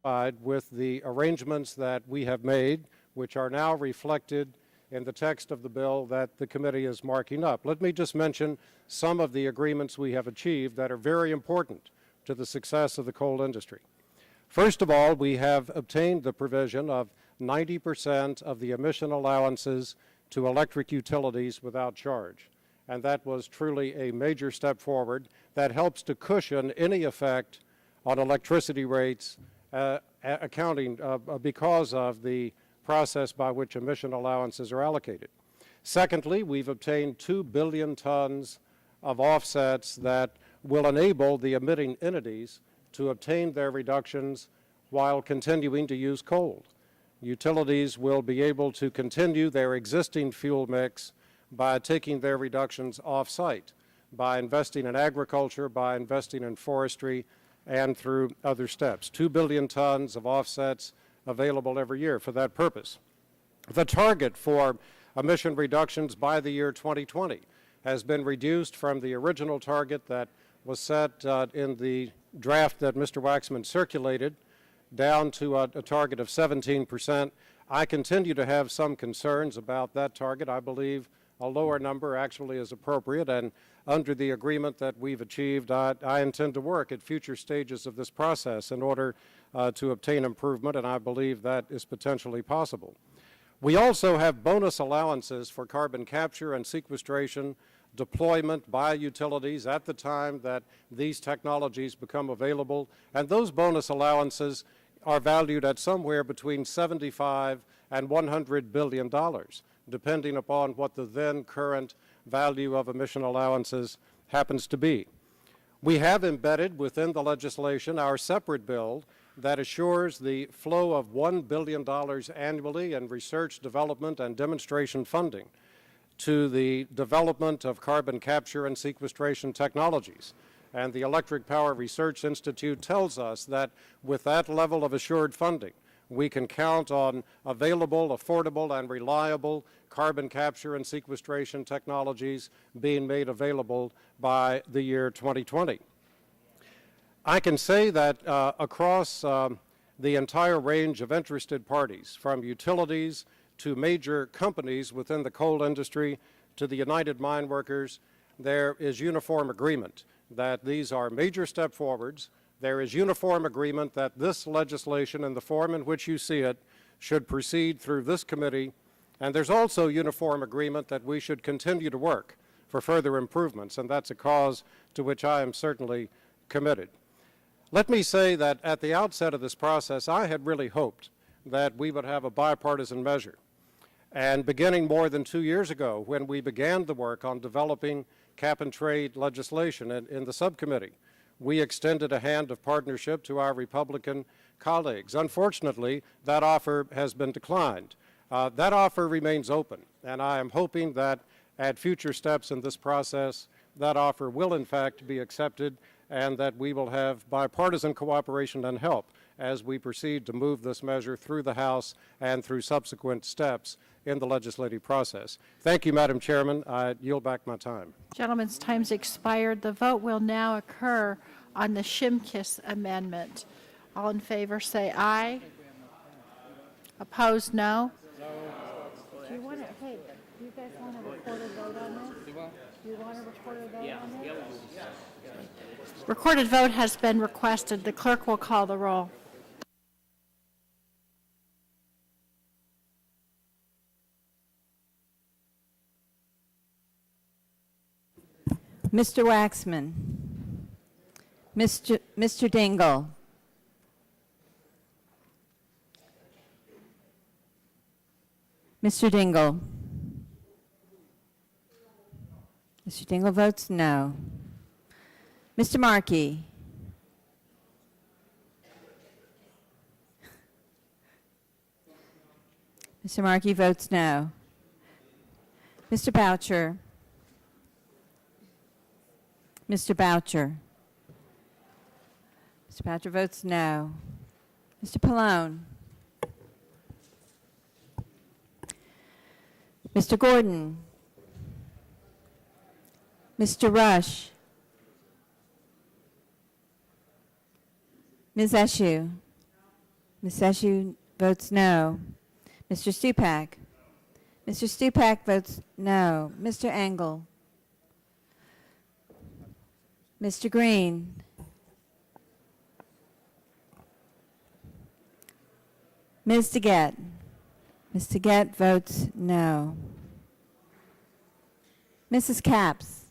with the arrangements that we have made, which are now reflected in the text of the bill that the committee is marking up. Let me just mention some of the agreements we have achieved that are very important to the success of the coal industry. First of all, we have obtained the provision of 90% of the emission allowances to electric utilities without charge. And that was truly a major step forward that helps to cushion any effect on electricity rates because of the process by which emission allowances are allocated. Secondly, we've obtained 2 billion tons of offsets that will enable the emitting entities to obtain their reductions while continuing to use coal. Utilities will be able to continue their existing fuel mix by taking their reductions off-site, by investing in agriculture, by investing in forestry, and through other steps. 2 billion tons of offsets available every year for that purpose. The target for emission reductions by the year 2020 has been reduced from the original target that was set in the draft that Mr. Waxman circulated down to a target of 17%. I continue to have some concerns about that target. I believe a lower number actually is appropriate, and under the agreement that we've achieved, I intend to work at future stages of this process in order to obtain improvement, and I believe that is potentially possible. We also have bonus allowances for carbon capture and sequestration deployment by utilities at the time that these technologies become available, and those bonus allowances are valued at somewhere between $75 and $100 billion, depending upon what the then current value of emission allowances happens to be. We have embedded within the legislation our separate bill that assures the flow of $1 billion annually in research, development, and demonstration funding to the development of carbon capture and sequestration technologies. And the Electric Power Research Institute tells us that with that level of assured funding, we can count on available, affordable, and reliable carbon capture and sequestration technologies being made available by the year 2020. I can say that across the entire range of interested parties, from utilities to major companies within the coal industry to the United Mine Workers, there is uniform agreement that these are major step forwards. There is uniform agreement that this legislation in the form in which you see it should proceed through this committee, and there's also uniform agreement that we should continue to work for further improvements, and that's a cause to which I am certainly committed. Let me say that at the outset of this process, I had really hoped that we would have a bipartisan measure. And beginning more than 2 years ago, when we began the work on developing cap-and-trade legislation in the subcommittee, we extended a hand of partnership to our Republican colleagues. Unfortunately, that offer has been declined. That offer remains open, and I am hoping that at future steps in this process, that offer will in fact be accepted and that we will have bipartisan cooperation and help as we proceed to move this measure through the House and through subsequent steps in the legislative process. Thank you, Madam Chairman. I yield back my time. Gentleman's time's expired. The vote will now occur on the Shimkus amendment. All in favor say aye. Opposed, no. Do you want to, hey, do you guys want a recorded vote on this? Do you want a recorded vote on this? Recorded vote has been requested. The clerk will call the roll. Mr. Waxman. Mr. Dingle. Mr. Dingle. Mr. Dingle votes no. Mr. Markey. Mr. Markey votes no. Mr. Boucher. Mr. Boucher. Mr. Boucher votes no. Mr. Pallone. Mr. Gordon. Mr. Rush. Ms. Eshoo. Ms. Eschew votes no. Mr. Stupak? Mr. Stupak votes no. Mr. Engel? Mr. Green? Ms. DeGette? Ms. DeGette votes no. Mrs. Capps?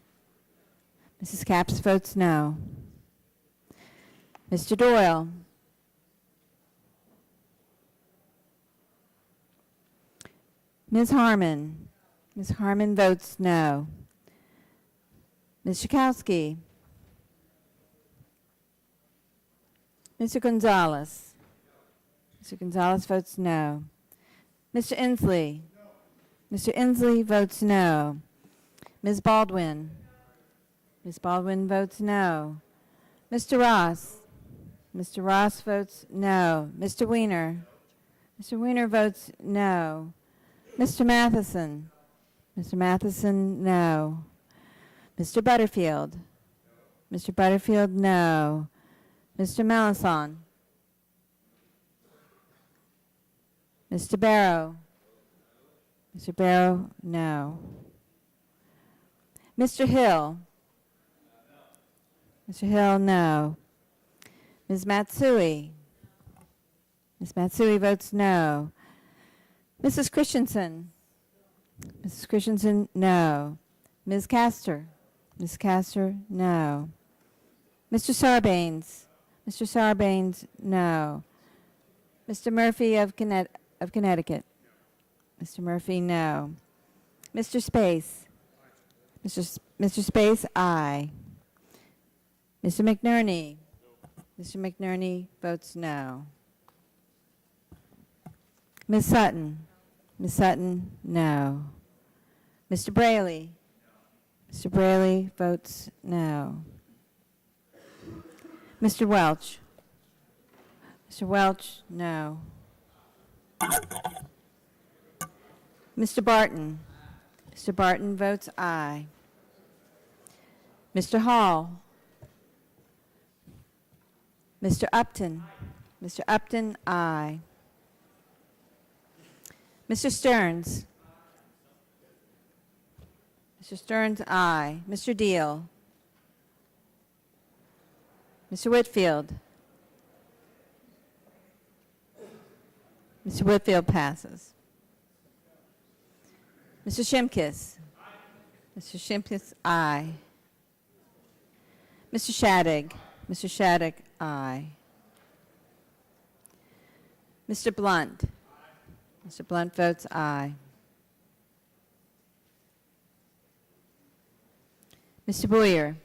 Mrs. Capps votes no. Mr. Doyle? Ms. Harmon? Ms. Harmon votes no. Ms. Schakowsky? Mr. Gonzalez? Mr. Gonzalez votes no. Mr. Inslee? Mr. Inslee votes no. Ms. Baldwin? Ms. Baldwin votes no. Mr. Ross? Mr. Ross votes no. Mr. Weiner? Mr. Weiner votes no. Mr. Matheson? Mr. Matheson, no. Mr. Butterfield? Mr. Butterfield, no. Mr. Melanson? Mr. Barrow? Mr. Barrow, no. Mr. Hill? Mr. Hill, no. Ms. Matsui? Ms. Matsui votes no. Mrs. Christensen? Mrs. Christensen, no. Ms. Castor? Ms. Castor, no. Mr. Sarbanes? Mr. Sarbanes, no. Mr. Murphy of Connecticut? Mr. Murphy, no. Mr. Space? Mr. Space, aye. Mr. McNerney? Mr. McNerney votes no. Ms. Sutton? Ms. Sutton, no. Mr. Braley? Mr. Braley votes no. Mr. Welch? Mr. Welch, no. Mr. Barton? Mr. Barton votes aye. Mr. Hall? Mr. Upton? Mr. Upton, aye. Mr. Stearns? Mr. Stearns, aye. Mr. Deal? Mr. Whitfield? Mr. Whitfield passes. Mr. Shimkus? Mr. Shimkus, aye. Mr. Shadegg? Mr. Shadegg, aye. Mr. Blunt? Mr. Blunt votes aye. Mr. Boyer?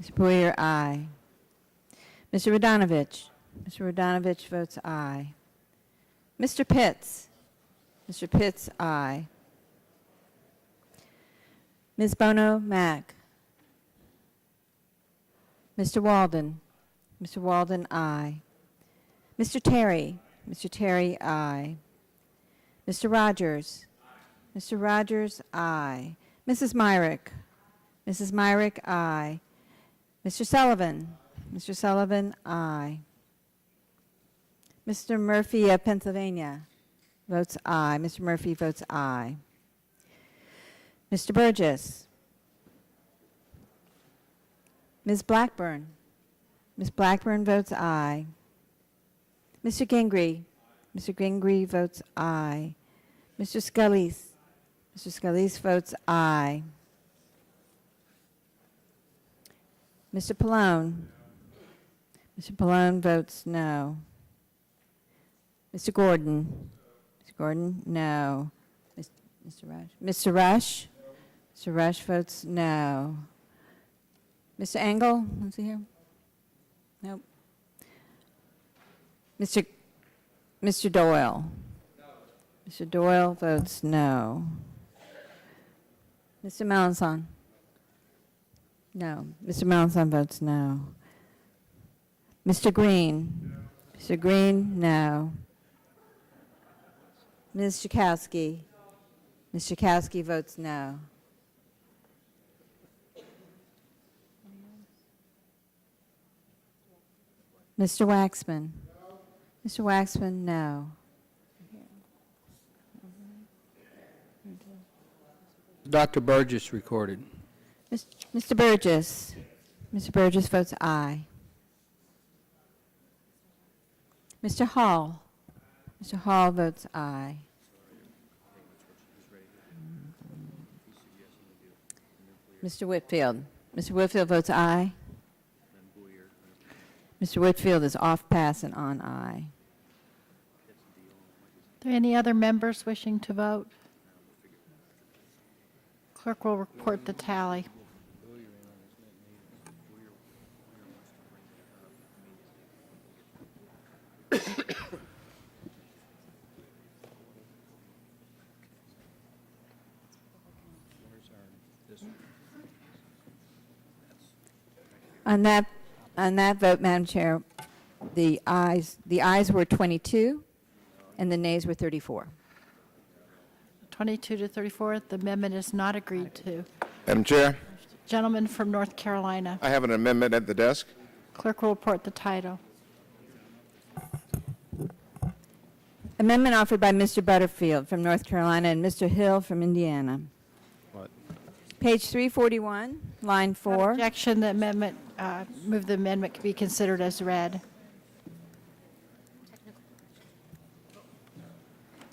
Mr. Boyer, aye. Mr. Radonovich? Mr. Radonovich votes aye. Mr. Pitts? Mr. Pitts, aye. Ms. Bono Mack? Mr. Walden? Mr. Walden, aye. Mr. Terry? Mr. Terry, aye. Mr. Rogers? Mr. Rogers, aye. Mrs. Myrick? Mrs. Myrick, aye. Mr. Sullivan? Mr. Sullivan, aye. Mr. Murphy of Pennsylvania votes aye. Mr. Murphy votes aye. Mr. Burgess? Ms. Blackburn? Ms. Blackburn votes aye. Mr. Gingrey? Mr. Gingrey votes aye. Mr. Scalise? Mr. Scalise votes aye. Mr. Pallone? Mr. Pallone votes no. Mr. Gordon? Mr. Gordon, no. Mr. Rush? Mr. Rush? Mr. Rush votes no. Mr. Engel? Is he here? Nope. Mr. Doyle? Mr. Doyle votes no. Mr. Melanson? No. Mr. Melanson votes no. Mr. Green? Mr. Green, no. Ms. Schakowsky? Ms. Schakowsky votes no. Mr. Waxman? Mr. Waxman, no. Dr. Burgess recorded. Mr. Burgess. Mr. Burgess votes aye. Mr. Hall. Mr. Hall votes aye. Mr. Whitfield. Mr. Whitfield votes aye. Mr. Whitfield is off pass and on aye. Are there any other members wishing to vote? Clerk will report the tally. On that vote, Madam Chair, the ayes were 22 and the nays were 34. 22 to 34, the amendment is not agreed to. Madam Chair, Gentleman from North Carolina. I have an amendment at the desk. Clerk will report the title. Amendment offered by Mr. Butterfield from North Carolina and Mr. Hill from Indiana. What? Page 341, line 4. Objection, the amendment, move the amendment be considered as read.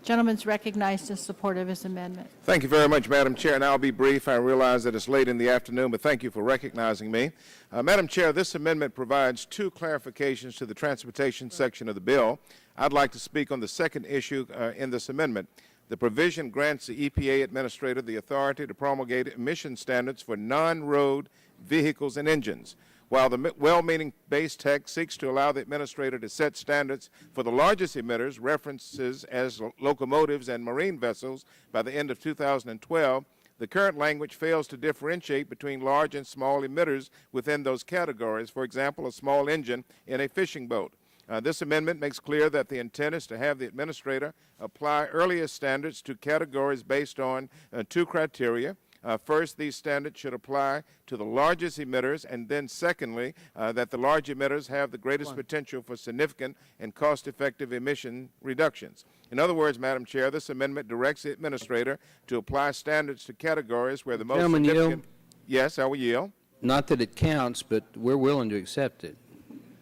Gentleman's recognized in support of his amendment. Thank you very much, Madam Chair, and I'll be brief. I realize that it's late in the afternoon, but thank you for recognizing me. Madam Chair, this amendment provides two clarifications to the transportation section of the bill. I'd like to speak on the second issue in this amendment. The provision grants the EPA administrator the authority to promulgate emission standards for non-road vehicles and engines. While the well-meaning base text seeks to allow the administrator to set standards for the largest emitters, references as locomotives and marine vessels by the end of 2012, the current language fails to differentiate between large and small emitters within those categories, for example, a small engine in a fishing boat. This amendment makes clear that the intent is to have the administrator apply earliest standards to categories based on two criteria. First, these standards should apply to the largest emitters, and then secondly, that the large emitters have the greatest potential for significant and cost-effective emission reductions. In other words, Madam Chair, this amendment directs the administrator to apply standards to categories where the most Gentleman, significant... yield. Yes, I will yield. Not that it counts, but we're willing to accept it.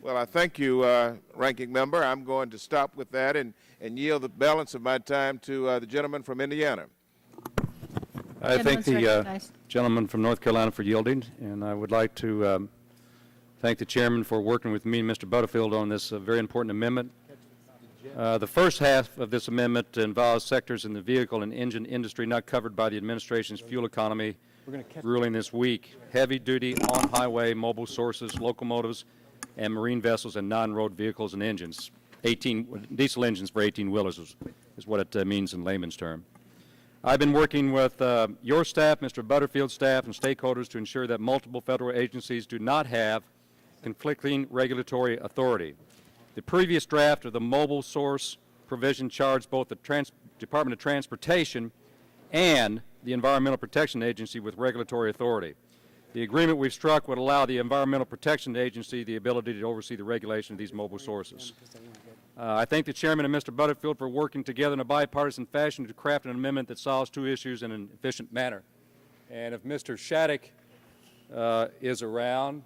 Well, I thank you, Ranking Member. I'm going to stop with that and yield the balance of my time to the gentleman from Indiana. I thank Gentleman's the recognized. gentleman from North Carolina for yielding, and I would like to thank the chairman for working with me and Mr. Butterfield on this very important amendment. The first half of this amendment involves sectors in the vehicle and engine industry not covered by the administration's fuel economy ruling this week: heavy-duty, on-highway, mobile sources, locomotives, and marine vessels, and non-road vehicles and engines. Diesel engines for 18-wheelers is what it means in layman's term. I've been working with your staff, Mr. Butterfield's staff, and stakeholders to ensure that multiple federal agencies do not have conflicting regulatory authority. The previous draft of the mobile source provision charged both the Department of Transportation and the Environmental Protection Agency with regulatory authority. The agreement we've struck would allow the Environmental Protection Agency the ability to oversee the regulation of these mobile sources. I thank the chairman and Mr. Butterfield for working together in a bipartisan fashion to craft an amendment that solves two issues in an efficient manner. And if Mr. Shattuck is around,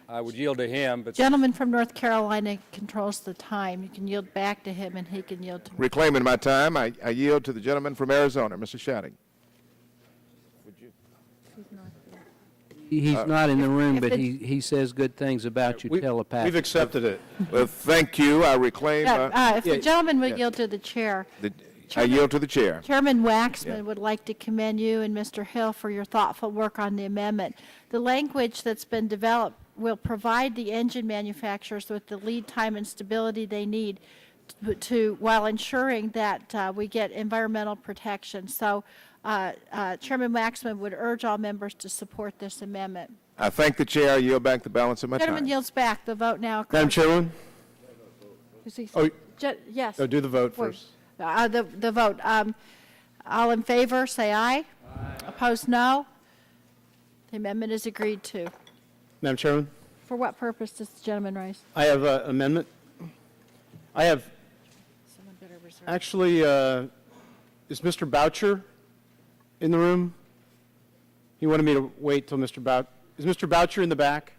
I would yield to him. But Gentleman from North Carolina controls the time. You can yield back to him, and he can yield to me. Reclaiming my time, I yield to the gentleman from Arizona, Mr. Shattuck. He's not in the room, if but it- he says good things about you telepathically. we've accepted it. Well, thank you. I reclaim. If the gentleman would yield to the chair. I yield to the chair. Chairman Waxman would like to commend you and Mr. Hill for your thoughtful work on the amendment. The language that's been developed will provide the engine manufacturers with the lead time and stability they need while ensuring that we get environmental protection. So Chairman Waxman would urge all members to support this amendment. I thank the chair. I yield back the balance of my Gentleman time. yields back. The vote now. Madam Chairwoman? Yes. No, do the vote Wait. first. The vote. All in favor, say aye. Opposed, no. The amendment is agreed to. Madam Chairwoman? For what purpose does the gentleman raise? I have an amendment. I have, Someone better reserve. actually, is Mr. Boucher in the room? He wanted me to wait till Mr. Boucher. Is Mr. Boucher in the back?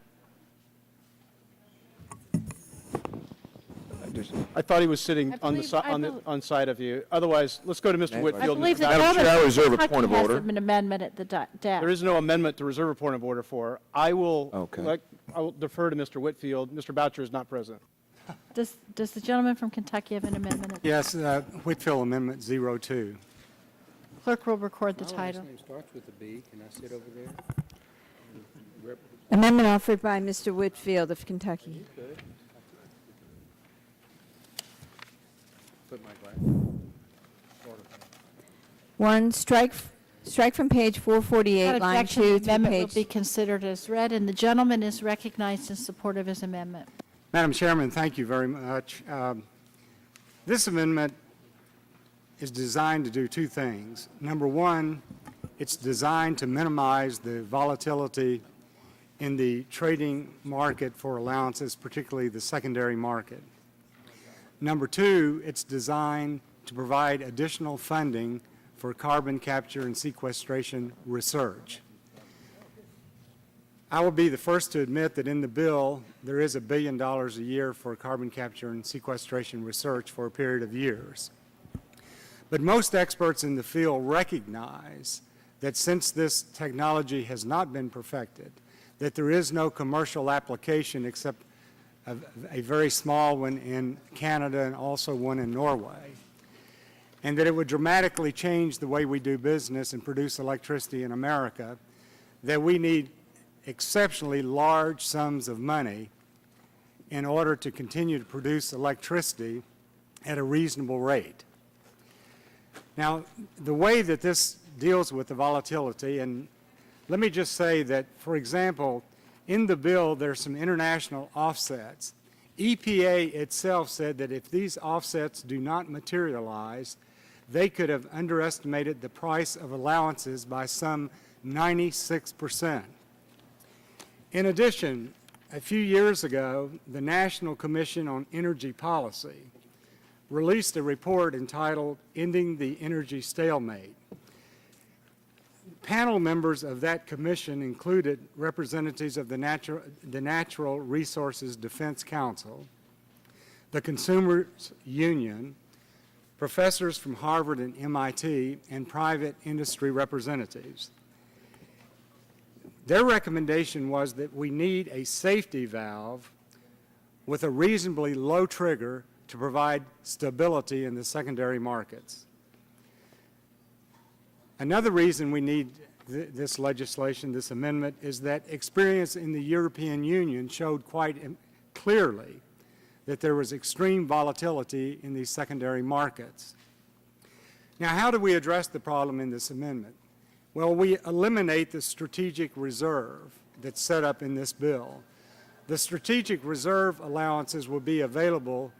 I thought he was sitting on the on side of you. Otherwise, let's go to Mr. I Whitfield. believe the Madam gentleman Chair, I from reserve a Kentucky point of has order. an amendment at the desk. There is no amendment to reserve a point of order for. I will Okay. I will defer to Mr. Whitfield. Mr. Boucher is not present. Does the gentleman from Kentucky have an amendment? Yes, Whitfield Amendment 02. Clerk will record the title. name starts with a B. Can I sit over there? Amendment offered by Mr. Whitfield of Kentucky. Put my glasses. One, strike from page 448, Without line objection, 2 the through amendment will page... be considered as read, and the gentleman is recognized in support of his amendment. Madam Chairman, thank you very much. This amendment is designed to do two things. Number one, it's designed to minimize the volatility in the trading market for allowances, particularly the secondary market. Number two, it's designed to provide additional funding for carbon capture and sequestration research. I will be the first to admit that in the bill, there is $1 billion a year for carbon capture and sequestration research for a period of years. But most experts in the field recognize that since this technology has not been perfected, that there is no commercial application except a very small one in Canada and also one in Norway, and that it would dramatically change the way we do business and produce electricity in America, that we need exceptionally large sums of money in order to continue to produce electricity at a reasonable rate. Now, the way that this deals with the volatility, and let me just say that, for example, in the bill, there's some international offsets. EPA itself said that if these offsets do not materialize, they could have underestimated the price of allowances by some 96%. In addition, a few years ago, the National Commission on Energy Policy released a report entitled Ending the Energy Stalemate. Panel members of that commission included representatives of the Natural Resources Defense Council, the Consumers Union, professors from Harvard and MIT, and private industry representatives. Their recommendation was that we need a safety valve with a reasonably low trigger to provide stability in the secondary markets. Another reason we need this legislation, this amendment, is that experience in the European Union showed quite clearly that there was extreme volatility in these secondary markets. Now, how do we address the problem in this amendment? Well, we eliminate the strategic reserve that's set up in this bill. The strategic reserve allowances will be available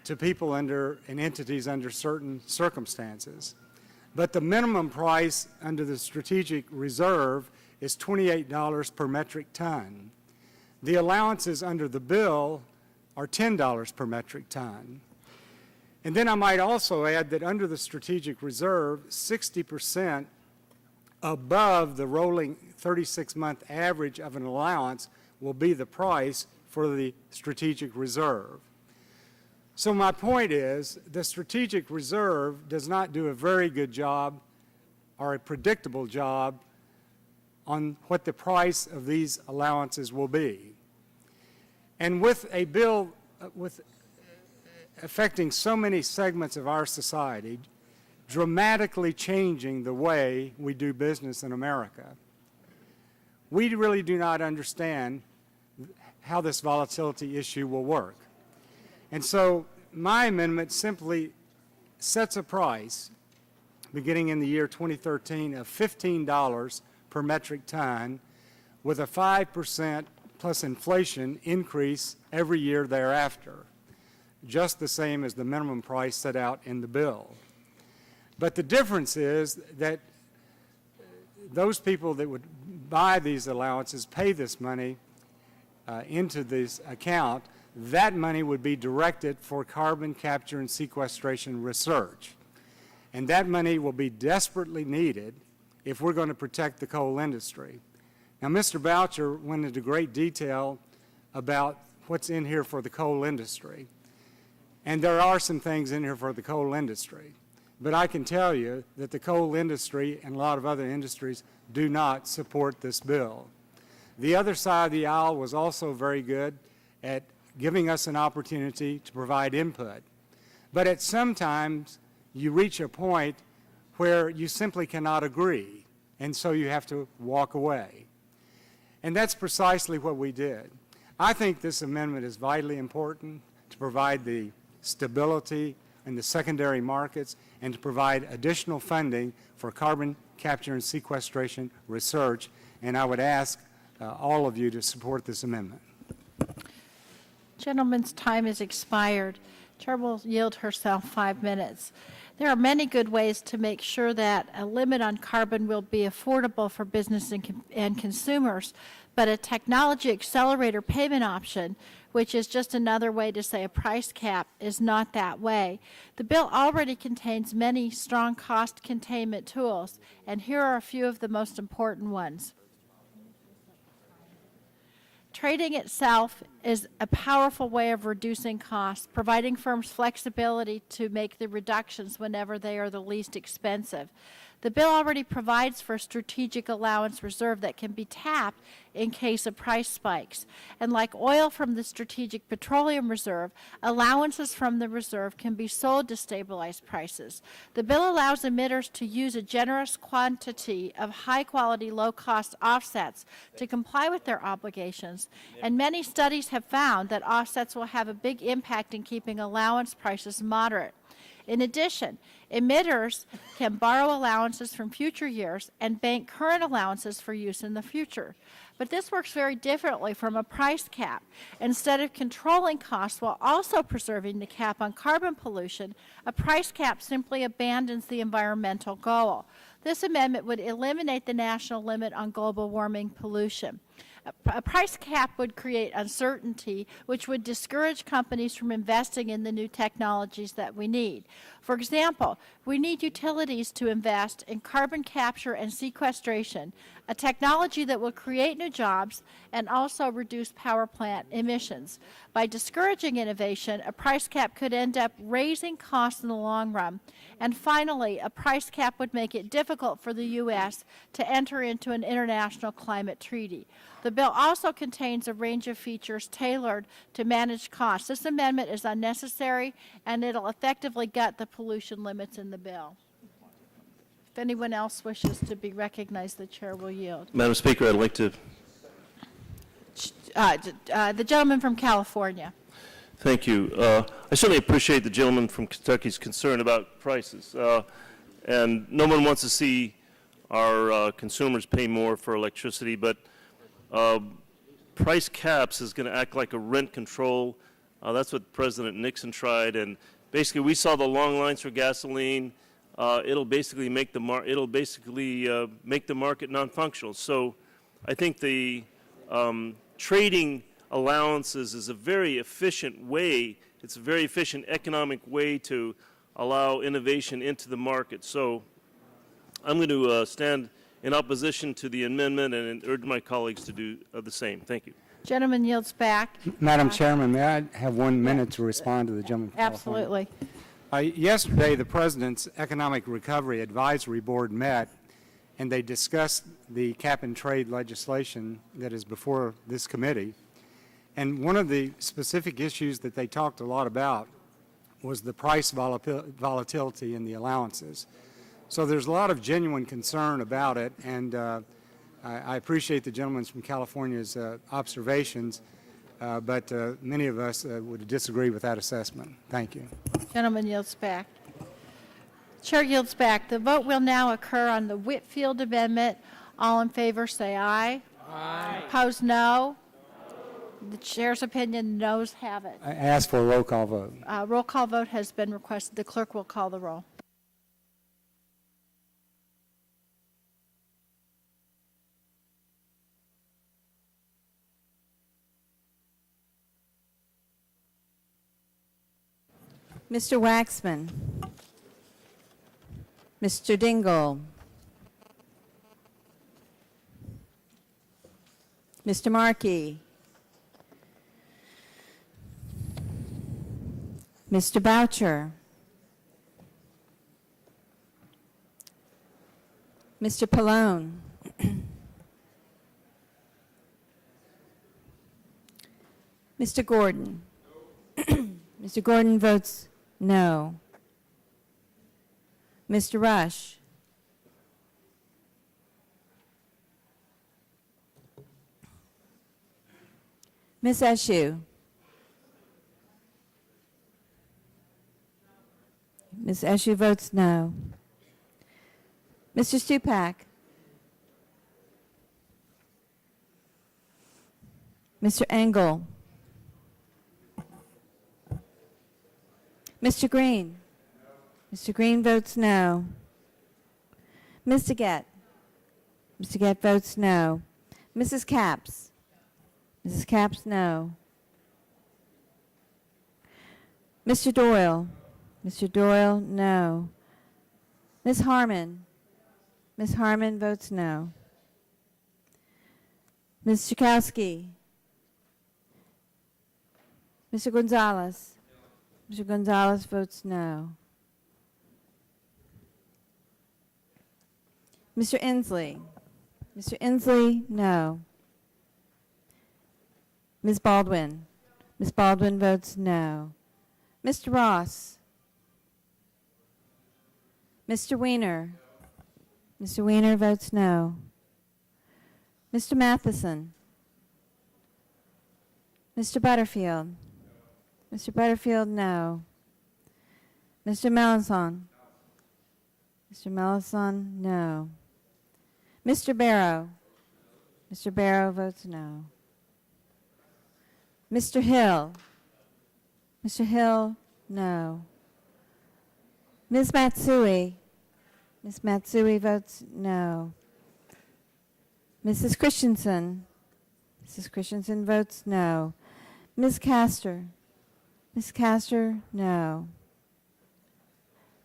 to people and entities under certain circumstances. But the minimum price under the strategic reserve is $28 per metric ton. The allowances under the bill are $10 per metric ton. And then I might also add that under the strategic reserve, 60% above the rolling 36-month average of an allowance will be the price for the strategic reserve. So my point is, the strategic reserve does not do a very good job or a predictable job on what the price of these allowances will be. And with a bill affecting so many segments of our society, dramatically changing the way we do business in America, we really do not understand how this volatility issue will work. And so my amendment simply sets a price beginning in the year 2013 of $15 per metric ton with a 5% plus inflation increase every year thereafter, just the same as the minimum price set out in the bill. But the difference is that those people that would buy these allowances pay this money into this account. that money would be directed for carbon capture and sequestration research. And that money will be desperately needed if we're going to protect the coal industry. Now, Mr. Boucher went into great detail about what's in here for the coal industry. And there are some things in here for the coal industry. But I can tell you that the coal industry and a lot of other industries do not support this bill. The other side of the aisle was also very good at giving us an opportunity to provide input. But at some times, you reach a point where you simply cannot agree, and so you have to walk away. And that's precisely what we did. I think this amendment is vitally important to provide the stability in the secondary markets and to provide additional funding for carbon capture and sequestration research, and I would ask all of you to support this amendment. Gentleman's time has expired. Chair will yield herself 5 minutes. There are many good ways to make sure that a limit on carbon will be affordable for business and consumers, but a technology accelerator payment option, which is just another way to say a price cap, is not that way. The bill already contains many strong cost containment tools, and here are a few of the most important ones. Trading itself is a powerful way of reducing costs, providing firms flexibility to make the reductions whenever they are the least expensive. The bill already provides for a strategic allowance reserve that can be tapped in case of price spikes. And like oil from the Strategic Petroleum Reserve, allowances from the reserve can be sold to stabilize prices. The bill allows emitters to use a generous quantity of high-quality, low-cost offsets to comply with their obligations, and many studies have found that offsets will have a big impact in keeping allowance prices moderate. In addition, emitters can borrow allowances from future years and bank current allowances for use in the future. But this works very differently from a price cap. Instead of controlling costs while also preserving the cap on carbon pollution, a price cap simply abandons the environmental goal. This amendment would eliminate the national limit on global warming pollution. A price cap would create uncertainty, which would discourage companies from investing in the new technologies that we need. For example, we need utilities to invest in carbon capture and sequestration, a technology that will create new jobs and also reduce power plant emissions. By discouraging innovation, a price cap could end up raising costs in the long run. And finally, a price cap would make it difficult for the U.S. to enter into an international climate treaty. The bill also contains a range of features tailored to manage costs. This amendment is unnecessary, and it'll effectively gut the pollution limits in the bill. If anyone else wishes to be recognized, the chair will yield. Madam Speaker, I'd like to. The gentleman from California. Thank you. I certainly appreciate the gentleman from Kentucky's concern about prices. And no one wants to see our consumers pay more for electricity, but price caps is going to act like a rent control. That's what President Nixon tried, and basically we saw the long lines for gasoline. It'll basically make the market non-functional. So I think the trading allowances is a very efficient way. It's a very efficient economic way to allow innovation into the market. So I'm going to stand in opposition to the amendment and urge my colleagues to do the same. Thank you. Gentleman yields back. Madam Chairman, may I have 1 minute to respond to the gentleman from California? Absolutely. Yesterday, the President's Economic Recovery Advisory Board met, and they discussed the cap-and-trade legislation that is before this committee. And one of the specific issues that they talked a lot about was the price volatility in the allowances. So there's a lot of genuine concern about it, and I appreciate the gentleman from California's observations, but many of us would disagree with that assessment. Thank you. Gentleman yields back. Chair yields back. The vote will now occur on the Whitfield amendment. All in favor say aye. Aye. Opposed, no. The chair's opinion, noes have it. I ask for a roll call vote. Roll call vote has been requested. The clerk will call the roll. Mr. Waxman. Mr. Dingle. Mr. Markey. Mr. Boucher. Mr. Pallone. Mr. Gordon. Mr. Gordon votes no. Mr. Rush. Ms. Eshoo. Ms. Eshoo votes no. Mr. Stupak. Mr. Engel. Mr. Green. Mr. Green votes no. Ms. Daggett. Ms. Daggett votes no. Mrs. Capps. Mrs. Capps, no. Mr. Doyle. Mr. Doyle, no. Ms. Harmon. Ms. Harmon votes no. Ms. Chakowski. Mr. Gonzalez. Mr. Gonzalez votes no. Mr. Inslee. Mr. Inslee, no. Ms. Baldwin. Ms. Baldwin votes no. Mr. Ross. Mr. Weiner. Mr. Weiner votes no. Mr. Matheson. Mr. Butterfield. Mr. Butterfield, no. Mr. Melanson. Mr. Melanson, no. Mr. Barrow. Mr. Barrow votes no. Mr. Hill. Mr. Hill, no. Ms. Matsui. Ms. Matsui votes no. Mrs. Christensen. Mrs. Christensen votes no. Ms. Castor. Ms. Castor, no.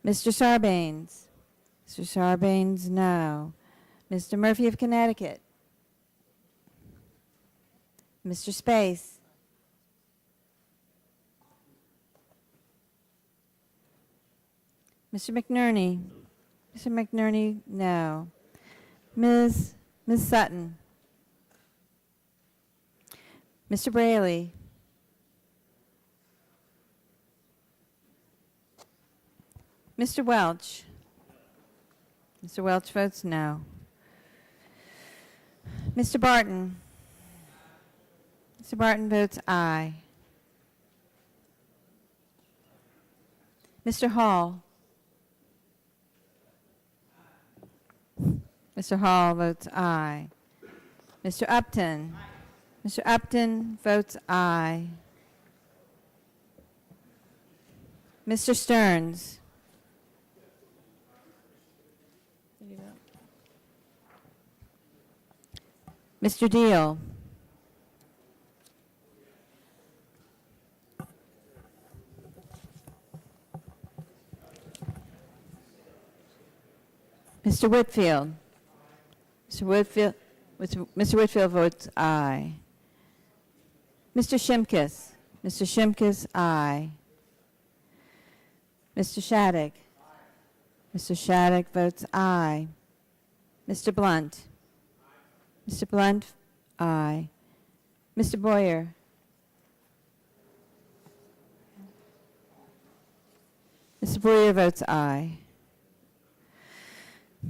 Mr. Sarbanes. Mr. Sarbanes, no. Mr. Murphy of Connecticut. Mr. Space. Mr. McNerney. Mr. McNerney, no. Ms. Sutton. Mr. Braley. Mr. Welch. Mr. Welch votes no. Mr. Barton. Mr. Barton votes aye. Mr. Hall. Mr. Hall votes aye. Mr. Upton. Mr. Upton votes aye. Mr. Stearns. Mr. Deal. Mr. Whitfield. Mr. Whitfield votes aye. Mr. Shimkus. Mr. Shimkus, aye. Mr. Shattuck. Mr. Shattuck votes aye. Mr. Blunt. Mr. Blunt, aye. Mr. Boyer. Mr. Boyer votes aye.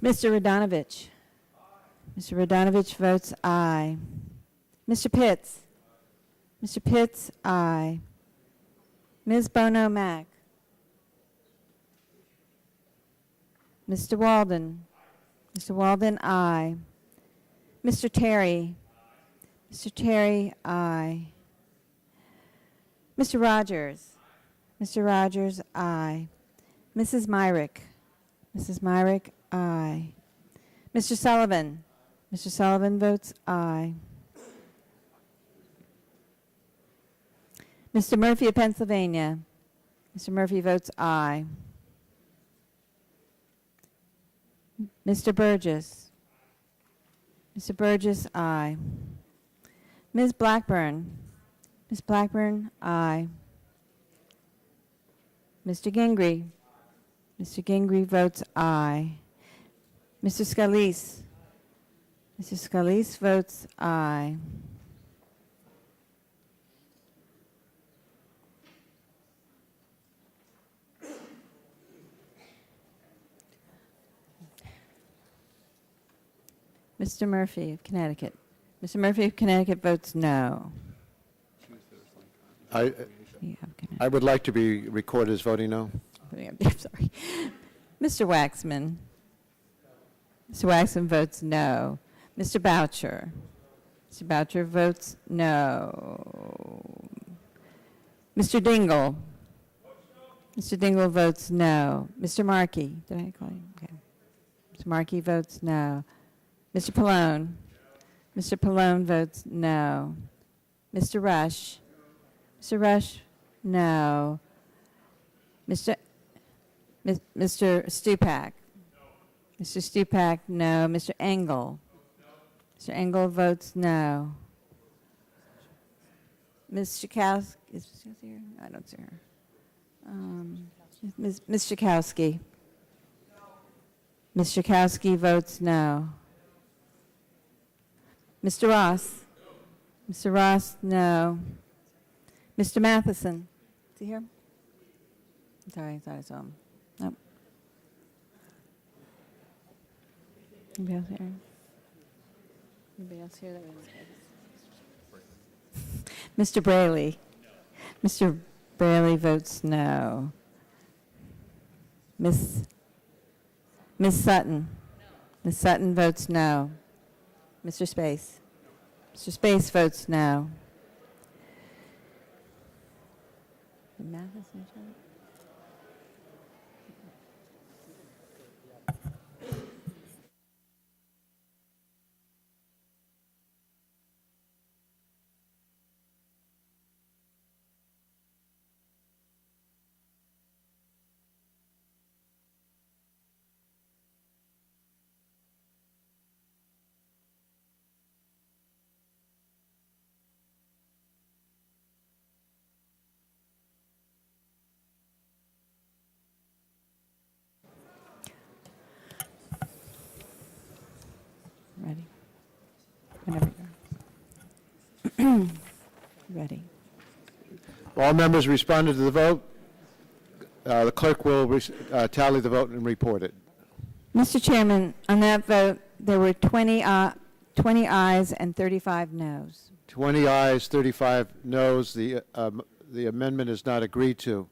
Mr. Radonovich. Mr. Radonovich votes aye. Mr. Pitts. Mr. Pitts, aye. Ms. Bono Mack. Mr. Walden. Mr. Walden, aye. Mr. Terry. Mr. Terry, aye. Mr. Rogers. Mr. Rogers, aye. Mrs. Myrick. Mrs. Myrick, aye. Mr. Sullivan. Mr. Sullivan votes aye. Mr. Murphy of Pennsylvania. Mr. Murphy votes aye. Mr. Burgess. Mr. Burgess, aye. Ms. Blackburn. Ms. Blackburn, aye. Mr. Gingrey. Mr. Gingrey votes aye. Mr. Scalise. Mr. Scalise votes aye. Mr. Murphy of Connecticut. Mr. Murphy of Connecticut votes no. I would like to be recorded as voting no. I'm sorry. Mr. Waxman. Mr. Waxman votes no. Mr. Boucher. Mr. Boucher votes no. Mr. Dingle. Mr. Dingle votes no. Mr. Markey. Did I call you? Okay. Mr. Markey votes no. Mr. Pallone. Mr. Pallone votes no. Mr. Rush. Mr. Rush, no. Mr. Stupak. Mr. Stupak, no. Mr. Engel. Mr. Engel votes no. Ms. Schakowsky, is she here? I don't see her. Ms. Schakowsky. Ms. Schakowsky votes no. Mr. Ross. Mr. Ross, no. Mr. Matheson. Is he here? Sorry, I thought I saw him. Nope. Anybody else here? Anybody else here? Mr. Braley. Mr. Braley votes no. Miss Sutton. Miss Sutton votes no. Mr. Space. Mr. Space votes no. Matheson, ready? Whenever you're ready. All members responded to the vote. The clerk will tally the vote and report it. Mr. Chairman, on that vote, there were 20 ayes and 35 noes. 20 ayes, 35 noes. The amendment is not agreed to.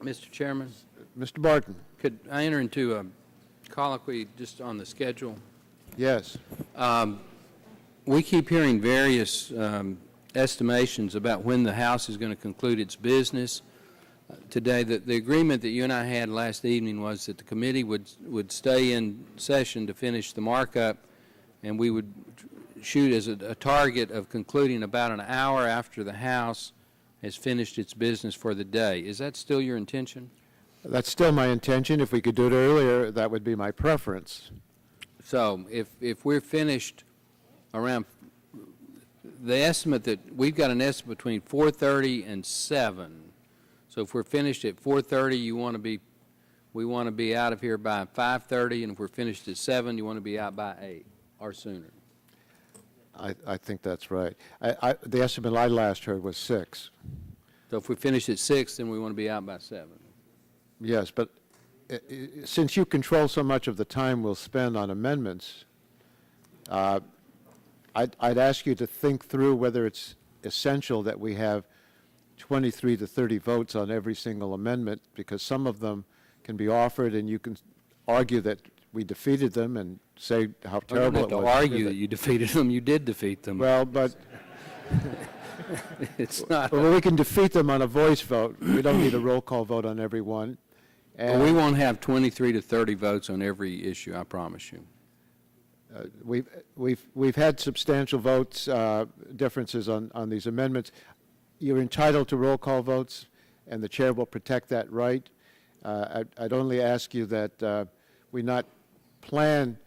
Mr. Chairman, Mr. Barton? could I enter into a colloquy just on the schedule? Yes. We keep hearing various estimations about when the House is going to conclude its business. Today, the agreement that you and I had last evening was that the committee would stay in session to finish the markup, and we would shoot as a target of concluding about an hour after the House has finished its business for the day. Is that still your intention? That's still my intention. If we could do it earlier, that would be my preference. So if we're finished around the estimate that we've got an estimate between 4:30 and 7. So if we're finished at 4:30, we want to be out of here by 5:30, and if we're finished at 7, you want to be out by 8 or sooner. I think that's right. The estimate I last heard was 6. So if we finish at 6, then we want to be out by 7. Yes, but since you control so much of the time we'll spend on amendments, I'd ask you to think through whether it's essential that we have 23 to 30 votes on every single amendment, because some of them can be offered and you can argue that we defeated them and say how terrible it was. You don't have to argue that you defeated them. You did defeat them. Well, but it's not. well, we can defeat them on a voice vote. We don't need a roll call vote on every one. Well, we won't have 23 to 30 votes on every issue, I promise you. We've had substantial votes differences on these amendments. you're entitled to roll call votes, and the chair will protect that right. I'd only ask you that we not plan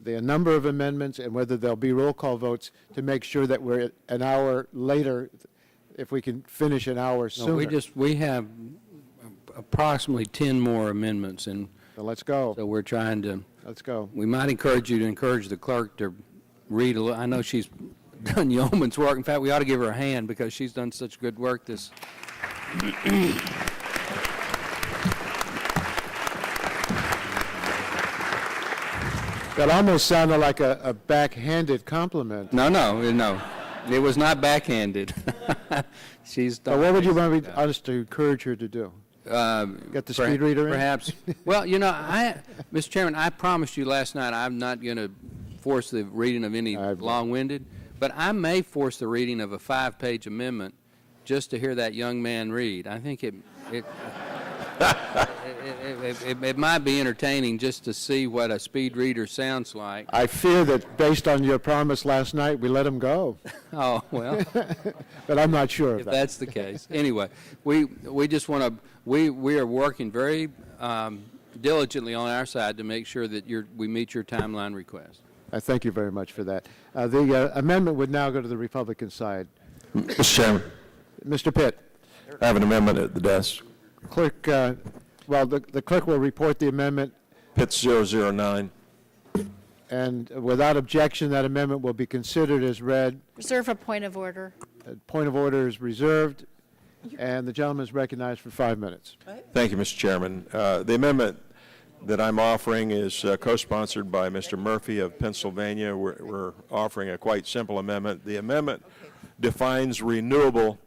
the number of amendments and whether there'll be roll call votes to make sure that we're an hour later, if we can finish an hour sooner. No, we have approximately 10 more amendments, and So let's go. so we're trying to, Let's go. we might encourage you to encourage the clerk to read a little. I know she's done yeoman's work. In fact, we ought to give her a hand because she's done such good work this. That almost sounded like a backhanded compliment. No. It was not backhanded. She's done. So what would you want us to encourage her to do? Get the speed reader in? Perhaps. Well, you know, Mr. Chairman, I promised you last night I'm not going to force the reading of any long-winded, but I may force the reading of a 5-page amendment just to hear that young man read. I think it might be entertaining just to see what a speed reader sounds like. I fear that based on your promise last night, we let him go. Oh, well. But I'm not sure of If that. that's the case. Anyway, we just want to, we are working very diligently on our side to make sure that we meet your timeline request. I thank you very much for that. The amendment would now go to the Republican side. Mr. Chairman, Mr. Pitt, I have an amendment at the desk. clerk, the clerk will report the amendment, Pitt 009. and without objection, that amendment will be considered as read. Reserve a point of order. Point of order is reserved, and the gentleman is recognized for 5 minutes. Thank you, Mr. Chairman. The amendment that I'm offering is co-sponsored by Mr. Murphy of Pennsylvania. We're offering a quite simple amendment. The amendment defines renewable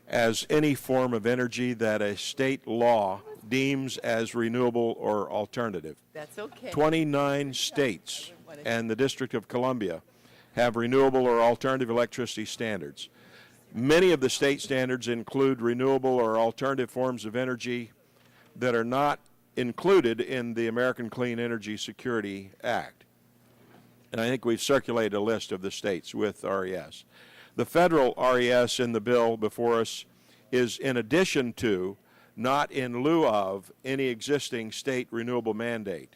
as any form of energy that a state law deems as renewable or alternative. That's okay. 29 states and the District of Columbia have renewable or alternative electricity standards. Many of the state standards include renewable or alternative forms of energy that are not included in the American Clean Energy Security Act. And I think we've circulated a list of the states with RES. The federal RES in the bill before us is in addition to, not in lieu of, any existing state renewable mandate.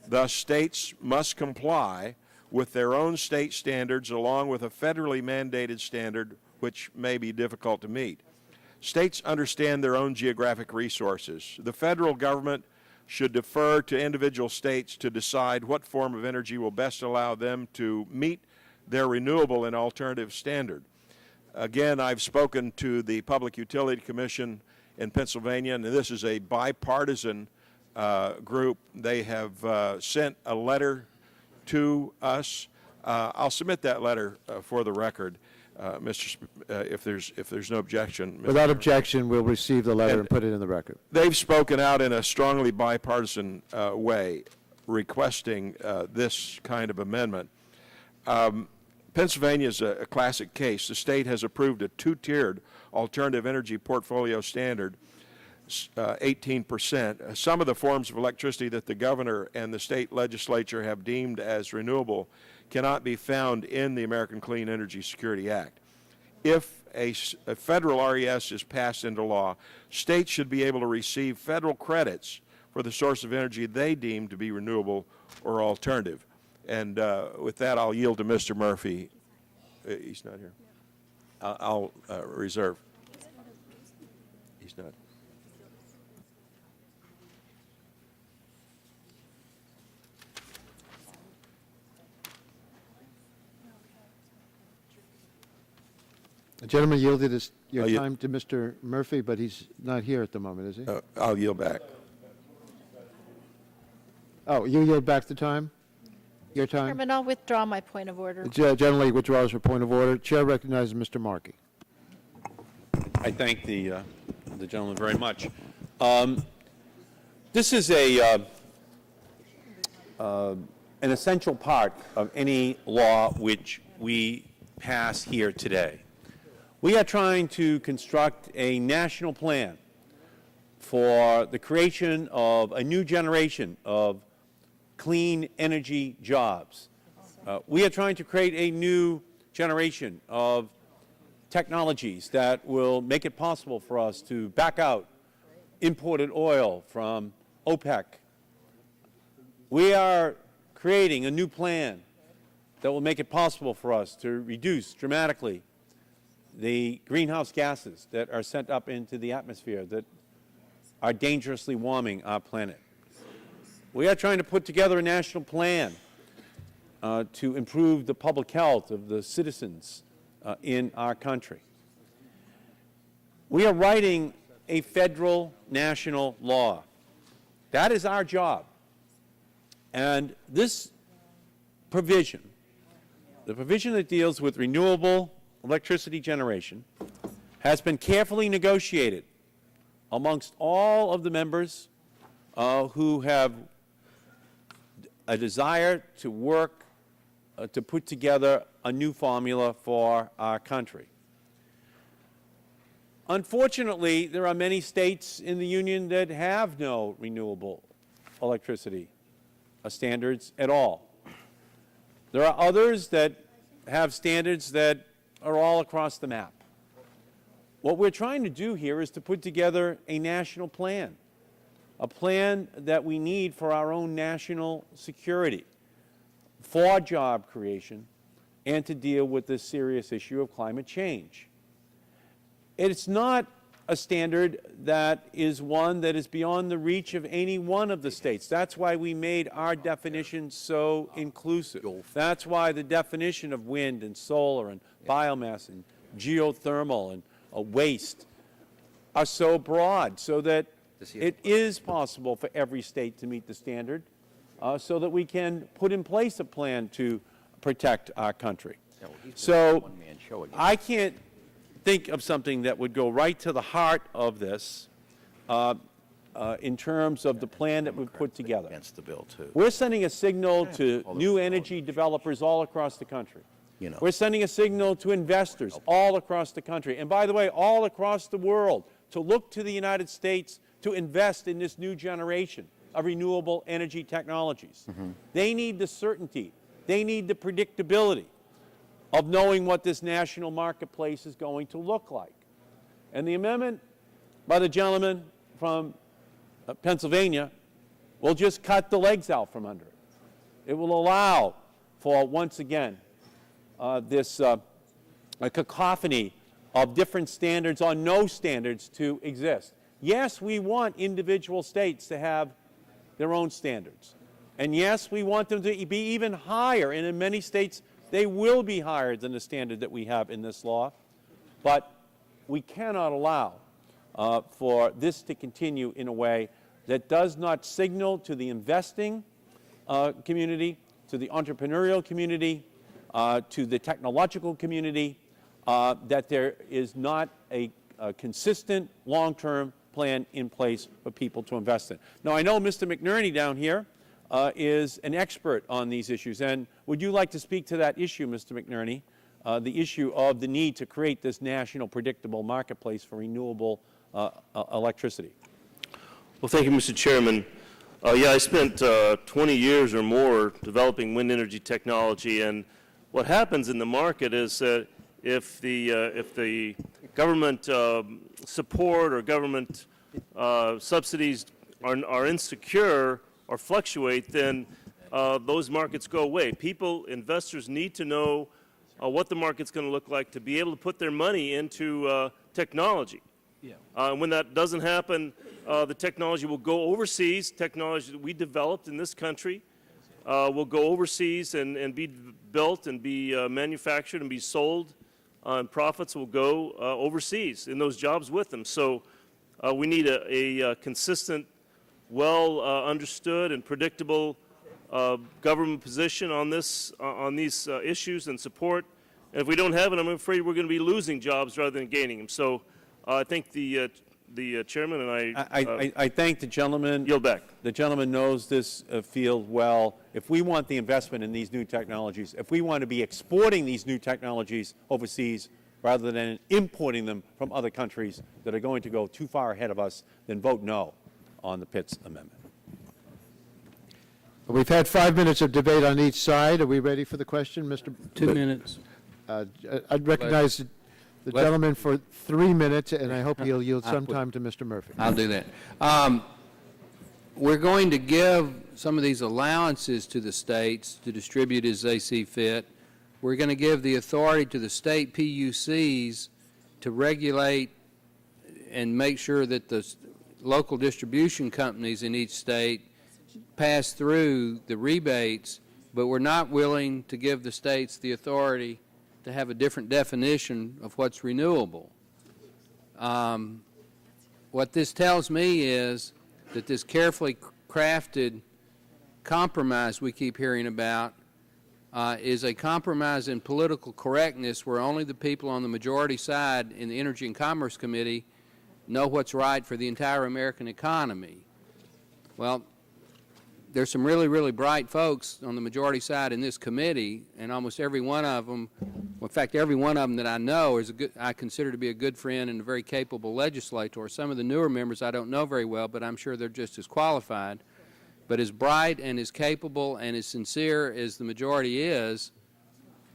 Thus, states must comply with their own state standards along with a federally mandated standard which may be difficult to meet. States understand their own geographic resources. The federal government should defer to individual states to decide what form of energy will best allow them to meet their renewable and alternative standard. Again, I've spoken to the Public Utility Commission in Pennsylvania, and this is a bipartisan group. They have sent a letter to us. I'll submit that letter for the record, if there's no objection. Without objection, we'll receive the letter and put it in the record. They've spoken out in a strongly bipartisan way, requesting this kind of amendment. Pennsylvania is a classic case. The state has approved a two-tiered alternative energy portfolio standard, 18%. Some of the forms of electricity that the governor and the state legislature have deemed as renewable cannot be found in the American Clean Energy Security Act. If a federal RES is passed into law, states should be able to receive federal credits for the source of energy they deem to be renewable or alternative. And with that, I'll yield to Mr. Murphy. He's not here. I'll reserve. He's not. The gentleman yielded your time to Mr. Murphy, but he's not here at the moment, is he? I'll yield back. Oh, you yield back the time? Your time? Chairman, I'll withdraw my point of order. The gentleman withdraws her point of order. Chair recognizes Mr. Markey. I thank the gentleman very much. This is an essential part of any law which we pass here today. We are trying to construct a national plan for the creation of a new generation of clean energy jobs. We are trying to create a new generation of technologies that will make it possible for us to back out imported oil from OPEC. We are creating a new plan that will make it possible for us to reduce dramatically the greenhouse gases that are sent up into the atmosphere that are dangerously warming our planet. We are trying to put together a national plan to improve the public health of the citizens in our country. We are writing a federal national law. That is our job. And this provision, the provision that deals with renewable electricity generation, has been carefully negotiated amongst all of the members who have a desire to work to put together a new formula for our country. Unfortunately, there are many states in the Union that have no renewable electricity standards at all. There are others that have standards that are all across the map. What we're trying to do here is to put together a national plan, a plan that we need for our own national security, for job creation, and to deal with this serious issue of climate change. It's not a standard that is one that is beyond the reach of any one of the states. That's why we made our definition so inclusive. That's why the definition of wind and solar and biomass and geothermal and waste are so broad, so that it is possible for every state to meet the standard, so that we can put in place a plan to protect our country. So I can't think of something that would go right to the heart of this in terms of the plan that we've put together. Against the bill, too. We're sending a signal to new energy developers all across the country. We're sending a signal to investors all across the country, and by the way, all across the world, to look to the United States to invest in this new generation of renewable energy technologies. They need the certainty. They need the predictability of knowing what this national marketplace is going to look like. And the amendment by the gentleman from Pennsylvania will just cut the legs out from under it. It will allow for, once again, this a cacophony of different standards or no standards to exist. Yes, we want individual states to have their own standards. And yes, we want them to be even higher, and in many states they will be higher than the standard that we have in this law. But we cannot allow for this to continue in a way that does not signal to the investing community, to the entrepreneurial community, to the technological community, that there is not a consistent long-term plan in place for people to invest in. Now, I know Mr. McNerney down here is an expert on these issues, and would you like to speak to that issue, Mr. McNerney, the issue of the need to create this national predictable marketplace for renewable electricity? Well, thank you, Mr. Chairman. Yeah, I spent 20 years or more developing wind energy technology, and what happens in the market is that if the government support or government subsidies are insecure or fluctuate, then those markets go away. Investors need to know what the market's going to look like to be able to put their money into technology. When that doesn't happen, the technology will go overseas. Technology that we developed in this country will go overseas and be built and be manufactured and be sold, and profits will go overseas in those jobs with them. So we need a consistent, well understood and predictable government position on these issues and support. And if we don't have it, I'm afraid we're going to be losing jobs rather than gaining them. So I think the chairman and I thank the gentleman. Yield back. The gentleman knows this field well. If we want the investment in these new technologies, if we want to be exporting these new technologies overseas rather than importing them from other countries that are going to go too far ahead of us, then vote no on the Pitts amendment. We've had 5 minutes of debate on each side. Are we ready for the question, Mr. 2 minutes. I'd recognize the Well- gentleman for 3 minutes, and I hope he'll yield some time to Mr. Murphy. I'll do that. We're going to give some of these allowances to the states to distribute as they see fit. We're going to give the authority to the state PUCs to regulate and make sure that the local distribution companies in each state pass through the rebates, but we're not willing to give the states the authority to have a different definition of what's renewable. What this tells me is that this carefully crafted compromise we keep hearing about is a compromise in political correctness where only the people on the majority side in the Energy and Commerce Committee know what's right for the entire American economy. Well, there's some really, really bright folks on the majority side in this committee, and almost every one of them, well, in fact, every one of them that I know is I consider to be a good friend and a very capable legislator. Some of the newer members I don't know very well, but I'm sure they're just as qualified. But as bright and as capable and as sincere as the majority is,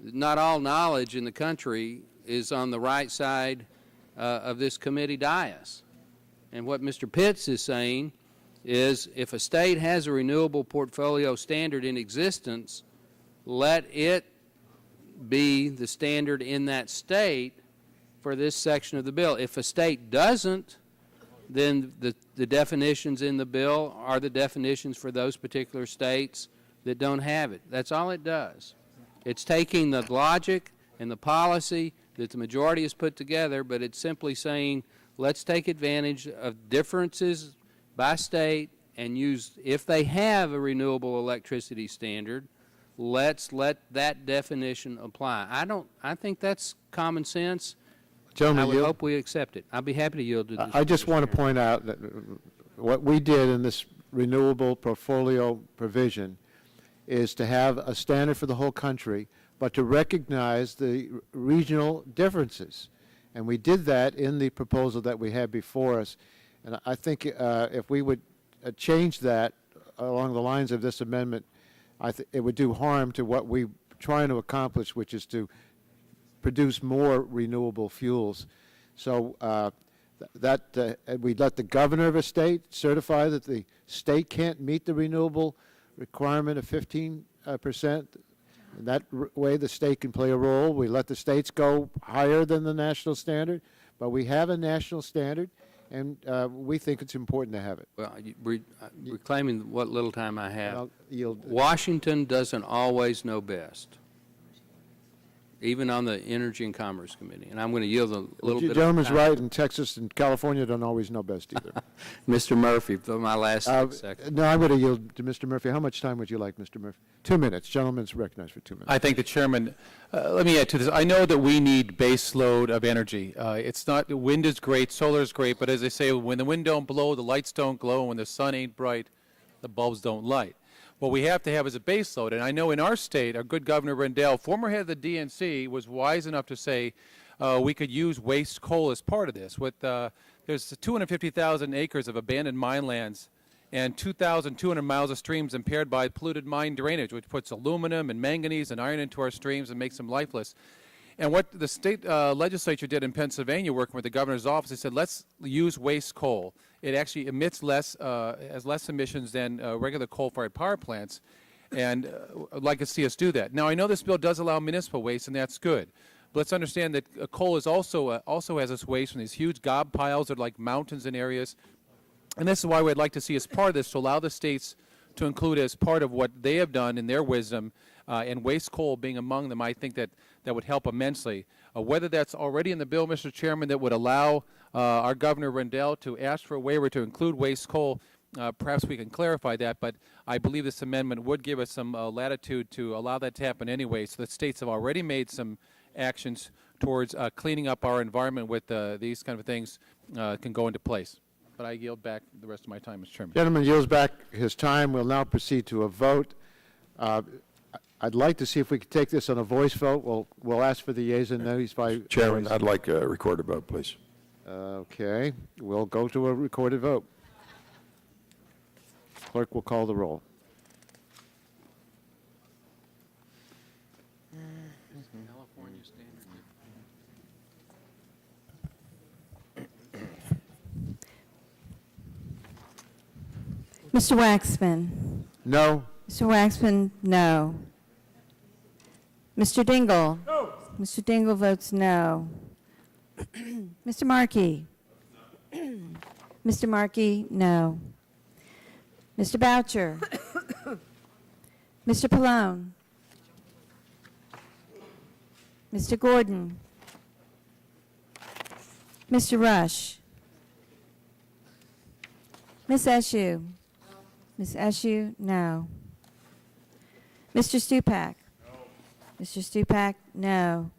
not all knowledge in the country is on the right side of this committee dais. And what Mr. Pitts is saying is if a state has a renewable portfolio standard in existence, let it be the standard in that state for this section of the bill. If a state doesn't, then the definitions in the bill are the definitions for those particular states that don't have it. That's all it does. It's taking the logic and the policy that the majority has put together, but it's simply saying, let's take advantage of differences by state and use, if they have a renewable electricity standard, let's let that definition apply. I think that's common sense. Gentlemen, I would yield. hope we accept it. I'll be happy to yield to this. I just Mr. want to Chairman. point out that what we did in this renewable portfolio provision is to have a standard for the whole country, but to recognize the regional differences. And we did that in the proposal that we had before us. And I think if we would change that along the lines of this amendment, it would do harm to what we're trying to accomplish, which is to produce more renewable fuels. So we let the governor of a state certify that the state can't meet the renewable requirement of 15%. In that way, the state can play a role. We let the states go higher than the national standard, but we have a national standard, and we think it's important to have it. Well, reclaiming what little time I have, I'll yield. Washington doesn't always know best, even on the Energy and Commerce Committee. And I'm going to yield a little bit of Gentleman's time. right, and Texas and California don't always know best either. Mr. Murphy, for my last 6 seconds. No, I'm going to yield to Mr. Murphy. How much time would you like, Mr. Murphy? 2 minutes. Gentleman's recognized for 2 minutes. I thank the chairman. Let me add to this. I know that we need base load of energy. It's not, the wind is great, solar is great, but as they say, when the wind don't blow, the lights don't glow, and when the sun ain't bright, the bulbs don't light. What we have to have is a base load. And I know in our state, our good Governor Rendell, former head of the DNC, was wise enough to say we could use waste coal as part of this. There's 250,000 acres of abandoned mine lands and 2,200 miles of streams impaired by polluted mine drainage, which puts aluminum and manganese and iron into our streams and makes them lifeless. And what the state legislature did in Pennsylvania, working with the governor's office, they said, let's use waste coal. It actually emits less, has less emissions than regular coal-fired power plants, and I'd like to see us do that. Now, I know this bill does allow municipal waste, and that's good. But let's understand that coal is also has its waste from these huge gob piles that are like mountains in areas. And this is why we'd like to see as part of this to allow the states to include as part of what they have done in their wisdom, and waste coal being among them. I think that would help immensely. Whether that's already in the bill, Mr. Chairman, that would allow our Governor Rendell to ask for a waiver to include waste coal, perhaps we can clarify that. But I believe this amendment would give us some latitude to allow that to happen anyway, so that states have already made some actions towards cleaning up our environment with these kind of things can go into place. But I yield back the rest of my time, Mr. Chairman. Gentleman yields back his time. We'll now proceed to a vote. I'd like to see if we could take this on a voice vote. We'll ask for the yeas and nays by Chairman, voice. I'd like a recorded vote, please. Okay, we'll go to a recorded vote. Clerk will call the roll. Mr. Waxman? No. Mr. Waxman, no. Mr. Dingle? No. Mr. Dingle votes no. Mr. Markey? Mr. Markey, no. Mr. Boucher? Mr. Pallone? Mr. Gordon? Mr. Rush? Miss Eshoo? Miss Eshoo, no. Mr. Stupak? Mr. Stupak, no.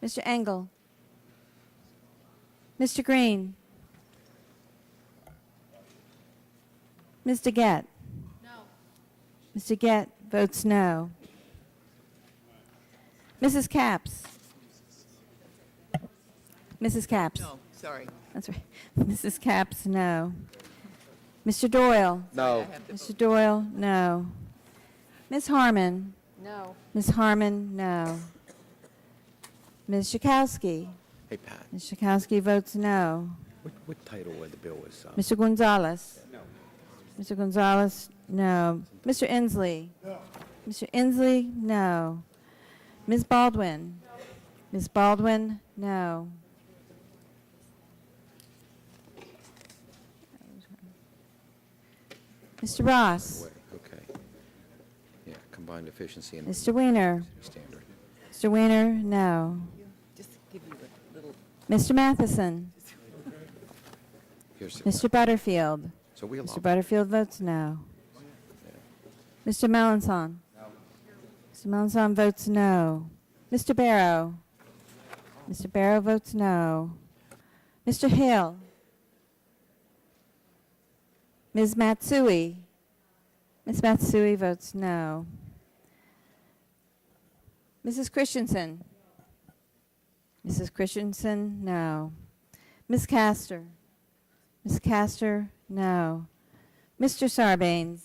Mr. Engel? Mr. Green? Ms. DeGette? No. Ms. DeGette votes no. Mrs. Capps? Mrs. Capps? No, sorry. That's right. Mrs. Capps, no. Mr. Doyle? No. Mr. Doyle, no. Ms. Harmon? No. Ms. Harmon, no. Ms. Schakowsky? Hey, Pat, Ms. Schakowsky votes no. what title where the bill was? Mr. Gonzalez? No. Mr. Gonzalez, no. Mr. Inslee? No. Mr. Inslee, no. Ms. Baldwin? Ms. Baldwin, no. Mr. Ross? Okay. Yeah, combined efficiency and Mr. Weiner? standard. Mr. Weiner, no. Just give you a little. Mr. Matheson? Here's the, Mr. Butterfield? so we allow. Mr. Butterfield votes no. Mr. Melanson? Mr. Melanson votes no. Mr. Barrow? Mr. Barrow votes no. Mr. Hill? Ms. Matsui? Ms. Matsui votes no. Mrs. Christensen? Mrs. Christensen, no. Ms. Castor? Ms. Castor, no. Mr. Sarbanes?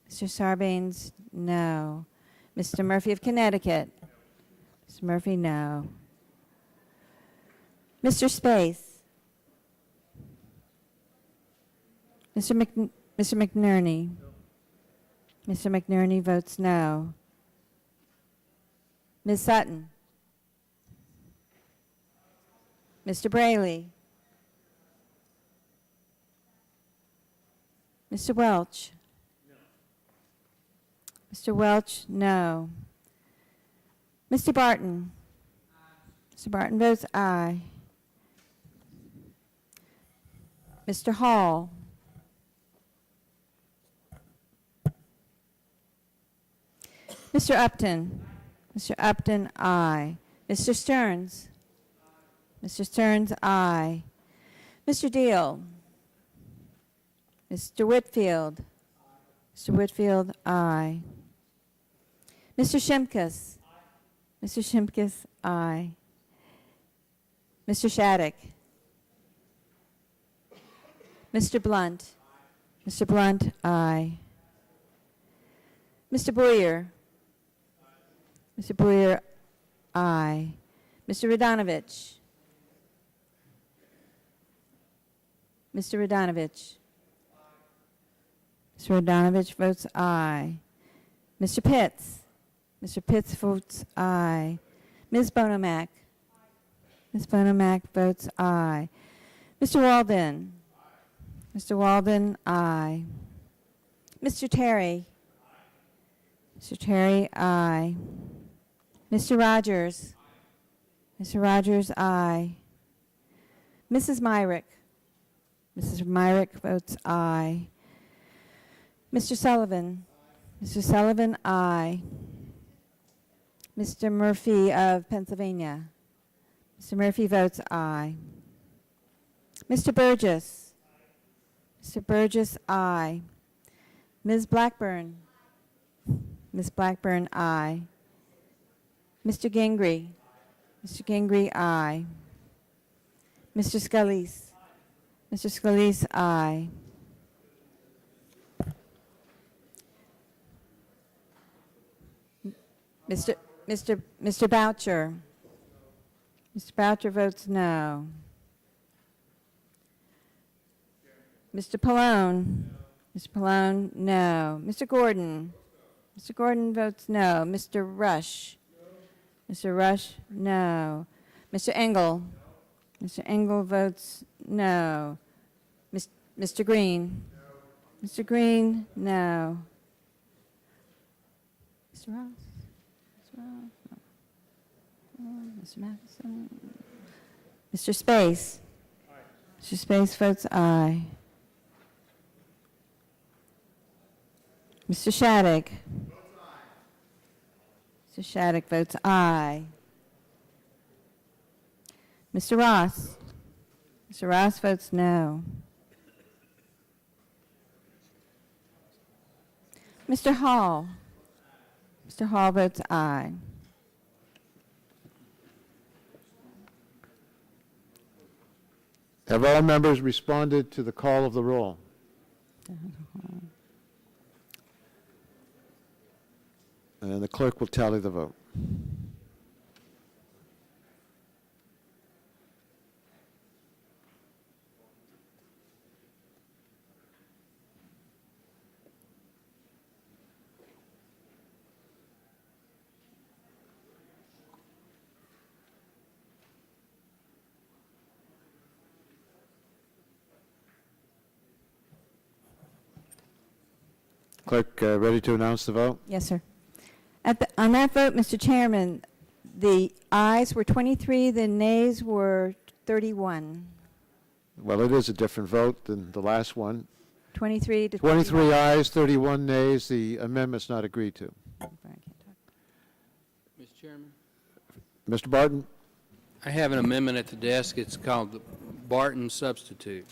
Mr. Sarbanes, no. Mr. Murphy of Connecticut? Mr. Murphy, no. Mr. Space? Mr. McNerney? Mr. McNerney votes no. Ms. Sutton? Mr. Braley? Mr. Welch? Mr. Welch, no. Mr. Barton? Mr. Barton votes aye. Mr. Hall? Mr. Upton? Mr. Upton, aye. Mr. Stearns? Mr. Stearns, aye. Mr. Deal? Mr. Whitfield? Mr. Whitfield, aye. Mr. Shimkus? Mr. Shimkus, aye. Mr. Shattuck? Mr. Blunt? Mr. Blunt, aye. Mr. Boyer? Mr. Boyer, aye. Mr. Radonovich? Mr. Radonovich? Mr. Radonovich votes aye. Mr. Pitts? Mr. Pitts votes aye. Ms. Bonomack? Ms. Bonomack votes aye. Mr. Walden? Mr. Walden, aye. Mr. Terry? Mr. Terry, aye. Mr. Rogers? Mr. Rogers, aye. Mrs. Myrick? Mrs. Myrick votes aye. Mr. Sullivan? Mr. Sullivan, aye. Mr. Murphy of Pennsylvania? Mr. Murphy votes aye. Mr. Burgess? Mr. Burgess, aye. Ms. Blackburn? Ms. Blackburn, aye. Mr. Gingrey? Mr. Gingrey, aye. Mr. Scalise? Mr. Scalise, aye. Mr. Boucher? Mr. Boucher votes no. Mr. Pallone? Mr. Pallone, no. Mr. Gordon? Mr. Gordon votes no. Mr. Rush? Mr. Rush, no. Mr. Engel? Mr. Engel votes no. Mr. Green? Mr. Green, no. Mr. Ross? Mr. Ross? No. Mr. Matheson? Mr. Space? Mr. Space votes aye. Mr. Shattuck? Mr. Shattuck votes aye. Mr. Ross? Mr. Ross votes no. Mr. Hall? Mr. Hall votes aye. Have all members responded to the call of the roll? And the clerk will tally the vote. Clerk, ready to announce the vote? Yes, sir. On that vote, Mr. Chairman, the ayes were 23, the nays were 31. Well, it is a different vote than the last one. 23 to 23 ayes, 31 nays. The amendment's not agreed to. Mr. Chairman? Mr. Barton? I have an amendment at the desk. It's called the Barton substitute.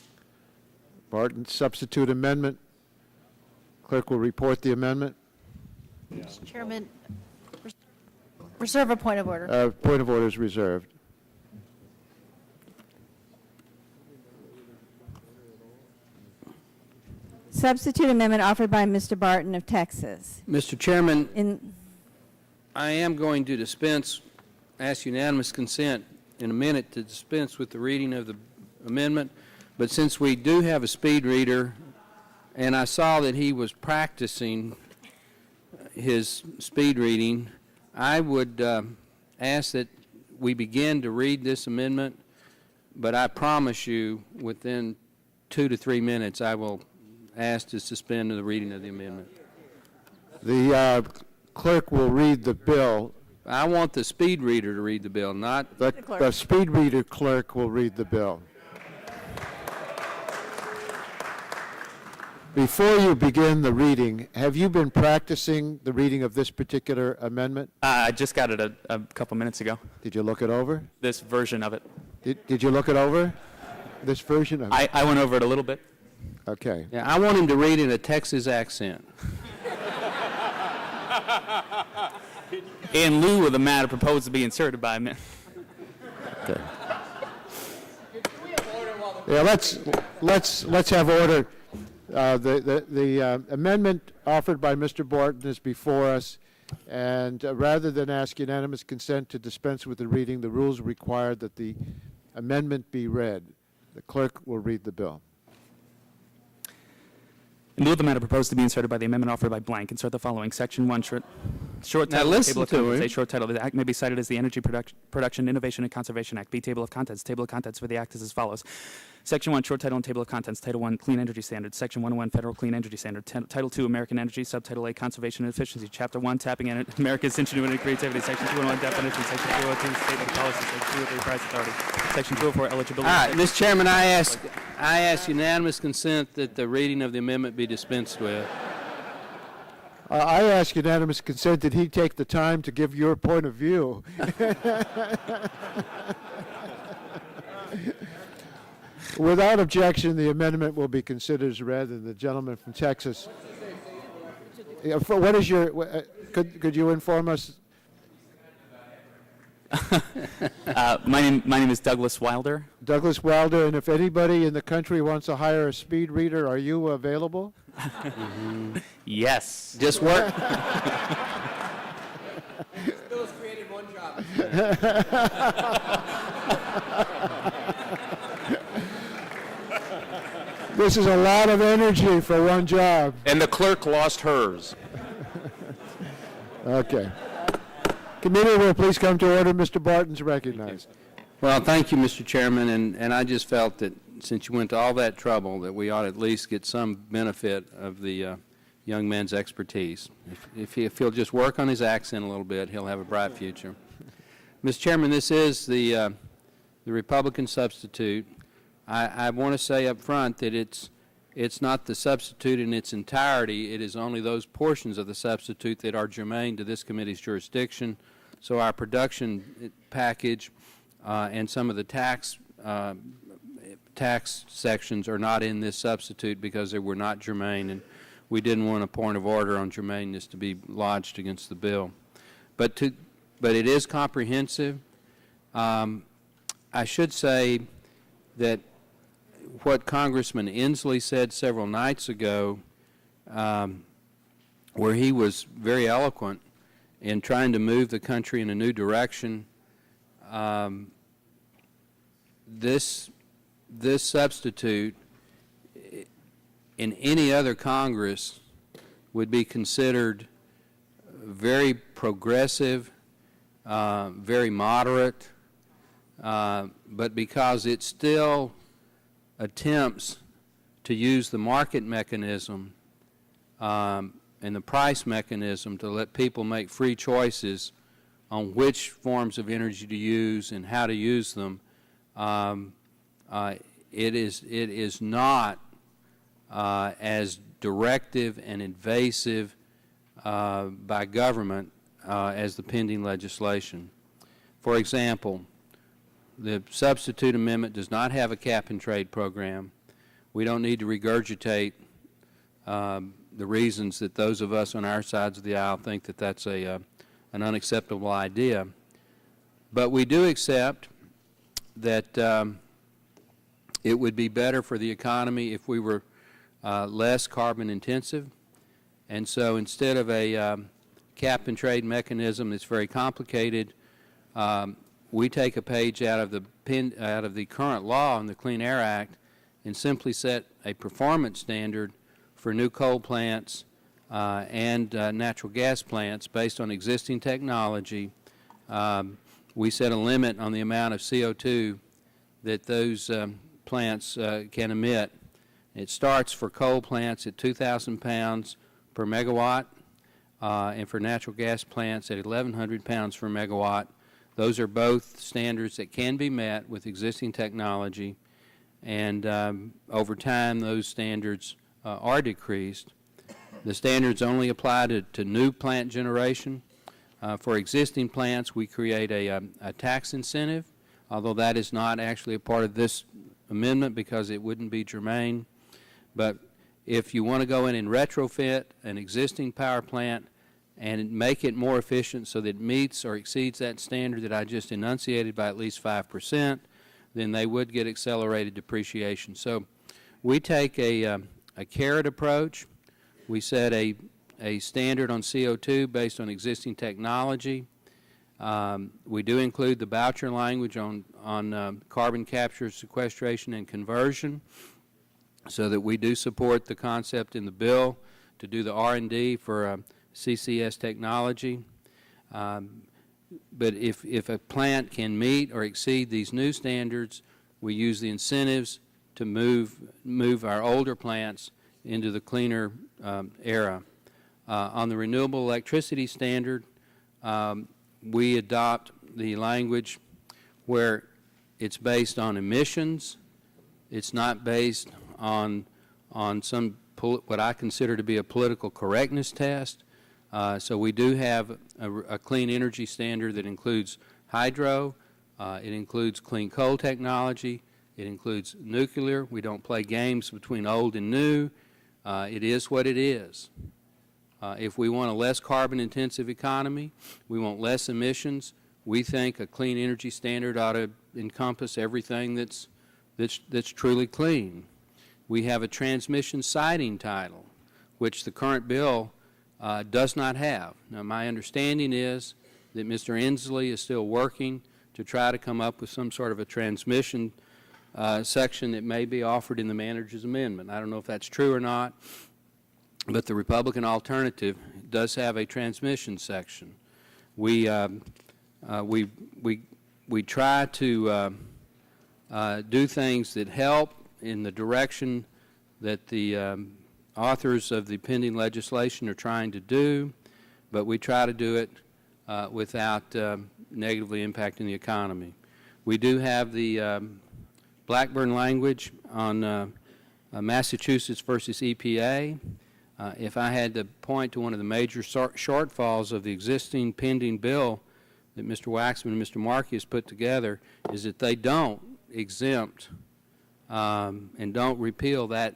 Barton substitute amendment. Clerk will report the amendment. Mr. Chairman, reserve a point of order. Point of order is reserved. Substitute amendment offered by Mr. Barton of Texas. Mr. Chairman, I am going to ask unanimous consent in a minute to dispense with the reading of the amendment, but since we do have a speed reader, and I saw that he was practicing his speed reading, I would ask that we begin to read this amendment, but I promise you within 2 to 3 minutes I will ask to suspend the reading of the amendment. The clerk will read the bill. I want the speed reader to read the bill, not the speed reader clerk will read the bill. Before you begin the reading, have you been practicing the reading of this particular amendment? I just got it a couple minutes ago. Did you look it over? This version of it. Did you look it over? This version of it? I went over it a little bit. Okay. Yeah, I want him to read in a Texas accent. In lieu of the matter proposed to be inserted by me. Okay. Yeah, let's have order. The amendment offered by Mr. Barton is before us, and rather than ask unanimous consent to dispense with the reading, the rules require that the amendment be read. The clerk will read the bill. In lieu of the matter proposed to be inserted by the amendment offered by blank, insert the following. Section 1, short Now title, listen table of to contents. him. A short title of the Act may be cited as the Energy Production, Innovation, and Conservation Act. B, table of contents. Table of contents for the Act is as follows. Section 1, short title and table of contents. Title 1, Clean Energy Standards. Section 101, Federal Clean Energy Standard. Title 2, American Energy. Subtitle A, Conservation and Efficiency. Chapter 1, Tapping America's Ingenuity and Creativity. Section 201, Definition. Section 202, Statement of Policy. Section 203, Price Authority. Section 204, Eligibility. All right, Mr. Chairman, I ask unanimous consent that the reading of the amendment be dispensed with. I ask unanimous consent that he take the time to give your point of view. Without objection, the amendment will be considered as read, and the gentleman from Texas. What is your? Could you inform us? My name is Douglas Wilder. Douglas Wilder, and if anybody in the country wants to hire a speed reader, are you available? Yes. Just work. Bill's created one job. This is a lot of energy for one job. And the clerk lost hers. Okay. Committee will please come to order. Mr. Barton's recognized. Well, thank you, Mr. Chairman, and I just felt that since you went to all that trouble, that we ought to at least get some benefit of the young man's expertise. If he'll just work on his accent a little bit, he'll have a bright future. Mr. Chairman, this is the Republican substitute. I want to say up front that it's not the substitute in its entirety. It is only those portions of the substitute that are germane to this committee's jurisdiction. So our production package and some of the tax sections are not in this substitute because they were not germane, and we didn't want a point of order on germaneness to be lodged against the bill. But it is comprehensive. I should say that what Congressman Inslee said several nights ago, where he was very eloquent in trying to move the country in a new direction, this substitute in any other Congress would be considered very progressive, very moderate, but because it still attempts to use the market mechanism and the price mechanism to let people make free choices on which forms of energy to use and how to use them, it is not as directive and invasive by government as the pending legislation. For example, the substitute amendment does not have a cap-and-trade program. We don't need to regurgitate the reasons that those of us on our sides of the aisle think that that's an unacceptable idea. But we do accept that it would be better for the economy if we were less carbon intensive. And so instead of a cap-and-trade mechanism that's very complicated, we take a page out of the current law in the Clean Air Act and simply set a performance standard for new coal plants and natural gas plants based on existing technology. We set a limit on the amount of CO2 that those plants can emit. It starts for coal plants at 2,000 pounds per megawatt, and for natural gas plants at 1,100 pounds per megawatt. Those are both standards that can be met with existing technology, and over time those standards are decreased. The standards only apply to new plant generation. For existing plants, we create a tax incentive, although that is not actually a part of this amendment because it wouldn't be germane. But if you want to go in and retrofit an existing power plant and make it more efficient so that it meets or exceeds that standard that I just enunciated by at least 5%, then they would get accelerated depreciation. So we take a carrot approach. We set a standard on CO2 based on existing technology. We do include the voucher language on carbon capture, sequestration, and conversion, so that we do support the concept in the bill to do the R&D for CCS technology. But if a plant can meet or exceed these new standards, we use the incentives to move our older plants into the cleaner era. On the renewable electricity standard, we adopt the language where it's based on emissions. It's not based on some what I consider to be a political correctness test. So we do have a clean energy standard that includes hydro, it includes clean coal technology, it includes nuclear. We don't play games between old and new. It is what it is. If we want a less carbon-intensive economy, we want less emissions, we think a clean energy standard ought to encompass everything that's truly clean. We have a transmission siting title, which the current bill does not have. Now, my understanding is that Mr. Inslee is still working to try to come up with some sort of a transmission section that may be offered in the manager's amendment. I don't know if that's true or not, but the Republican alternative does have a transmission section. We try to do things that help in the direction that the authors of the pending legislation are trying to do, but we try to do it without negatively impacting the economy. We do have the Blackburn language on Massachusetts versus EPA. If I had to point to one of the major shortfalls of the existing pending bill that Mr. Waxman and Mr. Markey has put together is that they don't exempt and don't repeal that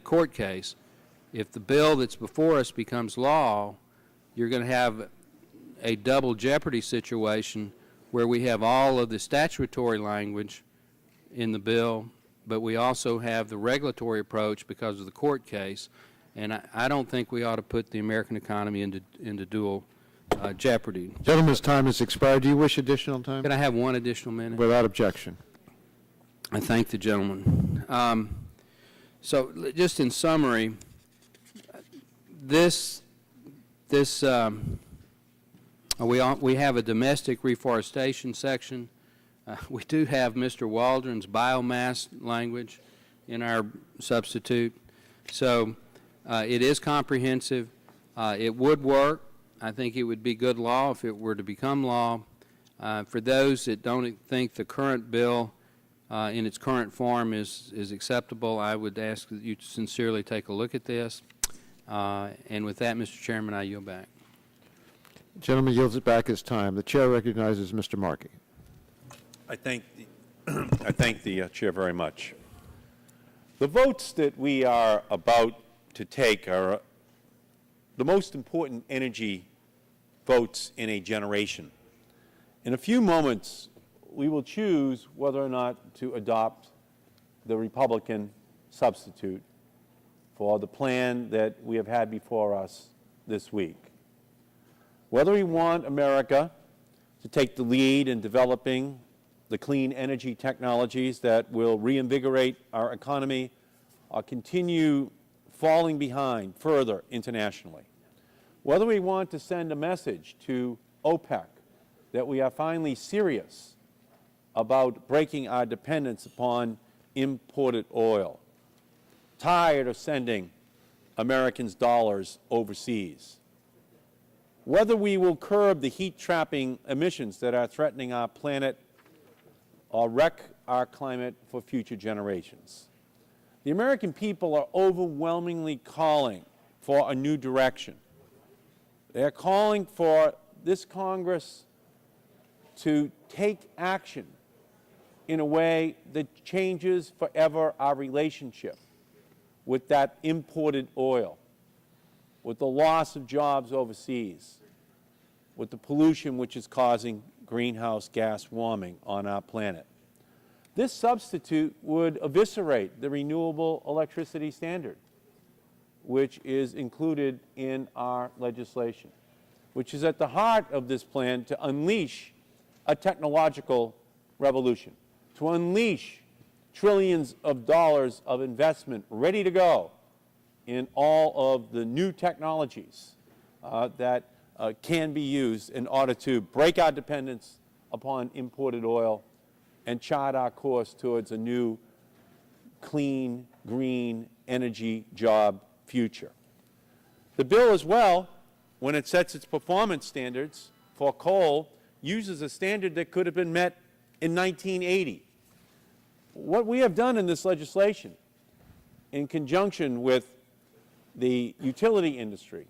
court case. If the bill that's before us becomes law, you're going to have a double jeopardy situation where we have all of the statutory language in the bill, but we also have the regulatory approach because of the court case. And I don't think we ought to put the American economy into dual jeopardy. Gentleman's time has expired. Do you wish additional time? Could I have one additional minute? Without objection. I thank the gentleman. So just in summary, we have a domestic reforestation section. We do have Mr. Waldron's biomass language in our substitute. So it is comprehensive. It would work. I think it would be good law if it were to become law. For those that don't think the current bill in its current form is acceptable, I would ask that you sincerely take a look at this. And with that, Mr. Chairman, I yield back. Gentleman yields back his time. The chair recognizes Mr. Markey. I thank the chair very much. The votes that we are about to take are the most important energy votes in a generation. In a few moments, we will choose whether or not to adopt the Republican substitute for the plan that we have had before us this week. Whether we want America to take the lead in developing the clean energy technologies that will reinvigorate our economy or continue falling behind further internationally. Whether we want to send a message to OPEC that we are finally serious about breaking our dependence upon imported oil, tired of sending Americans' dollars overseas. Whether we will curb the heat-trapping emissions that are threatening our planet or wreck our climate for future generations. The American people are overwhelmingly calling for a new direction. They are calling for this Congress to take action in a way that changes forever our relationship with that imported oil, with the loss of jobs overseas, with the pollution which is causing greenhouse gas warming on our planet. This substitute would eviscerate the renewable electricity standard, which is included in our legislation, which is at the heart of this plan to unleash a technological revolution, to unleash trillions of dollars of investment ready to go in all of the new technologies that can be used in order to break our dependence upon imported oil and chart our course towards a new clean, green energy job future. The bill as well, when it sets its performance standards for coal, uses a standard that could have been met in 1980. What we have done in this legislation, in conjunction with the utility industry,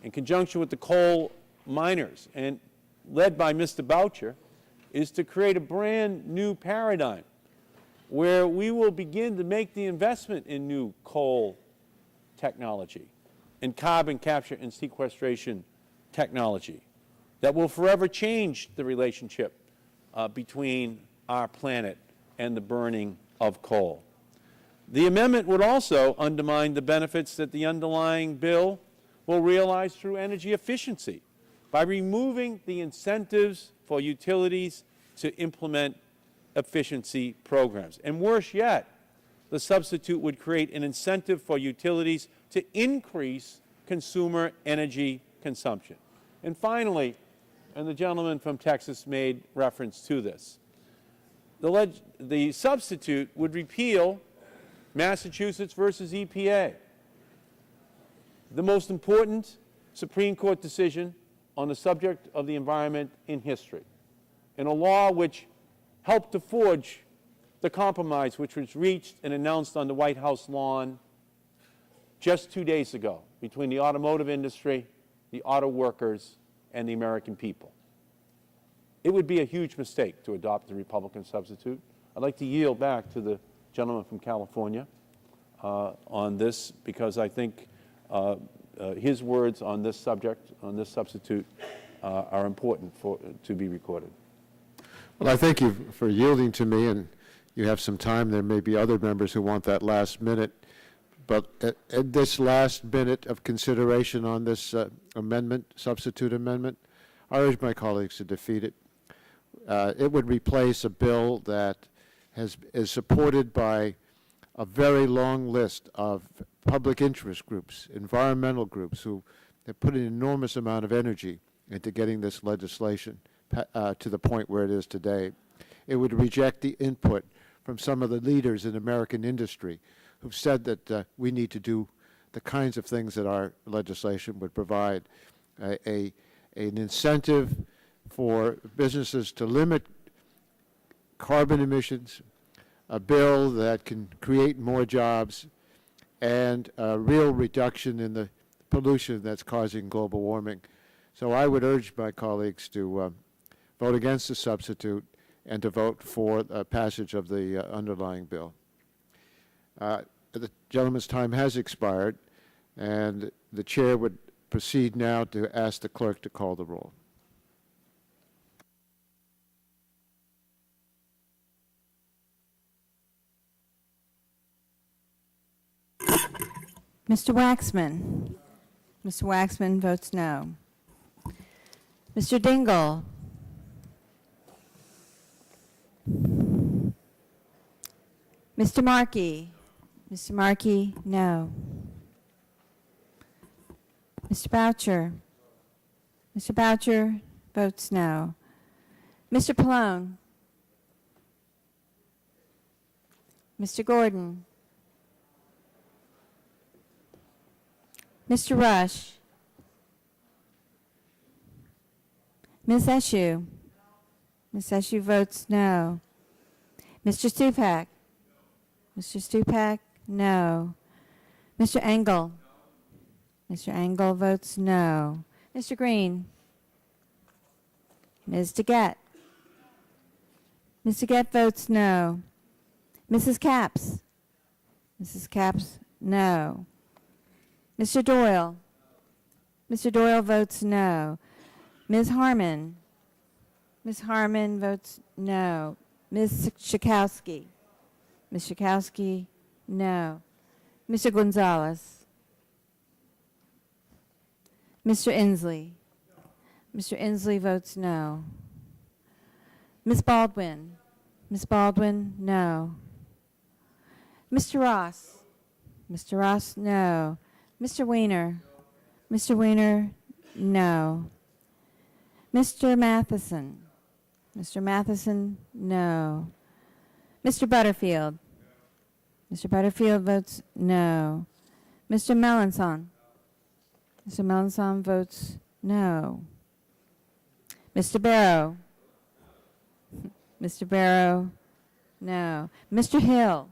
in conjunction with the coal miners, and led by Mr. Boucher, is to create a brand new paradigm where we will begin to make the investment in new coal technology and carbon capture and sequestration technology that will forever change the relationship between our planet and the burning of coal. The amendment would also undermine the benefits that the underlying bill will realize through energy efficiency by removing the incentives for utilities to implement efficiency programs. And worse yet, the substitute would create an incentive for utilities to increase consumer energy consumption. And finally, and the gentleman from Texas made reference to this, the substitute would repeal Massachusetts versus EPA, the most important Supreme Court decision on the subject of the environment in history, in a law which helped to forge the compromise which was reached and announced on the White House lawn just 2 days ago between the automotive industry, the auto workers, and the American people. It would be a huge mistake to adopt the Republican substitute. I'd like to yield back to the gentleman from California on this, because I think his words on this subject, on this substitute, are important to be recorded. Well, I thank you for yielding to me, and you have some time. There may be other members who want that last minute. But at this last minute of consideration on this amendment, substitute amendment, I urge my colleagues to defeat it. It would replace a bill that is supported by a very long list of public interest groups, environmental groups, who have put an enormous amount of energy into getting this legislation to the point where it is today. It would reject the input from some of the leaders in American industry who've said that we need to do the kinds of things that our legislation would provide. An incentive for businesses to limit carbon emissions, a bill that can create more jobs, and a real reduction in the pollution that's causing global warming. So I would urge my colleagues to vote against the substitute and to vote for passage of the underlying bill. The gentleman's time has expired, and the chair would proceed now to ask the clerk to call the roll. Mr. Waxman. Mr. Waxman votes no. Mr. Dingle. Mr. Markey. Mr. Markey, no. Mr. Boucher. Mr. Boucher votes no. Mr. Pallone. Mr. Gordon. Mr. Rush. Ms. Eshoo. Ms. Eshoo votes no. Mr. Stupak. Mr. Stupak, no. Mr. Engel. Mr. Engel votes no. Mr. Green. Ms. DeGette. Ms. DeGette votes no. Mrs. Capps. Mrs. Capps, no. Mr. Doyle. Mr. Doyle votes no. Ms. Harmon. Ms. Harmon votes no. Ms. Schakowsky. Ms. Schakowsky, no. Mr. Gonzalez. Mr. Inslee. Mr. Inslee votes no. Ms. Baldwin. Ms. Baldwin, no. Mr. Ross. Mr. Ross, no. Mr. Weiner. Mr. Weiner, no. Mr. Matheson. Mr. Matheson, no. Mr. Butterfield. Mr. Butterfield votes no. Mr. Melanson. Mr. Melanson votes no. Mr. Barrow. Mr. Barrow, no. Mr. Hill.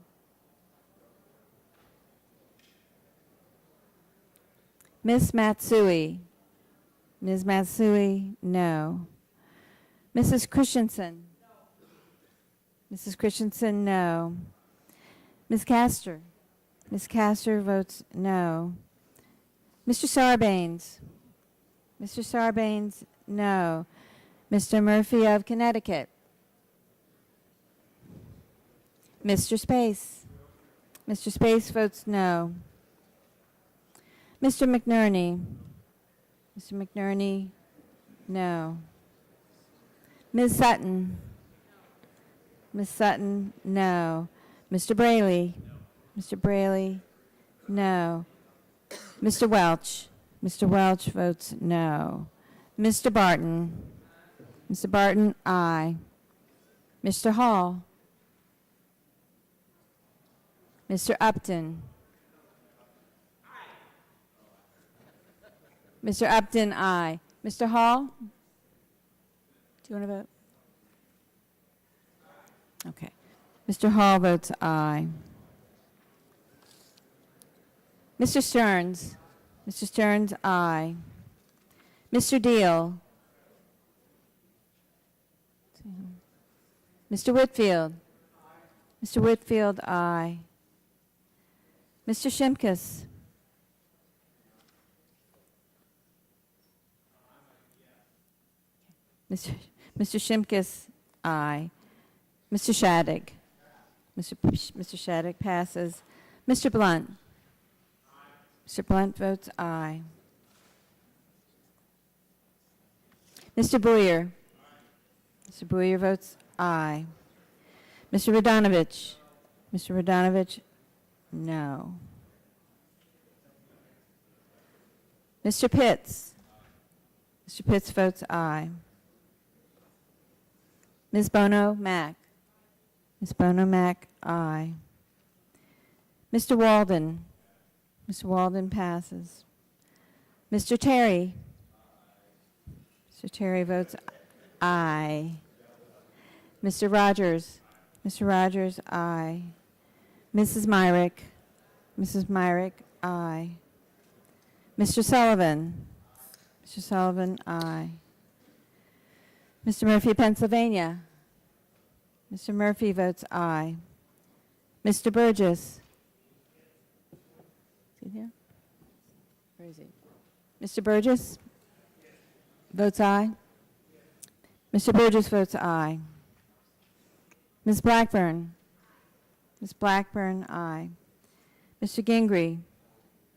Ms. Matsui. Ms. Matsui, no. Mrs. Christensen. Mrs. Christensen, no. Ms. Castor. Ms. Castor votes no. Mr. Sarbanes. Mr. Sarbanes, no. Mr. Murphy of Connecticut. Mr. Space. Mr. Space votes no. Mr. McNerney. Mr. McNerney, no. Ms. Sutton. Ms. Sutton, no. Mr. Braley? Mr. Braley, no. Mr. Welch? Mr. Welch votes no. Mr. Barton? Mr. Barton, aye. Mr. Hall? Mr. Upton? Mr. Upton, aye. Mr. Hall? Do you want to vote? Okay. Mr. Hall votes aye. Mr. Stearns? Mr. Stearns, aye. Mr. Deal? Mr. Whitfield? Mr. Whitfield, aye. Mr. Shimkus? Mr. Shimkus, aye. Mr. Shadegg? Mr. Shadegg passes. Mr. Blunt? Mr. Blunt votes aye. Mr. Boyer? Mr. Boyer votes aye. Mr. Radonovich? Mr. Radonovich, no. Mr. Pitts? Mr. Pitts votes aye. Ms. Bono Mack? Ms. Bono Mack, aye. Mr. Walden? Mr. Walden passes. Mr. Terry? Mr. Terry votes aye. Mr. Rogers? Mr. Rogers, aye. Mrs. Myrick? Mrs. Myrick, aye. Mr. Sullivan? Mr. Sullivan, aye. Mr. Murphy, Pennsylvania? Mr. Murphy votes aye. Mr. Burgess? Is he here? Where is he? Mr. Burgess votes aye. Mr. Burgess votes aye. Ms. Blackburn? Ms. Blackburn, aye. Mr. Gingrey?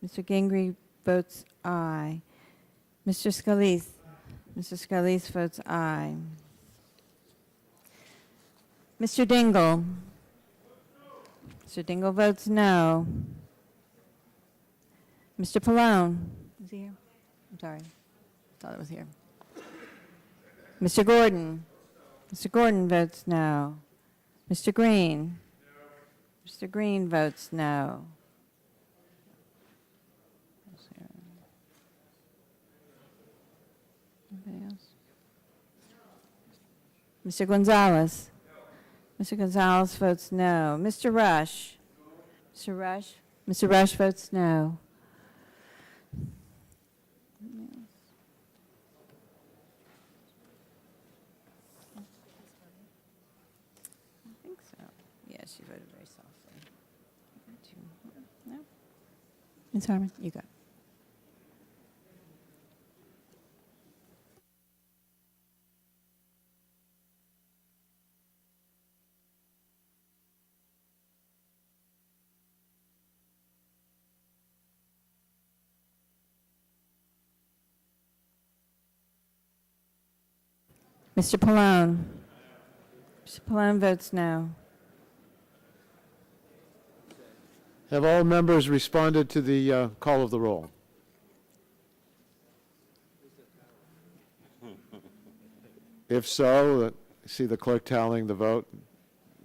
Mr. Gingrey votes aye. Mr. Scalise? Mr. Scalise votes aye. Mr. Dingle? Mr. Dingle votes no. Mr. Pallone? Is he here? I'm sorry. Thought it was here. Mr. Gordon? Mr. Gordon votes no. Mr. Green? Mr. Green votes no. Anybody else? Mr. Gonzalez? Mr. Gonzalez votes no. Mr. Rush? Mr. Rush? Mr. Rush votes no. I think so. Yeah, she voted very softly. No? Ms. Harmon, you go. Mr. Pallone? Mr. Pallone votes no. Have all members responded to the call of the roll? If so, see the clerk tallying the vote,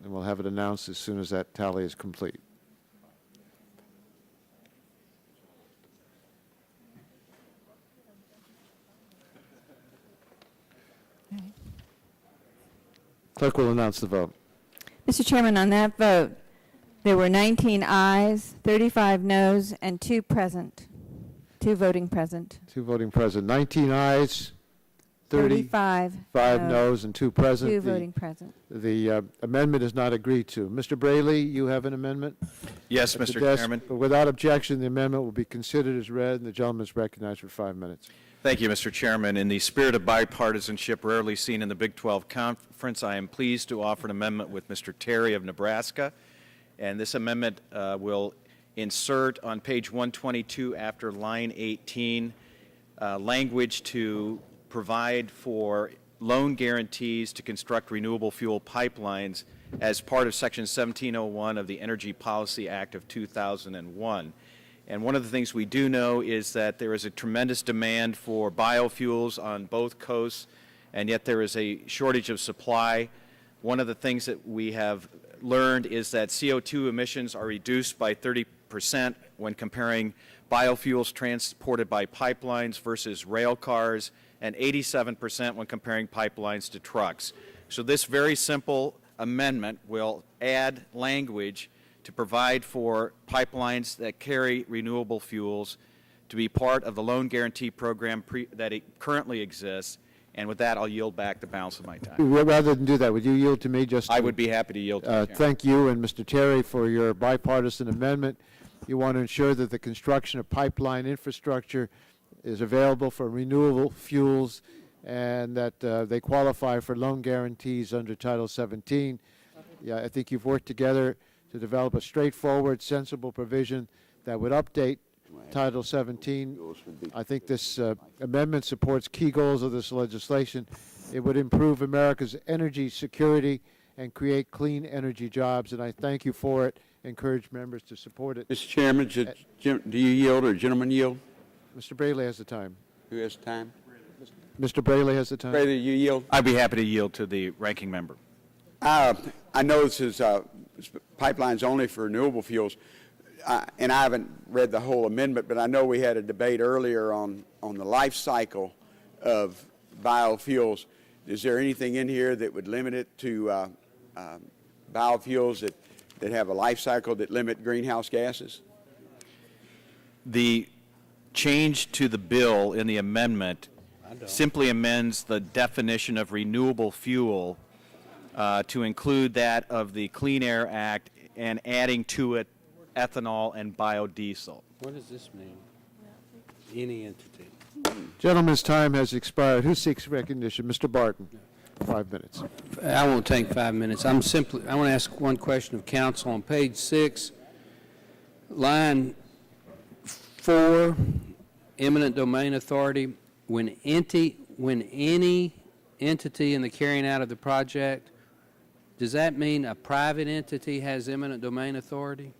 and we'll have it announced as soon as that tally is complete. Clerk will announce the vote. Mr. Chairman, on that vote, there were 19 ayes, 35 noes, and 2 present. 2 voting present. 2 voting present. 19 ayes, 35 noes, and 2 present. 2 voting present. The amendment is not agreed to. Mr. Braley, you have an amendment? Yes, At the Mr. desk. Chairman. Without objection, the amendment will be considered as read, and the gentleman is recognized for 5 minutes. Thank you, Mr. Chairman. In the spirit of bipartisanship rarely seen in the Big 12 Conference, I am pleased to offer an amendment with Mr. Terry of Nebraska. And this amendment will insert on page 122 after line 18 language to provide for loan guarantees to construct renewable fuel pipelines as part of Section 1701 of the Energy Policy Act of 2001. And one of the things we do know is that there is a tremendous demand for biofuels on both coasts, and yet there is a shortage of supply. One of the things that we have learned is that CO2 emissions are reduced by 30% when comparing biofuels transported by pipelines versus rail cars, and 87% when comparing pipelines to trucks. So this very simple amendment will add language to provide for pipelines that carry renewable fuels to be part of the loan guarantee program that it currently exists. And with that, I'll yield back the balance of my time. Rather than do that, would you yield to me just I would be happy to yield to you, Chairman. Thank you and Mr. Terry for your bipartisan amendment. You want to ensure that the construction of pipeline infrastructure is available for renewable fuels and that they qualify for loan guarantees under Title 17. Yeah, I think you've worked together to develop a straightforward, sensible provision that would update Title 17. I think this amendment supports key goals of this legislation. It would improve America's energy security and create clean energy jobs, and I thank you for it. Encourage members to support it. Mr. Chairman, do you yield or gentleman yield? Mr. Braley has the time. Who has time? Mr. Braley has the time. Braley, you yield? I'd be happy to yield to the ranking member. I know this is pipelines only for renewable fuels, and I haven't read the whole amendment, but I know we had a debate earlier on the life cycle of biofuels. Is there anything in here that would limit it to biofuels that have a life cycle that limit greenhouse gases? The change to the bill in the amendment simply amends the definition of renewable fuel to include that of the Clean Air Act and adding to it ethanol and biodiesel. What does this mean? Any entity. Gentleman's time has expired. Who seeks recognition? Mr. Barton. 5 minutes. I won't take 5 minutes. I want to ask one question of council. On page 6, line 4, eminent domain authority, when any entity in the carrying out of the project, does that mean a private entity has eminent domain authority?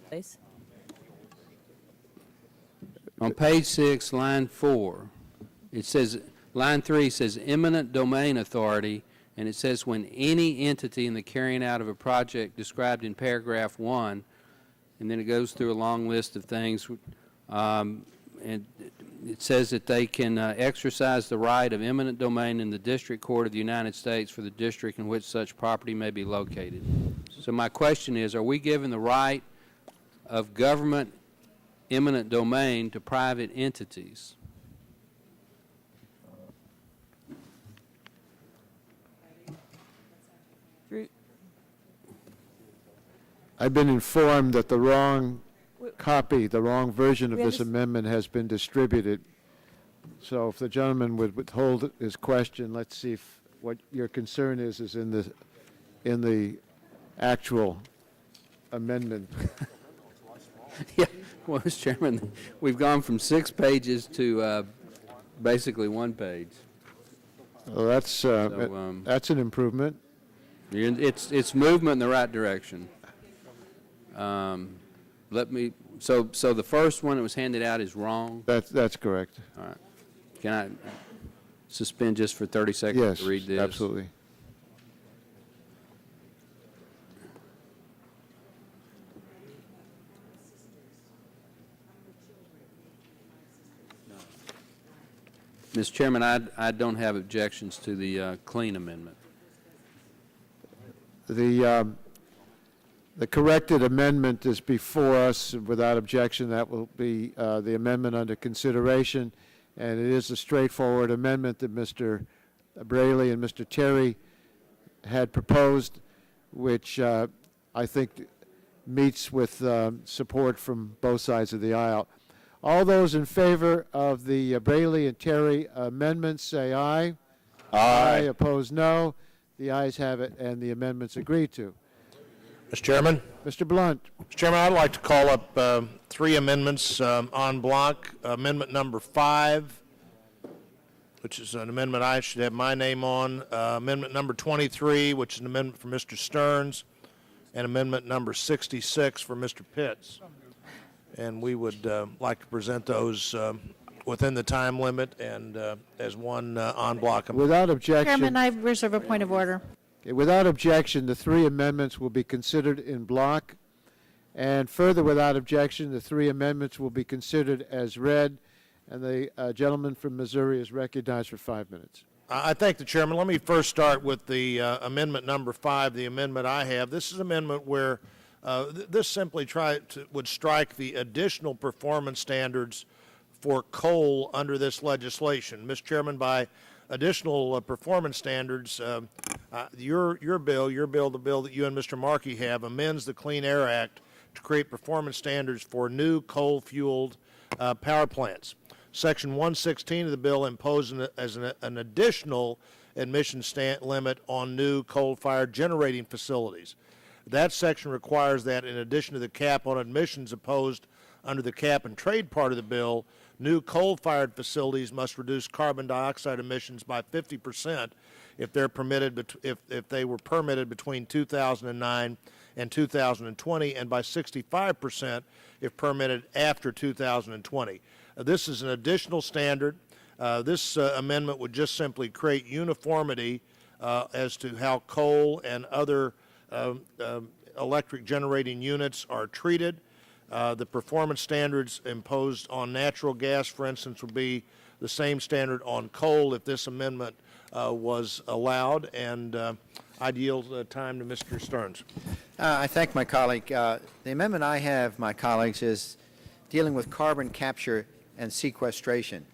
Please. On page 6, line 4, it says, line 3 says eminent domain authority, and it says when any entity in the carrying out of a project described in paragraph 1, and then it goes through a long list of things, and it says that they can exercise the right of eminent domain in the District Court of the United States for the district in which such property may be located. So my question is, are we giving the right of government eminent domain to private entities? I've been informed that the wrong copy, the wrong version of this amendment has been distributed. So if the gentleman would withhold his question, let's see if what your concern is in the actual amendment. Yeah, well, Mr. Chairman, we've gone from 6 pages to basically 1 page. Well, that's an improvement. It's movement in the right direction. So the first one that was handed out is wrong? That's correct. All right. Can I suspend just for 30 seconds to read this? Yes, absolutely. Mr. Chairman, I don't have objections to the clean amendment. The corrected amendment is before us without objection. That will be the amendment under consideration, and it is a straightforward amendment that Mr. Braley and Mr. Terry had proposed, which I think meets with support from both sides of the aisle. All those in favor of the Braley and Terry amendments say aye. Aye. Opposed, no. The ayes have it, and the amendments agreed to. Mr. Chairman? Mr. Blunt. Mr. Chairman, I'd like to call up 3 amendments en bloc. Amendment number 5, which is an amendment I should have my name on, amendment number 23, which is an amendment for Mr. Stearns, and amendment number 66 for Mr. Pitts. And we would like to present those within the time limit and as one en bloc amendment. Without objection. Chairman, I reserve a point of order. Okay, without objection, the three amendments will be considered in block. And further, without objection, the three amendments will be considered as read. And the gentleman from Missouri is recognized for 5 minutes. I thank the chairman. Let me first start with the amendment number 5, the amendment I have. This is an amendment where this simply would strike the additional performance standards for coal under this legislation. Mr. Chairman, by additional performance standards, your bill, the bill that you and Mr. Markey have, amends the Clean Air Act to create performance standards for new coal-fueled power plants. Section 116 of the bill imposes an additional emission limit on new coal-fired generating facilities. That section requires that in addition to the cap on emissions imposed under the cap and trade part of the bill, new coal-fired facilities must reduce carbon dioxide emissions by 50% if they're permitted if they were permitted between 2009 and 2020, and by 65% if permitted after 2020. This is an additional standard. This amendment would just simply create uniformity as to how coal and other electric generating units are treated. The performance standards imposed on natural gas, for instance, would be the same standard on coal if this amendment was allowed. And I'd yield time to Mr. Stearns. I thank my colleague. The amendment I have, my colleagues, is dealing with carbon capture and sequestration.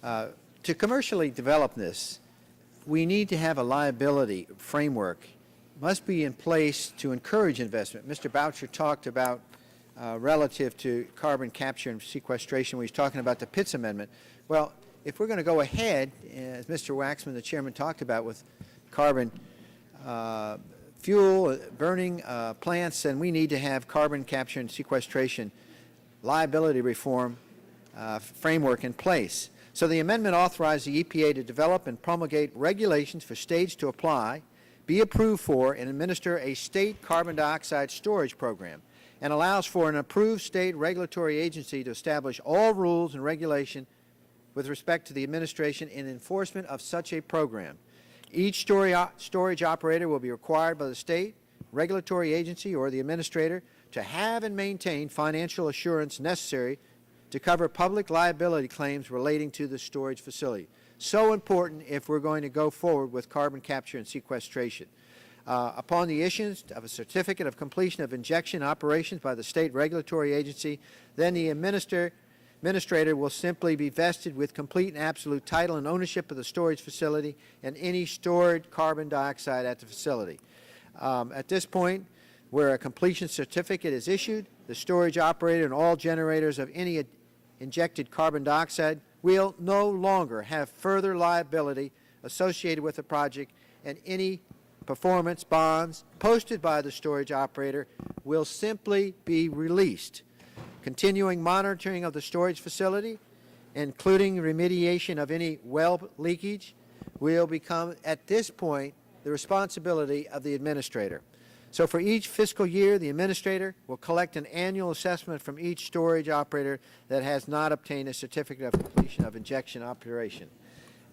To commercially develop this, we need to have a liability framework. Must be in place to encourage investment. Mr. Boucher talked about relative to carbon capture and sequestration. We was talking about the Pitts Amendment. Well, if we're going to go ahead, as Mr. Waxman, the chairman, talked about with carbon fuel burning plants, then we need to have carbon capture and sequestration liability reform framework in place. So the amendment authorized the EPA to develop and promulgate regulations for states to apply, be approved for, and administer a state carbon dioxide storage program, and allows for an approved state regulatory agency to establish all rules and regulation with respect to the administration and enforcement of such a program. Each storage operator will be required by the state regulatory agency or the administrator to have and maintain financial assurance necessary to cover public liability claims relating to the storage facility. So important if we're going to go forward with carbon capture and sequestration. Upon the issuance of a certificate of completion of injection operations by the state regulatory agency, then the administrator will simply be vested with complete and absolute title and ownership of the storage facility and any stored carbon dioxide at the facility. At this point, where a completion certificate is issued, the storage operator and all generators of any injected carbon dioxide will no longer have further liability associated with the project, and any performance bonds posted by the storage operator will simply be released. Continuing monitoring of the storage facility, including remediation of any well leakage, will become, at this point, the responsibility of the administrator. So for each fiscal year, the administrator will collect an annual assessment from each storage operator that has not obtained a certificate of completion of injection operation.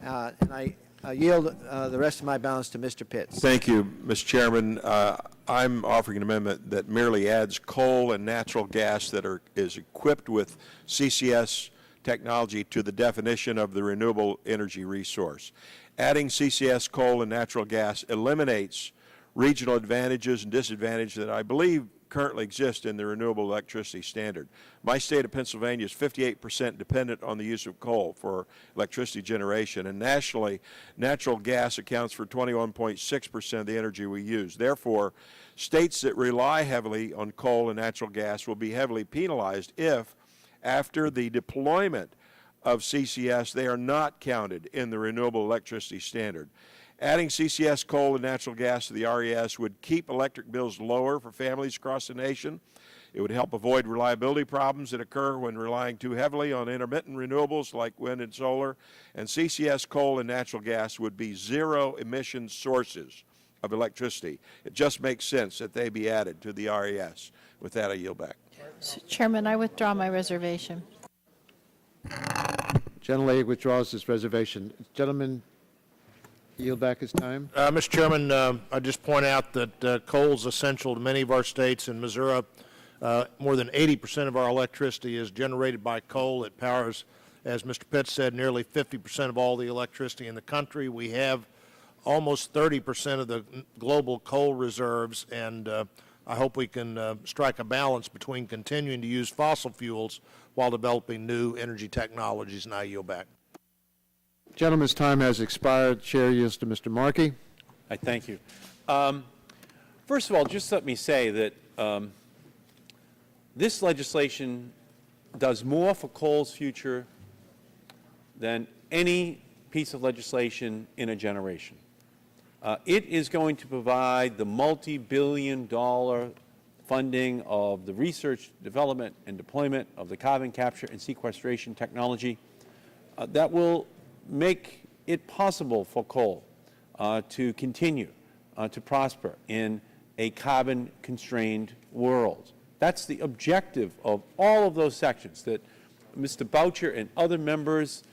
And I yield the rest of my balance to Mr. Pitts. Thank you, Mr. Chairman. I'm offering an amendment that merely adds coal and natural gas that is equipped with CCS technology to the definition of the renewable energy resource. Adding CCS coal and natural gas eliminates regional advantages and disadvantages that I believe currently exist in the renewable electricity standard. My state of Pennsylvania is 58% dependent on the use of coal for electricity generation, and nationally, natural gas accounts for 21.6% of the energy we use. Therefore, states that rely heavily on coal and natural gas will be heavily penalized if, after the deployment of CCS, they are not counted in the renewable electricity standard. Adding CCS coal and natural gas to the RES would keep electric bills lower for families across the nation, It would help avoid reliability problems that occur when relying too heavily on intermittent renewables like wind and solar, and CCS coal and natural gas would be zero emission sources of electricity. It just makes sense that they be added to the RES. With that, I yield back. Chairman, I withdraw my reservation. Gentlelady withdraws this reservation. Gentleman, yield back his time. Mr. Chairman, I just point out that coal is essential to many of our states. In Missouri, more than 80% of our electricity is generated by coal. It powers, as Mr. Pitts said, nearly 50% of all the electricity in the country. We have almost 30% of the global coal reserves, and I hope we can strike a balance between continuing to use fossil fuels while developing new energy technologies, and I yield back. Gentleman's time has expired. Chair yields to Mr. Markey. I thank you. First of all, just let me say that this legislation does more for coal's future than any piece of legislation in a generation. It is going to provide the multi-billion-dollar funding of the research, development, and deployment of the carbon capture and sequestration technology that will make it possible for coal to continue to prosper in a carbon-constrained world. That's the objective of all of those sections that Mr. Boucher and other members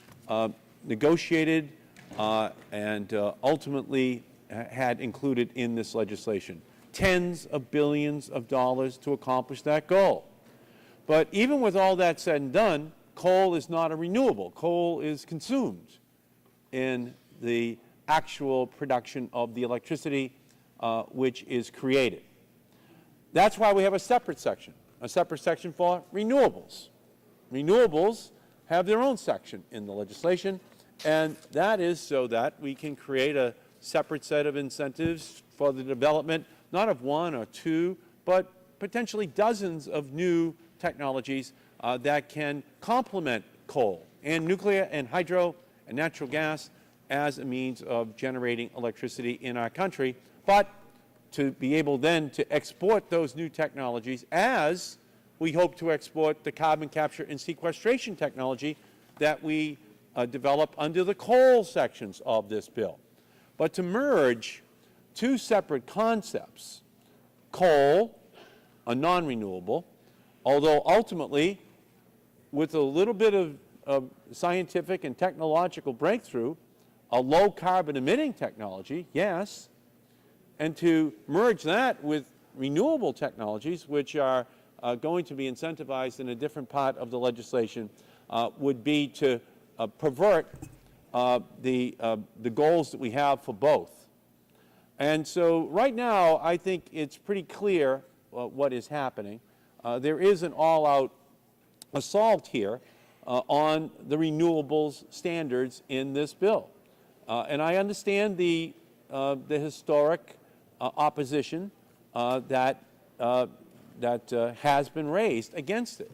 negotiated and ultimately had included in this legislation. Tens of billions of dollars to accomplish that goal. But even with all that said and done, coal is not a renewable. Coal is consumed in the actual production of the electricity which is created. That's why we have a separate section for renewables. Renewables have their own section in the legislation, and that is so that we can create a separate set of incentives for the development, not of one or two, but potentially dozens of new technologies that can complement coal and nuclear and hydro and natural gas as a means of generating electricity in our country, but to be able then to export those new technologies as we hope to export the carbon capture and sequestration technology that we develop under the coal sections of this bill. But to merge two separate concepts, coal, a non-renewable, although ultimately with a little bit of scientific and technological breakthrough, a low carbon emitting technology, yes, and to merge that with renewable technologies, which are going to be incentivized in a different part of the legislation, would be to pervert the goals that we have for both. And so right now, I think it's pretty clear what is happening. There is an all-out assault here on the renewables standards in this bill. And I understand the historic opposition that has been raised against it.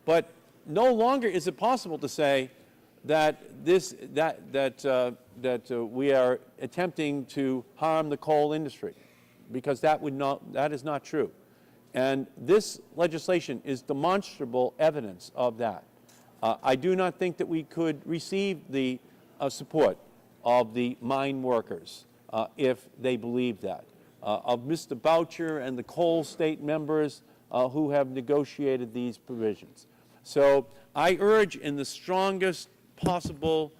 But no longer is it possible to say that we are attempting to harm the coal industry, because that is not true. And this legislation is demonstrable evidence of that. I do not think that we could receive the support of the mine workers if they believe that, of Mr. Boucher and the coal state members who have negotiated these provisions. So I urge in the strongest possible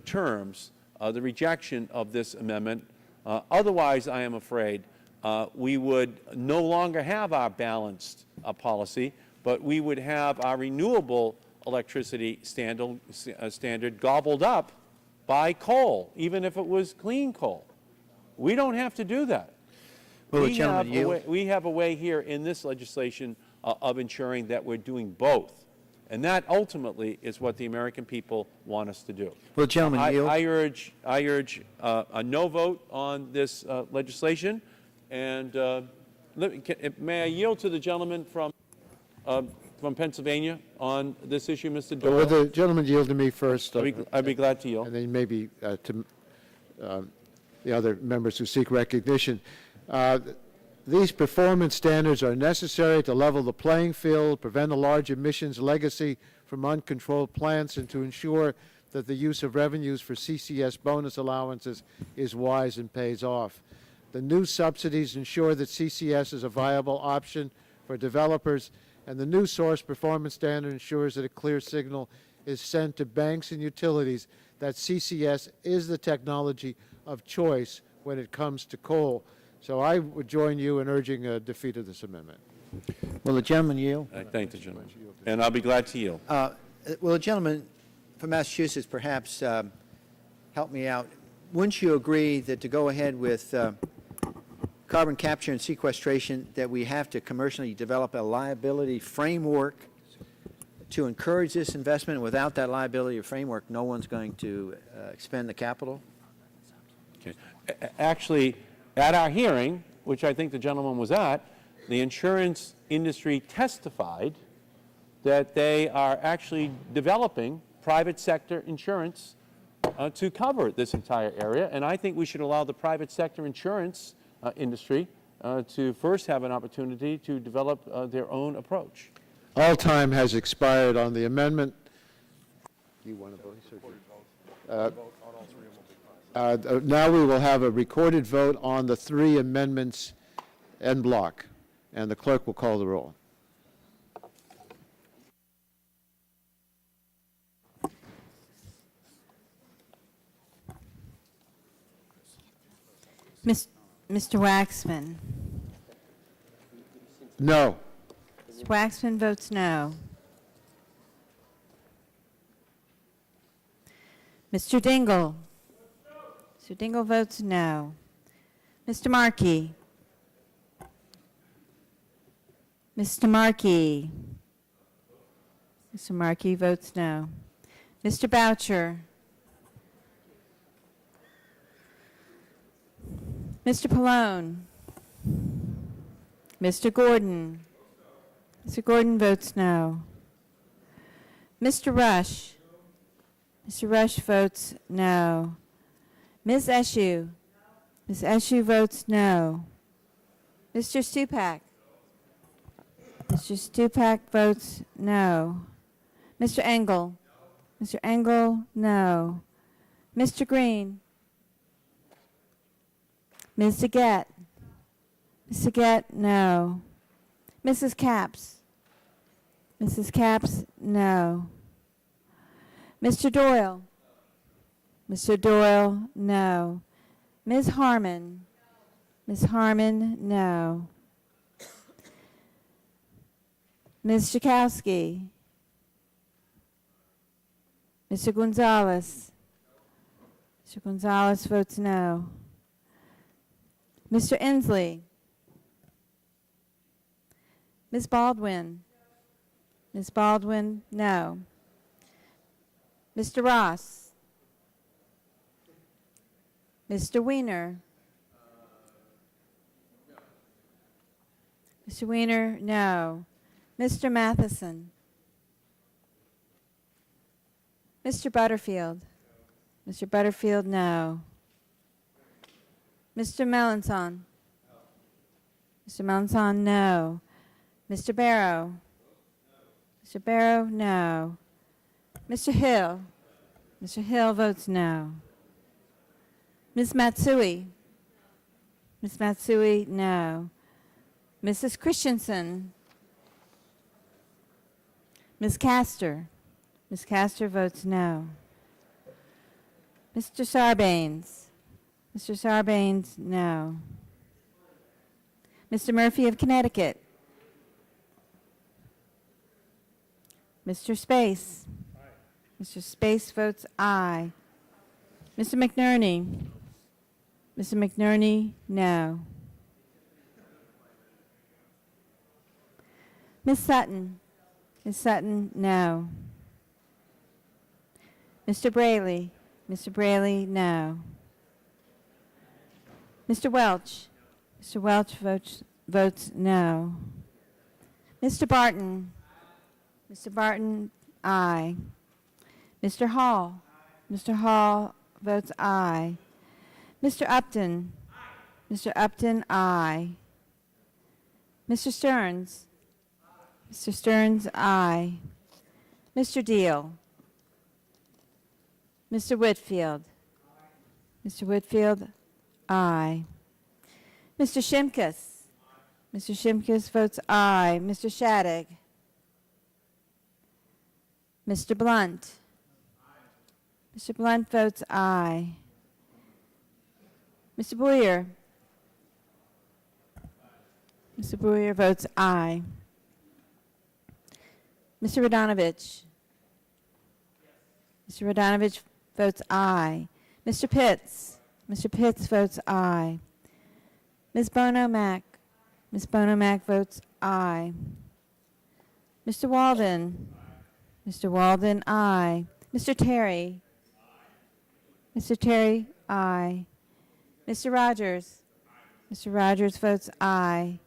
terms the rejection of this amendment. Otherwise, I am afraid we would no longer have our balanced policy, but we would have our renewable electricity standard gobbled up by coal, even if it was clean coal. We don't have to do that. We have a way here in this legislation of ensuring that we're doing both. And that ultimately is what the American people want us to do. Well, gentlemen, I urge a no vote on this legislation. And may I yield to the gentleman from Pennsylvania on this issue, Mr. Doyle? Will the gentleman yield to me first? I'd be glad to yield. And then maybe to the other members who seek recognition. These performance standards are necessary to level the playing field, prevent a large emissions legacy from uncontrolled plants, and to ensure that the use of revenues for CCS bonus allowances is wise and pays off. The new subsidies ensure that CCS is a viable option for developers, and the new source performance standard ensures that a clear signal is sent to banks and utilities that CCS is the technology of choice when it comes to coal. So I would join you in urging a defeat of this amendment. Will the gentleman yield? I thank the gentleman, and I'll be glad to yield. Will the gentleman from Massachusetts perhaps help me out? Wouldn't you agree that to go ahead with carbon capture and sequestration, that we have to commercially develop a liability framework to encourage this investment? Without that liability framework, no one's going to expend the capital? Okay. Actually, at our hearing, which I think the gentleman was at, the insurance industry testified that they are actually developing private sector insurance to cover this entire area, and I think we should allow the private sector insurance industry to first have an opportunity to develop their own approach. All time has expired on the amendment. Do you want to vote? Now we will have a recorded vote on the three amendments en bloc, and the clerk will call the roll. Mr. Waxman. No. Mr. Waxman votes no. Mr. Dingle. Mr. Dingle votes no. Mr. Markey. Mr. Markey. Mr. Markey votes no. Mr. Boucher. Mr. Pallone. Mr. Gordon. Mr. Gordon votes no. Mr. Rush. Mr. Rush votes no. Ms. Eshoo. Ms. Eshoo votes no. Mr. Stupak. Mr. Stupak votes no. Mr. Engel. Mr. Engel, no. Mr. Green. Ms. Daggett. Ms. Daggett, no. Mrs. Capps. Mrs. Capps, no. Mr. Doyle. Mr. Doyle, no. Ms. Harmon. Ms. Harmon, no. Ms. Schakowsky. Mr. Gonzalez. Mr. Gonzalez votes no. Mr. Inslee. Ms. Baldwin. Ms. Baldwin, no. Mr. Ross. Mr. Weiner. Mr. Weiner, no. Mr. Matheson. Mr. Butterfield. Mr. Butterfield, no. Mr. Melanson. Mr. Melanson, no. Mr. Barrow. Mr. Barrow, no. Mr. Hill. Mr. Hill votes no. Ms. Matsui. Ms. Matsui, no. Mrs. Christensen. Ms. Castor. Ms. Castor votes no. Mr. Sarbanes. Mr. Sarbanes, no. Mr. Murphy of Connecticut. Mr. Space. Mr. Space votes aye. Mr. McNerney. Mr. McNerney, no. Ms. Sutton. Ms. Sutton, no. Mr. Braley. Mr. Braley, no. Mr. Welch. Mr. Welch votes no. Mr. Barton. Mr. Barton, aye. Mr. Hall. Mr. Hall votes aye. Mr. Upton. Mr. Upton, aye. Mr. Stearns? Mr. Stearns, aye. Mr. Deal? Mr. Whitfield? Mr. Whitfield, aye. Mr. Shimkus? Mr. Shimkus votes aye. Mr. Shattuck? Mr. Blunt? Mr. Blunt votes aye. Mr. Boyer? Mr. Boyer votes aye. Mr. Radonovich? Mr. Radonovich votes aye. Mr. Pitts? Mr. Pitts votes aye. Ms. Bono-Mack? Ms. Bono-Mack votes aye. Mr. Walden? Mr. Walden, aye. Mr. Terry? Mr. Terry, aye. Mr. Rogers? Mr. Rogers votes aye.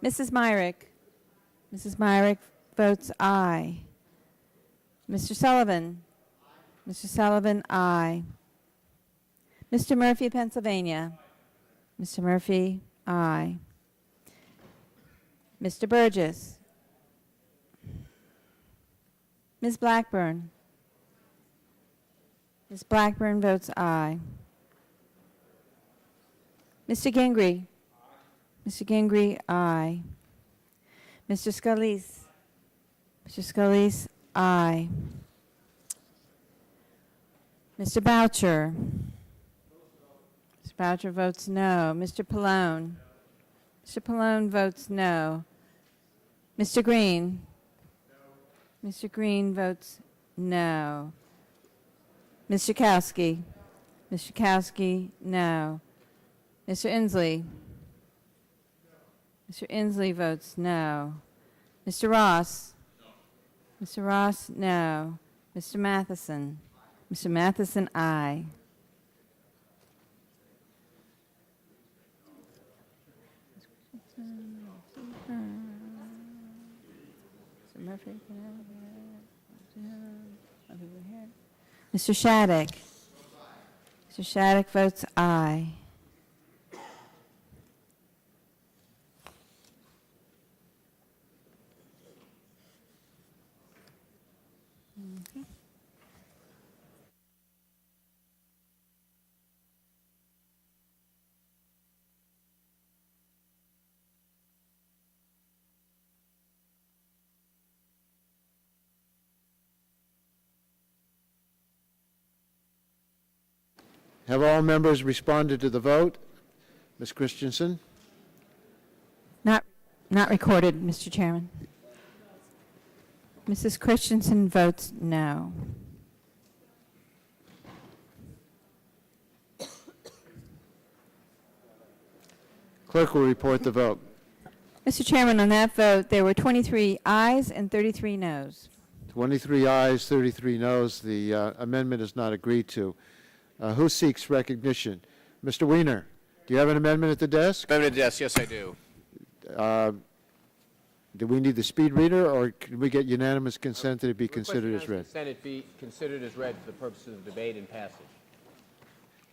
Mrs. Myrick? Mrs. Myrick votes aye. Mr. Sullivan? Mr. Sullivan, aye. Mr. Murphy, Pennsylvania? Mr. Murphy, aye. Mr. Burgess? Ms. Blackburn? Ms. Blackburn votes aye. Mr. Gingrey? Mr. Gingrey, aye. Mr. Scalise? Mr. Scalise, aye. Mr. Boucher? Mr. Boucher votes no. Mr. Pallone? Mr. Pallone votes no. Mr. Green? Mr. Green votes no. Mr. Kowski? Mr. Kowski, no. Mr. Inslee? Mr. Inslee votes no. Mr. Ross? Mr. Ross, no. Mr. Matheson? Mr. Matheson, aye. Mr. Shattuck? Mr. Shattuck votes aye. Have all members responded to the vote? Ms. Christensen? Not recorded, Mr. Chairman. Mrs. Christensen votes no. Clerk will report the vote. Mr. Chairman, on that vote, there were 23 ayes and 33 noes. 23 ayes, 33 noes. The amendment is not agreed to. Who seeks recognition? Mr. Wiener, do you have an amendment at the desk? Amendment at the desk, yes, I do. Do we need the speed reader, or can we get unanimous consent that it be considered as read? Consent it be considered as read for the purposes of debate and passage.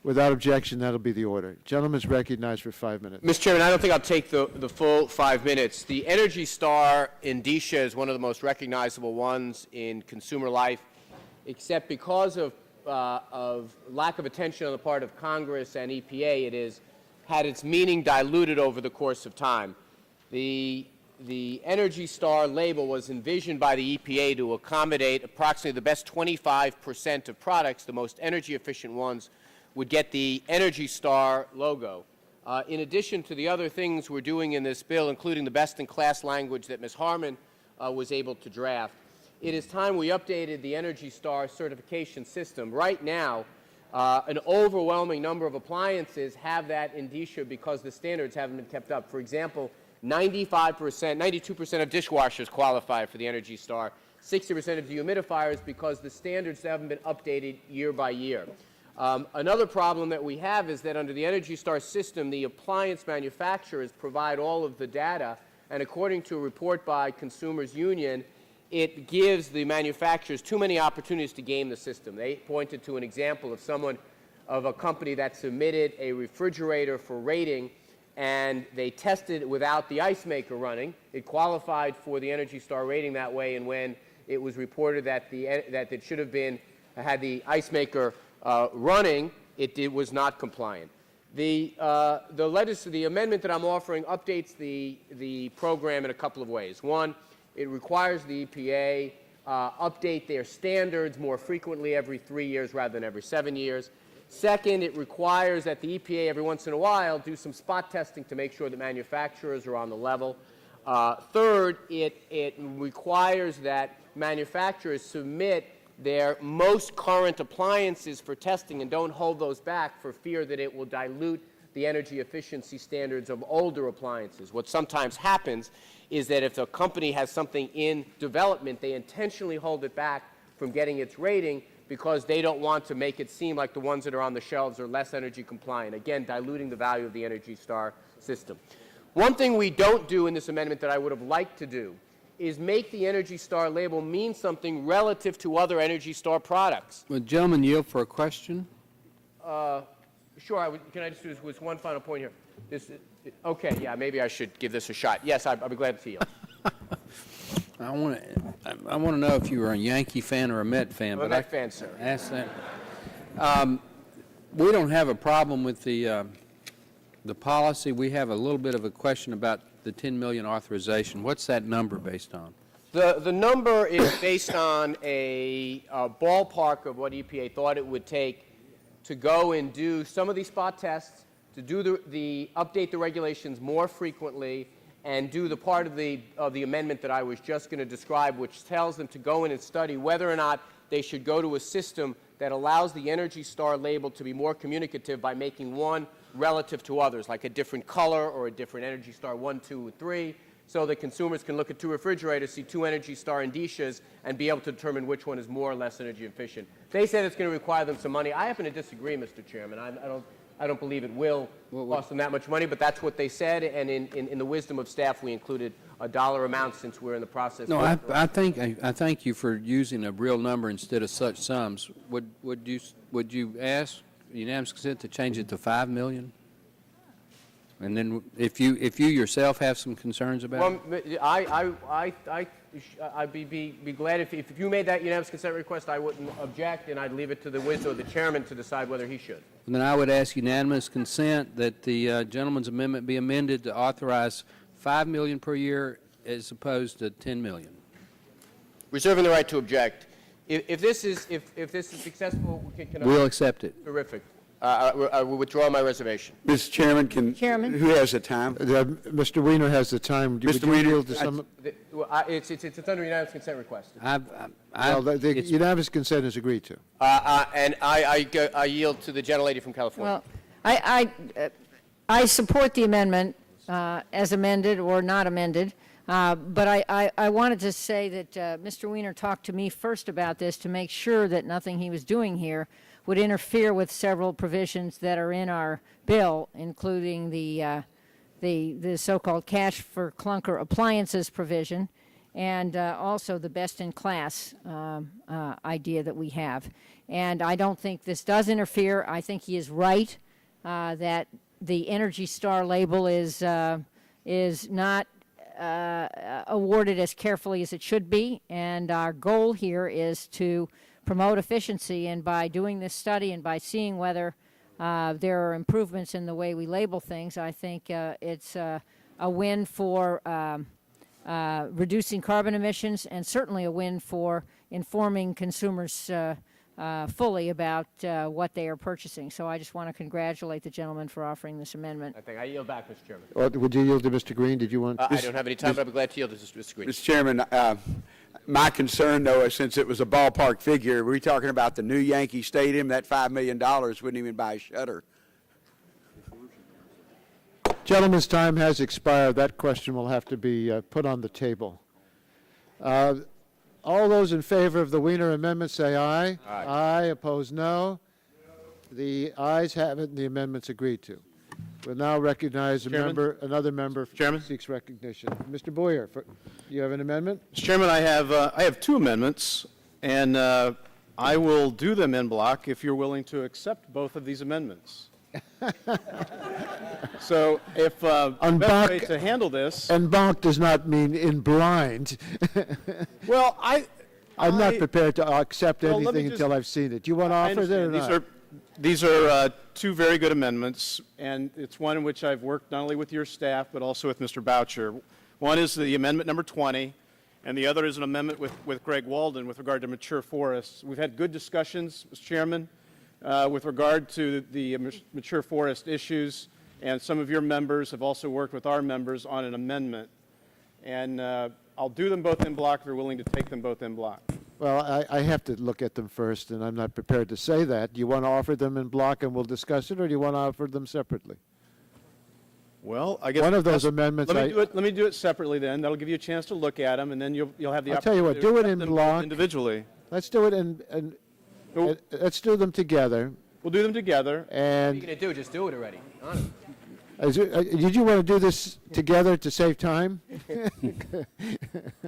Without objection, that'll be the order. Gentleman's recognized for 5 minutes. Mr. Chairman, I don't think I'll take the full 5 minutes. The Energy Star indicia is one of the most recognizable ones in consumer life, except because of lack of attention on the part of Congress and EPA, it has had its meaning diluted over the course of time. The Energy Star label was envisioned by the EPA to accommodate approximately the best 25% of products, the most energy efficient ones, would get the Energy Star logo. In addition to the other things we're doing in this bill, including the best-in-class language that Ms. Harmon was able to draft, it is time we updated the Energy Star certification system. Right now, an overwhelming number of appliances have that indicia because the standards haven't been kept up. For example, 92% of dishwashers qualify for the Energy Star, 60% of dehumidifiers because the standards haven't been updated year by year. Another problem that we have is that under the Energy Star system, the appliance manufacturers provide all of the data, and according to a report by Consumers Union, it gives the manufacturers too many opportunities to game the system. They pointed to an example of a company that submitted a refrigerator for rating, and they tested it without the ice maker running. It qualified for the Energy Star rating that way, and when it was reported that that it should have been had the ice maker running, it was not compliant. The amendment that I'm offering updates the program in a couple of ways. One, it requires the EPA update their standards more frequently every 3 years rather than every 7 years. Second, it requires that the EPA every once in a while do some spot testing to make sure that manufacturers are on the level. Third, it requires that manufacturers submit their most current appliances for testing and don't hold those back for fear that it will dilute the energy efficiency standards of older appliances. What sometimes happens is that if a company has something in development, they intentionally hold it back from getting its rating because they don't want to make it seem like the ones that are on the shelves are less energy compliant, again, diluting the value of the Energy Star system. One thing we don't do in this amendment that I would have liked to do is make the Energy Star label mean something relative to other Energy Star products. Would gentleman yield for a question? Sure. Can I just do this one final point here? Okay, yeah, maybe I should give this a shot. Yes, I'll be glad to yield. I want to know if you were a Yankee fan or a Met fan. I'm a Met fan, sir. Ask that. We don't have a problem with the policy. We have a little bit of a question about the 10 million authorization. What's that number based on? The number is based on a ballpark of what EPA thought it would take to go and do some of these spot tests, to do update the regulations more frequently, and do the part of the amendment that I was just going to describe, which tells them to go in and study whether or not they should go to a system that allows the Energy Star label to be more communicative by making one relative to others, like a different color or a different Energy Star 1, 2, or 3, so that consumers can look at two refrigerators, see two Energy Star indicias, and be able to determine which one is more or less energy efficient. They said it's going to require them some money. I happen to disagree, Mr. Chairman. I don't believe it will cost them that much money, but that's what they said, and in the wisdom of staff, we included a dollar amount since we're in the process. No, I thank you for using a real number instead of such sums. Would you ask unanimous consent to change it to 5 million? And then if you yourself have some concerns about it? I'd be glad if you made that unanimous consent request, I wouldn't object, and I'd leave it to the wisdom of the chairman to decide whether he should. And then I would ask unanimous consent that the gentleman's amendment be amended to authorize 5 million per year as opposed to 10 million. Reserving the right to object. If this is successful, We'll accept it. Terrific. I will withdraw my reservation. Mr. Chairman, who has the time? Mr. Weiner has the time. Mr. Weiner, It's under unanimous consent request. Well, the unanimous consent is agreed to. And I yield to the gentlelady from California. Well, I support the amendment as amended or not amended, but I wanted to say that Mr. Weiner talked to me first about this to make sure that nothing he was doing here would interfere with several provisions that are in our bill, including the so-called cash for clunker appliances provision, and also the best-in-class idea that we have. And I don't think this does interfere. I think he is right that the Energy Star label is not awarded as carefully as it should be, and our goal here is to promote efficiency, and by doing this study and by seeing whether there are improvements in the way we label things, I think it's a win for reducing carbon emissions, and certainly a win for informing consumers fully about what they are purchasing. So I just want to congratulate the gentleman for offering this amendment. I yield back, Mr. Chairman. Would you yield to Mr. Green? Did you want? I don't have any time, but I'd be glad to yield to Mr. Green. Mr. Chairman, my concern, though, is since it was a ballpark figure, we're talking about the new Yankee Stadium, that $5 million wouldn't even buy a shutter. Gentleman's time has expired. That question will have to be put on the table. All those in favor of the Weiner amendment say aye. Aye. Aye. Opposed, no. The ayes have it, and the amendment's agreed to. We'll now recognize another member Chairman? seeks recognition. Mr. Boyer, you have an amendment? Mr. Chairman, I have two amendments, and I will do them en bloc if you're willing to accept both of these amendments. So if the best way to handle this, En banc does not mean in blind. well, I'm not prepared to accept Well, let me anything just- until I've seen it. Do you want to I offer it or understand. not? These are two very good amendments, and it's one in which I've worked not only with your staff, but also with Mr. Boucher. One is the amendment number 20, and the other is an amendment with Greg Walden with regard to mature forests. We've had good discussions, Mr. Chairman, with regard to the mature forest issues, and some of your members have also worked with our members on an amendment. And I'll do them both in block if you're willing to take them both in block. Well, I have to look at them first, and I'm not prepared to say that. Do you want to offer them in block and we'll discuss it, or do you want to offer them separately? Well, I guess One of those amendments Let me do it separately then. That'll give you a chance to look at them, and then you'll have the I'll tell you opportunity what, do it to in accept them block. individually. Let's do it let's do them together. We'll do them together. What are you And going to do? Just do it already. Honest. did you want to do this together to save time?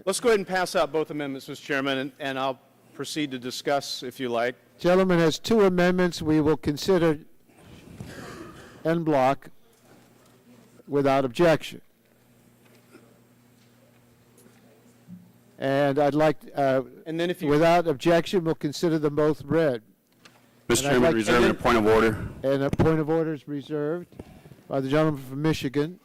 Let's go ahead and pass out both amendments, Mr. Chairman, and I'll proceed to discuss if you like. Gentleman has two amendments we will consider en bloc without objection. And I'd like, And then if you without objection, we'll consider them both read. Mr. And I'd Chairman, like- reserving a point of order. And a point of order is reserved by the gentleman from Michigan.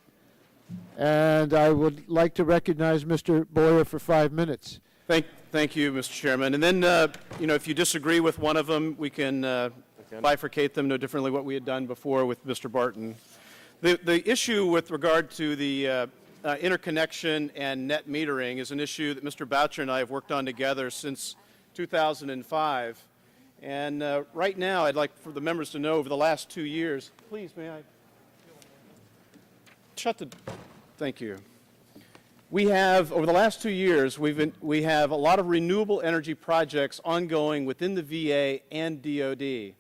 And I would like to recognize Mr. Boyer for 5 minutes. Thank you, Mr. Chairman. And then, if you disagree with one of them, we can bifurcate them no differently what we had done before with Mr. Barton. The issue with regard to the interconnection and net metering is an issue that Mr. Boucher and I have worked on together since 2005. And right now, I'd like for the members to know over the last 2 years, please, may I? Thank you. We have, over the last 2 years, we have a lot of renewable energy projects ongoing within the VA and DOD.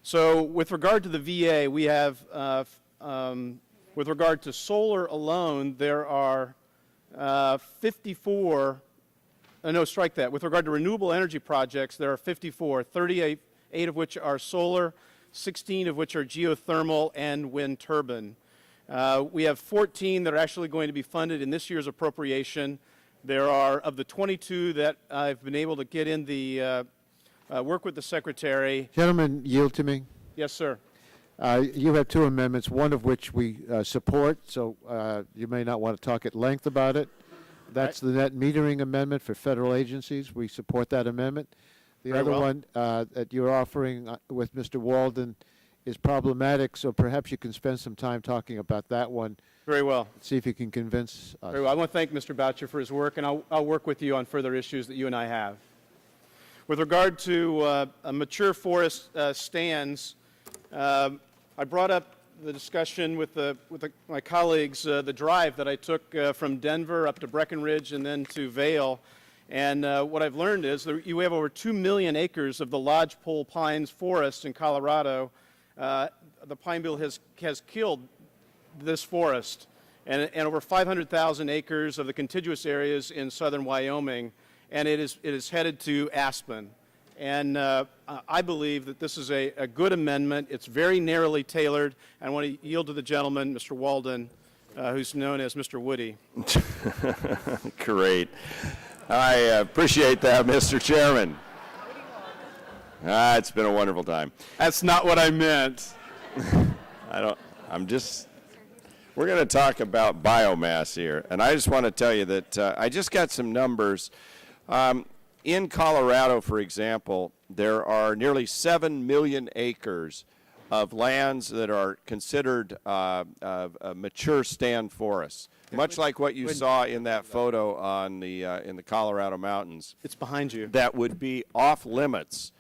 So with regard to the VA, we have, with regard to solar alone, there are 54, no, strike that. With regard to renewable energy projects, there are 54, 38 of which are solar, 16 of which are geothermal and wind turbine. We have 14 that are actually going to be funded in this year's appropriation. There are, of the 22 that I've been able to get in the work with the Secretary. Gentlemen, yield to me. Yes, sir. You have two amendments, one of which we support, so you may not want to talk at length about it. That's the net metering amendment for federal agencies. We support that amendment. The Very other well. one that you're offering with Mr. Walden is problematic, so perhaps you can spend some time talking about that one. Very well. See if you can convince us. Very well. I want to thank Mr. Boucher for his work, and I'll work with you on further issues that you and I have. With regard to mature forest stands, I brought up the discussion with my colleagues, the drive that I took from Denver up to Breckenridge and then to Vail. And what I've learned is that you have over 2 million acres of the lodgepole pines forest in Colorado. The pine beetle has killed this forest, and over 500,000 acres of the contiguous areas in southern Wyoming, and it is headed to aspen. And I believe that this is a good amendment. It's very narrowly tailored. And I want to yield to the gentleman, Mr. Walden, who's known as Mr. Woody. Great. I appreciate that, Mr. Chairman. It's been a wonderful time. That's not what I meant. We're going to talk about biomass here. And I just want to tell you that I just got some numbers. In Colorado, for example, there are nearly 7 million acres of lands that are considered mature stand forests, much like what you saw in that photo on in the Colorado mountains. It's behind you. That would be off limits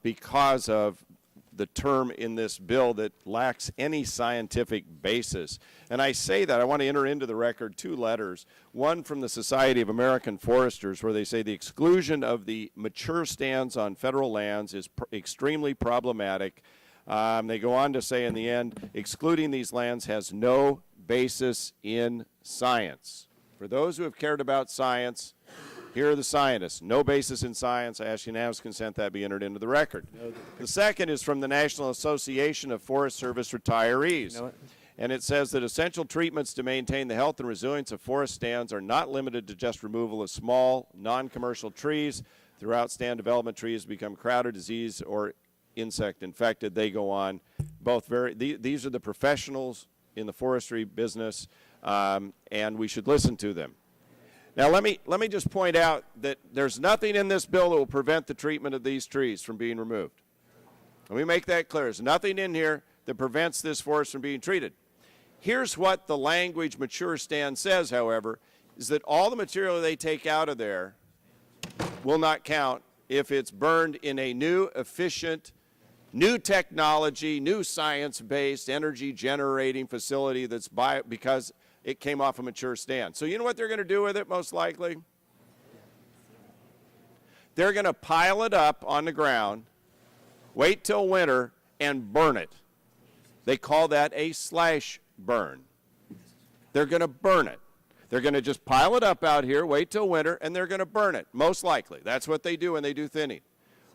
because of the term in this bill that lacks any scientific basis. And I say that, I want to enter into the record 2 letters, one from the Society of American Foresters, where they say the exclusion of the mature stands on federal lands is extremely problematic. They go on to say in the end, excluding these lands has no basis in science. For those who have cared about science, Here are the scientists. No basis in science. I ask unanimous consent that be entered into the record. The second is from the National Association of Forest Service Retirees. And it says that essential treatments to maintain the health and resilience of forest stands are not limited to just removal of small, non-commercial trees. Throughout stand development, trees become crowded, disease, or insect infected. They go on. These are the professionals in the forestry business, and we should listen to them. Now, let me just point out that there's nothing in this bill that will prevent the treatment of these trees from being removed. Let me make that clear. There's nothing in here that prevents this forest from being treated. Here's what the language mature stand says, however, is that all the material they take out of there will not count if it's burned in a new, efficient, new technology, new science-based energy-generating facility that's because it came off a mature stand. So you know what they're going to do with it, most likely? They're going to pile it up on the ground, wait till winter, and burn it. They call that a slash burn. They're going to burn it. They're going to just pile it up out here, wait till winter, and they're going to burn it, most likely. That's what they do when they do thinning.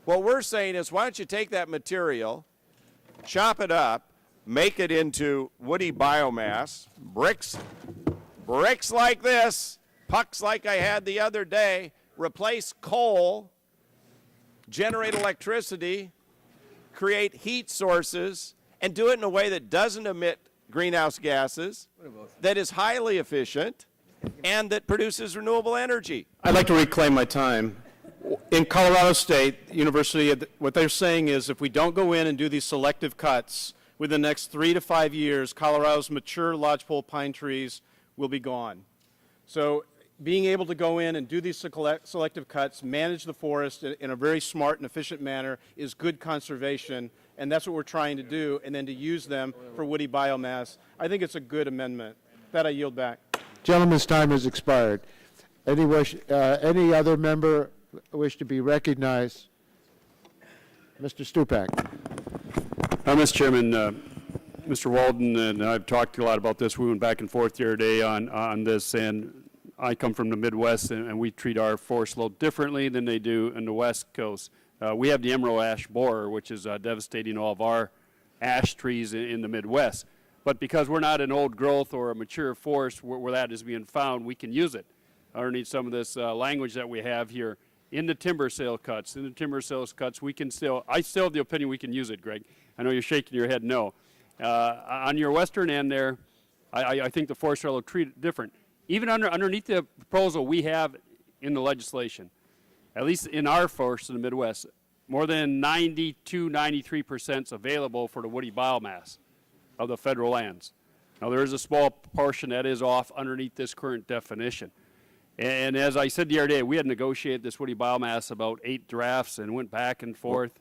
What we're saying is, why don't you take that material, chop it up, make it into woody biomass, bricks like this, pucks like I had the other day, replace coal, generate electricity, create heat sources, and do it in a way that doesn't emit greenhouse gases, that is highly efficient, and that produces renewable energy. I'd like to reclaim my time. In Colorado State University, what they're saying is if we don't go in and do these selective cuts, within the next 3 to 5 years, Colorado's mature lodgepole pine trees will be gone. So being able to go in and do these selective cuts, manage the forest in a very smart and efficient manner is good conservation, and that's what we're trying to do, and then to use them for woody biomass. I think it's a good amendment. That I yield back. Gentleman's time has expired. Any other member wish to be recognized? Mr. Stupak. Mr. Chairman, Mr. Walden and I've talked a lot about this. We went back and forth the other day on this, and I come from the Midwest, and we treat our forest a little differently than they do in the West Coast. We have the emerald ash borer, which is devastating all of our ash trees in the Midwest. But because we're not an old growth or a mature forest where that is being found, we can use it underneath some of this language that we have here. In the timber sale cuts, we can I still have the opinion we can use it, Greg. I know you're shaking your head no. On your western end there, I think the forest will treat it different. Even underneath the proposal we have in the legislation, at least in our forests in the Midwest, more than 92, 93% is available for the woody biomass of the federal lands. Now, there is a small portion that is off underneath this current definition. And as I said the other day, we had negotiated this woody biomass about 8 drafts and went back and forth.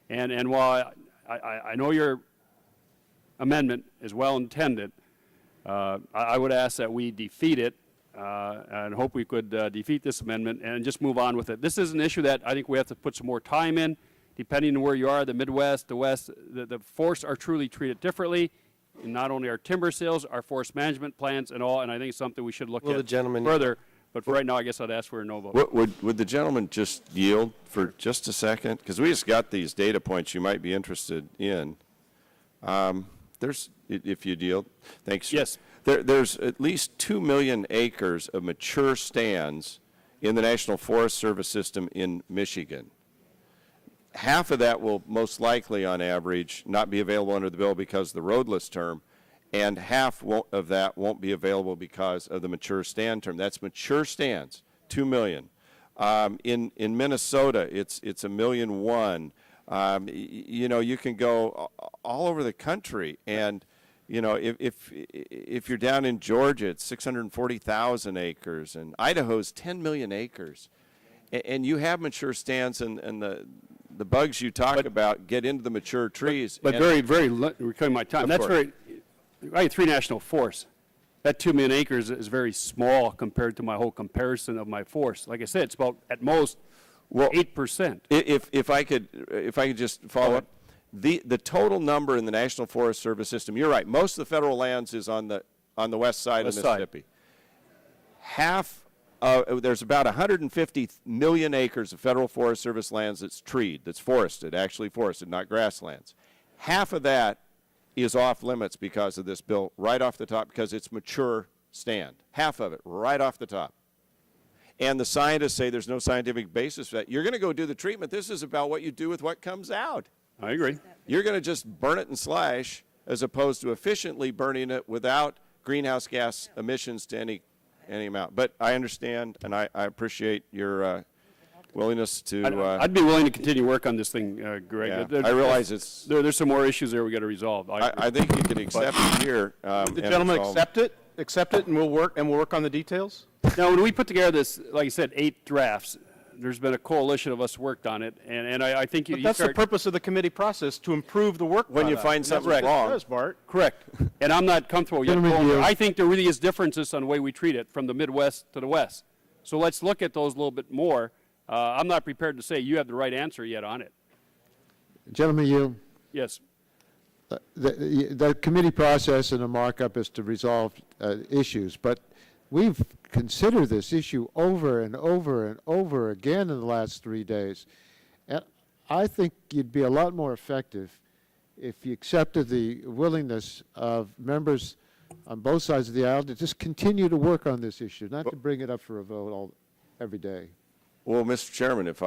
And while I know your amendment is well intended, I would ask that we defeat it and hope we could defeat this amendment and just move on with it. This is an issue that I think we have to put some more time in, depending on where you are, the Midwest, the West. The forests are truly treated differently. In not only our timber sales, our forest management plans and all, and I think it's something we should look at further. But for right now, I guess I'd ask for a no vote. Would the gentleman just yield for just a second? Because we just got these data points you might be interested in. If you'd yield. Thanks. Sir. Yes. There's at least 2 million acres of mature stands in the National Forest Service system in Michigan. Half of that will most likely, on average, not be available under the bill because of the roadless term, and half of that won't be available because of the mature stand term. That's mature stands, 2 million. In Minnesota, it's 1.1 million. You can go all over the country, and if you're down in Georgia, it's 640,000 acres, and Idaho's 10 million acres, and you have mature stands, and the bugs you talk about get into the mature trees. But reclaim my time. That's very. I have 3 national forests. That 2 million acres is very small compared to my whole comparison of my forest. Like I said, it's about at most 8%. If I could just follow up, the total number in the National Forest Service system. You're right. Most of the federal lands is on the west side of Mississippi. Half there's about 150 million acres of Federal Forest Service lands that's treed, that's forested, actually forested, not grasslands. Half of that is off limits because of this bill, right off the top, because it's mature stand. Half of it, right off the top. And the scientists say there's no scientific basis for that. You're going to go do the treatment. This is about what you do with what comes out. I agree. You're going to just burn it and slash as opposed to efficiently burning it without greenhouse gas emissions to any amount. But I understand, and I appreciate your willingness to... I'd be willing to continue work on this thing, Greg. Yeah, I realize there's some more issues there we got to resolve. I think you can accept it here. The gentleman accept it, and we'll work on the details? Now, when we put together this, like I said, 8 drafts, there's been a coalition of us worked on it, and I think you that's the purpose of the committee process, to improve the work when you find something wrong. Bart. Correct. And I'm not comfortable yet. I think there really is differences on the way we treat it from the Midwest to the West. So let's look at those a little bit more. I'm not prepared to say you have the right answer yet on it. Gentleman, you. Yes. The committee process and the markup is to resolve issues, but we've considered this issue over and over and over again in the last 3 days. And I think you'd be a lot more effective if you accepted the willingness of members on both sides of the aisle to just continue to work on this issue, not to bring it up for a vote every day. Well, Mr. Chairman, if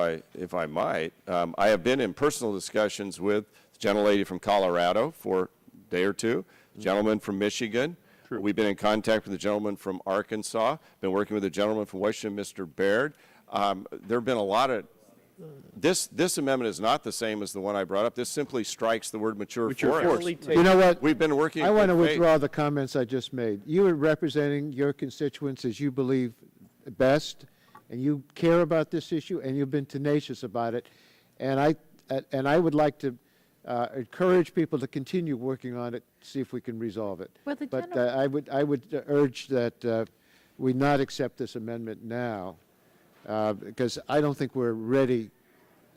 I might, I have been in personal discussions with the gentlelady from Colorado for a day or two, the gentleman from Michigan. True. We've been in contact with the gentleman from Arkansas, been working with the gentleman from Washington, Mr. Baird. There have been a lot of, this amendment is not the same as the one I brought up. This simply strikes the word mature forest. You know what? We've been working. I want to withdraw the comments I just made. You are representing your constituents as you believe best, and you care about this issue, and you've been tenacious about it. And I would like to encourage people to continue working on it, see if we can resolve it. Well, but I would urge that we not accept this amendment now, because I don't think we're ready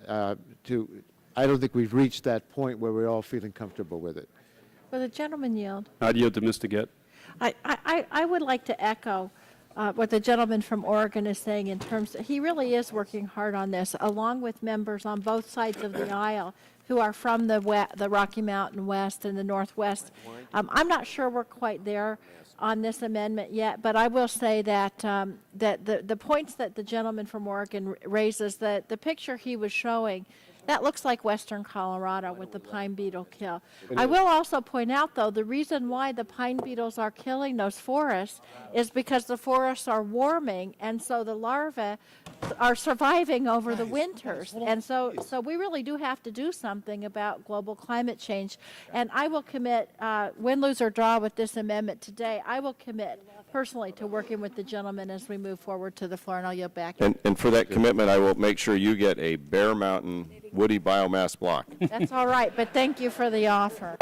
I don't think we've reached that point where we're all feeling comfortable with it. Will the gentleman yield? I'd yield to Mr. Gett. I would like to echo what the gentleman from Oregon is saying in terms of, he really is working hard on this, along with members on both sides of the aisle who are from the Rocky Mountain West and the Northwest. I'm not sure we're quite there on this amendment yet, but I will say that that the points that the gentleman from Oregon raises, that the picture he was showing, that looks like western Colorado with the pine beetle kill. I will also point out, though, the reason why the pine beetles are killing those forests is because the forests are warming, and so the larvae are surviving over the winters. And so we really do have to do something about global climate change. And I will commit, win, lose, or draw with this amendment today, I will commit personally to working with the gentleman as we move forward to the floor, and I'll yield back. And for that commitment, I will make sure you get a Bear Mountain woody biomass block. That's all right, but thank you for the offer.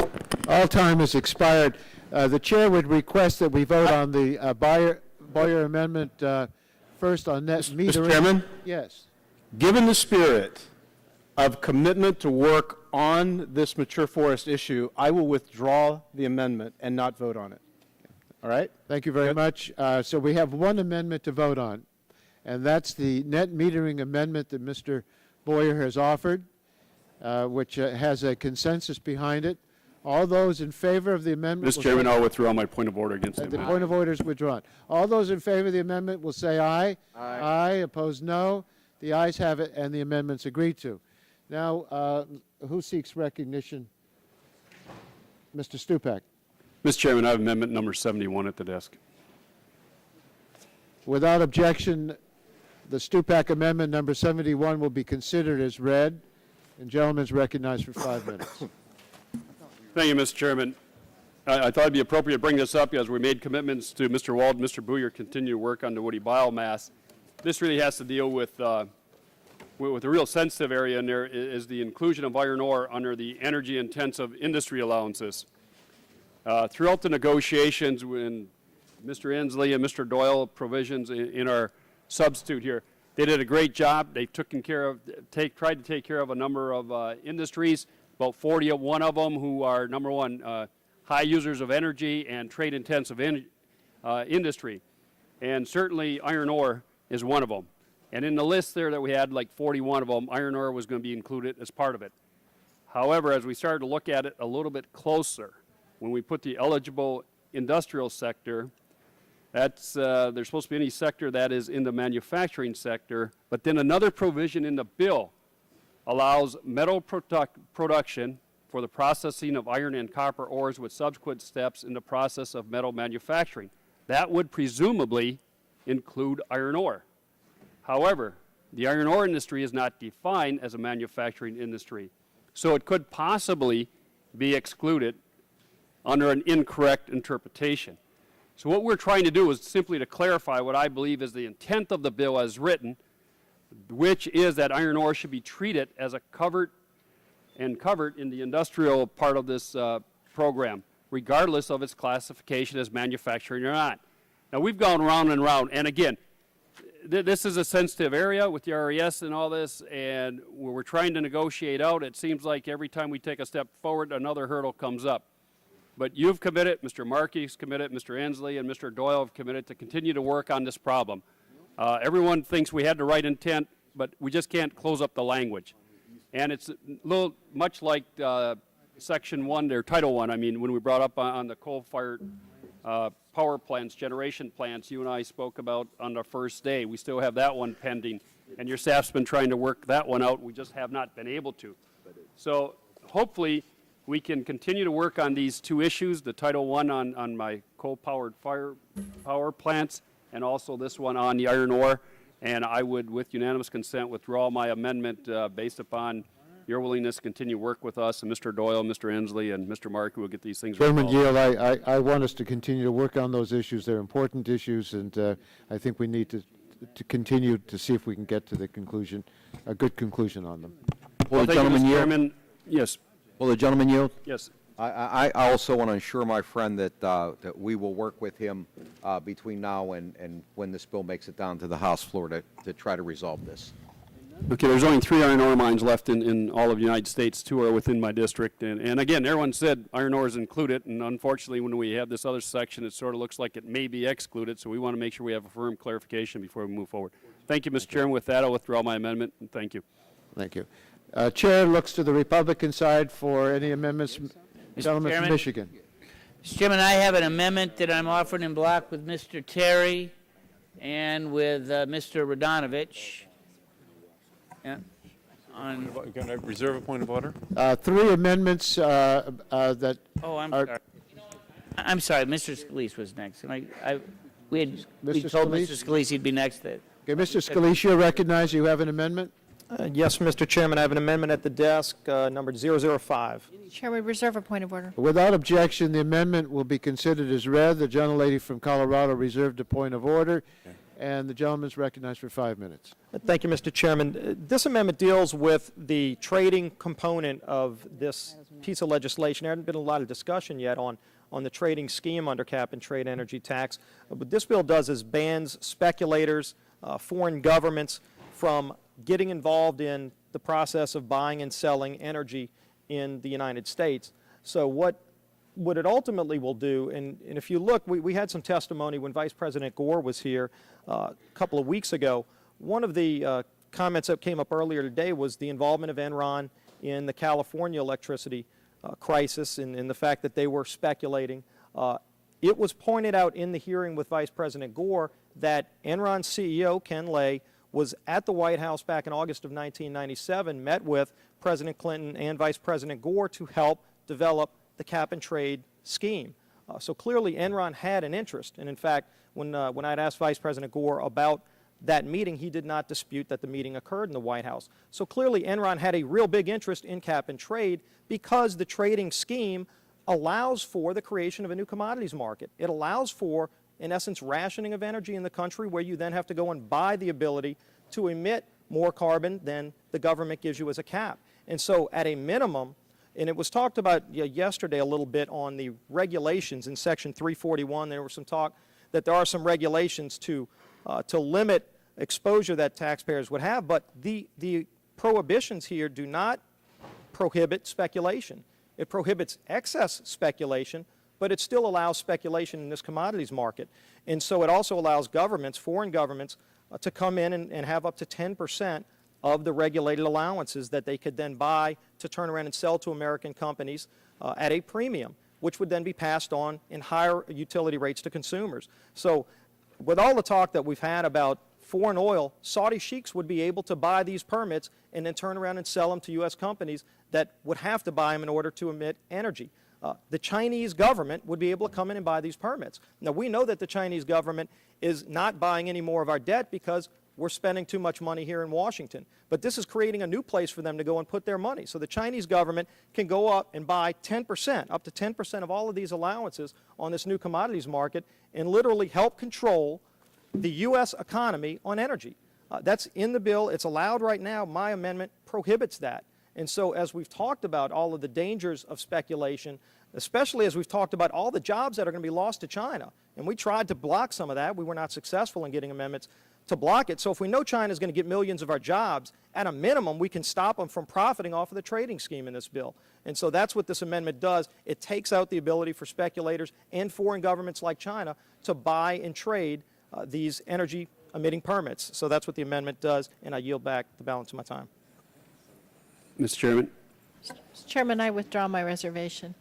All time has expired. The chair would request that we vote on the Boyer amendment first on net metering. Mr. Chairman? Yes. Given the spirit of commitment to work on this mature forest issue, I will withdraw the amendment and not vote on it. All right? Thank you very much. So we have one amendment to vote on, and that's the net metering amendment that Mr. Boyer has offered, which has a consensus behind it. All those in favor of the amendment? Mr. Chairman, I'll withdraw my point of order against the The amendment. point of order is withdrawn. All those in favor of the amendment will say aye. Aye. Aye. Opposed, no. The ayes have it, and the amendment's agreed to. Now, who seeks recognition? Mr. Stupak. Mr. Chairman, I have amendment number 71 at the desk. Without objection, the Stupak amendment number 71 will be considered as read, and gentleman is recognized for 5 minutes. Thank you, Mr. Chairman. I thought it'd be appropriate to bring this up as we made commitments to Mr. Wald and Mr. Booyer continue work on the woody biomass. This really has to deal with a real sensitive area in there, is the inclusion of iron ore under the energy-intensive industry allowances. Throughout the negotiations, when Mr. Inslee and Mr. Doyle provisions in our substitute here, they did a great job. They've tried to take care of a number of industries, about 41 of them who are, number one, high users of energy and trade-intensive industry. And certainly iron ore is one of them. And in the list there that we had, like 41 of them, iron ore was going to be included as part of it. However, as we started to look at it a little bit closer, when we put the eligible industrial sector, that's, there's supposed to be any sector that is in the manufacturing sector, but then another provision in the bill allows metal production for the processing of iron and copper ores with subsequent steps in the process of metal manufacturing. That would presumably include iron ore. However, the iron ore industry is not defined as a manufacturing industry, so it could possibly be excluded under an incorrect interpretation. So what we're trying to do is simply to clarify what I believe is the intent of the bill as written, which is that iron ore should be treated as a covered in the industrial part of this program, regardless of its classification as manufacturing or not. Now, we've gone round and round, and again, this is a sensitive area with the RES and all this, and we're trying to negotiate out. It seems like every time we take a step forward, another hurdle comes up. But you've committed, Mr. Markey's committed, Mr. Ensley and Mr. Doyle have committed to continue to work on this problem. Everyone thinks we had the right intent, but we just can't close up the language. And it's a little much like Section 1, or Title 1, I mean, when we brought up on the coal-fired power plants, generation plants, you and I spoke about on the first day. We still have that one pending, and your staff's been trying to work that one out. We just have not been able to. So hopefully we can continue to work on these two issues, the Title I on my coal-powered power plants, and also this one on the iron ore. And I would, with unanimous consent, withdraw my amendment based upon your willingness to continue work with us, and Mr. Doyle, Mr. Ensley, and Mr. Mark, who will get these things Chairman resolved. Yield, I want us to continue to work on those issues. They're important issues, and I think we need to continue to see if we can get to the conclusion, a good conclusion on them. Well, Will the gentleman Mr. yield? Chairman. Yes. Will the gentleman yield? Yes. I also want to assure my friend that, that we will work with him between now and when this bill makes it down to the House floor to try to resolve this. Okay, there's only 3 iron ore mines left in all of the United States. 2 are within my district. And again, everyone said iron ore is included, and unfortunately, when we have this other section, it sort of looks like it may be excluded, so we want to make sure we have a firm clarification before we move forward. Thank you, Mr. Chairman. With that, I'll withdraw my amendment, and thank you. Thank you. Chair looks to the Republican side for any amendments. Gentleman from Michigan. Mr. Chairman, I have an amendment that I'm offering in block with Mr. Terry and with Mr. Radonovich. Yeah. Can I reserve a point of order? 3 amendments that Oh, I'm are... sorry. I'm sorry. Mr. Scalise was next. And we Mr. told Scalise? Mr. Scalise he'd be next. Okay, Mr. Scalise, you recognize you have an amendment? Yes, Mr. Chairman, I have an amendment at the desk, numbered 005. Chair, we reserve a point of order. Without objection, the amendment will be considered as read. The gentlelady from Colorado reserved a point of order, and the gentleman is recognized for 5 minutes. Thank you, Mr. Chairman. This amendment deals with the trading component of this piece of legislation. There hasn't been a lot of discussion yet on the trading scheme under cap-and-trade energy tax. What this bill does is bans speculators, foreign governments from getting involved in the process of buying and selling energy in the United States. So what it ultimately will do, and if you look, we had some testimony when Vice President Gore was here a couple of weeks ago. One of the comments that came up earlier today was the involvement of Enron in the California electricity crisis and the fact that they were speculating. It was pointed out in the hearing with Vice President Gore that Enron's CEO, Ken Lay, was at the White House back in August of 1997, met with President Clinton and Vice President Gore to help develop the cap-and-trade scheme. So clearly Enron had an interest, and in fact, when I'd asked Vice President Gore about that meeting, he did not dispute that the meeting occurred in the White House. So clearly Enron had a real big interest in cap-and-trade because the trading scheme allows for the creation of a new commodities market. It allows for, in essence, rationing of energy in the country, where you then have to go and buy the ability to emit more carbon than the government gives you as a cap. And so at a minimum, and it was talked about yesterday a little bit on the regulations in Section 341, there was some talk that there are some regulations to limit exposure that taxpayers would have, but the prohibitions here do not prohibit speculation. It prohibits excess speculation, but it still allows speculation in this commodities market. And so it also allows governments, foreign governments, to come in and have up to 10% of the regulated allowances that they could then buy to turn around and sell to American companies at a premium, which would then be passed on in higher utility rates to consumers. So with all the talk that we've had about foreign oil, Saudi sheiks would be able to buy these permits and then turn around and sell them to U.S. companies that would have to buy them in order to emit energy. The Chinese government would be able to come in and buy these permits. Now, we know that the Chinese government is not buying any more of our debt because we're spending too much money here in Washington. But this is creating a new place for them to go and put their money. So the Chinese government can go up and buy 10%, up to 10% of all of these allowances on this new commodities market and literally help control the U.S. economy on energy. That's in the bill. It's allowed right now. My amendment prohibits that. And so as we've talked about all of the dangers of speculation, especially as we've talked about all the jobs that are going to be lost to China, and we tried to block some of that. We were not successful in getting amendments to block it. So if we know China is going to get millions of our jobs, at a minimum, we can stop them from profiting off of the trading scheme in this bill. And so that's what this amendment does. It takes out the ability for speculators and foreign governments like China to buy and trade these energy emitting permits. So that's what the amendment does, and I yield back the balance of my time. Mr. Chairman. Mr. Chairman, I withdraw my reservation.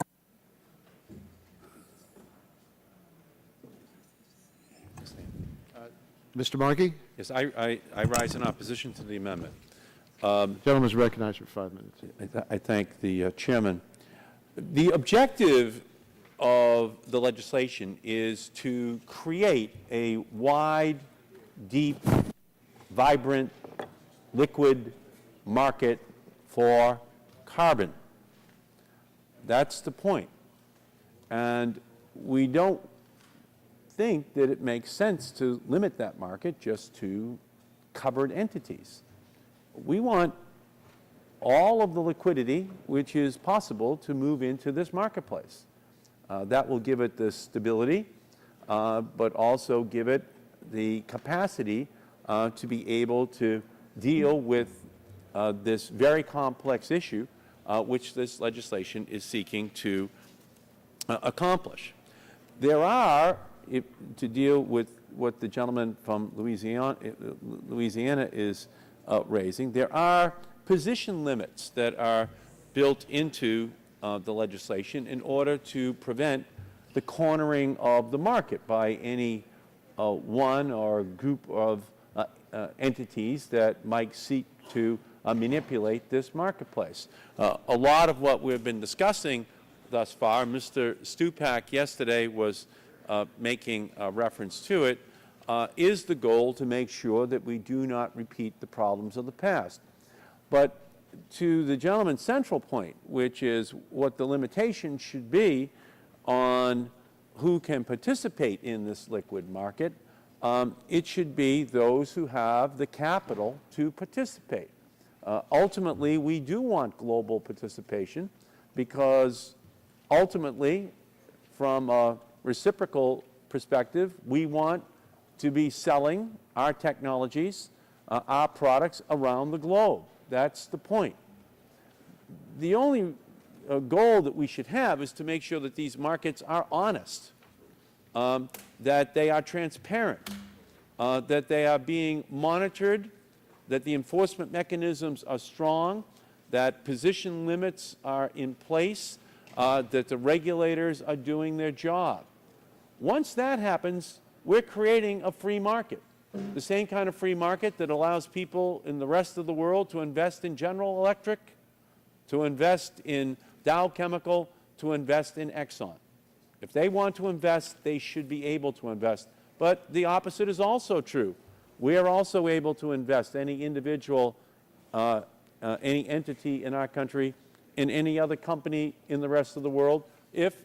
Mr. Markey? Yes, I rise in opposition to the amendment. Gentleman is recognized for 5 minutes. I thank the chairman. The objective of the legislation is to create a wide, deep, vibrant, liquid market for carbon. That's the point. And we don't think that it makes sense to limit that market just to covered entities. We want all of the liquidity which is possible to move into this marketplace. That will give it the stability, but also give it the capacity to be able to deal with this very complex issue which this legislation is seeking to accomplish. There are, to deal with what the gentleman from Louisiana is raising, there are position limits that are built into the legislation in order to prevent the cornering of the market by any one or group of entities that might seek to manipulate this marketplace. A lot of what we've been discussing thus far, Mr. Stupak yesterday was making reference to it, is the goal to make sure that we do not repeat the problems of the past. But to the gentleman's central point, which is what the limitation should be on who can participate in this liquid market, it should be those who have the capital to participate. Ultimately, we do want global participation because ultimately, from a reciprocal perspective, we want to be selling our technologies, our products around the globe. That's the point. The only goal that we should have is to make sure that these markets are honest, that they are transparent, that they are being monitored, that the enforcement mechanisms are strong, that position limits are in place, that the regulators are doing their job. Once that happens, we're creating a free market, the same kind of free market that allows people in the rest of the world to invest in General Electric, to invest in Dow Chemical, to invest in Exxon. If they want to invest, they should be able to invest. But the opposite is also true. We are also able to invest, any individual, any entity in our country, in any other company in the rest of the world, if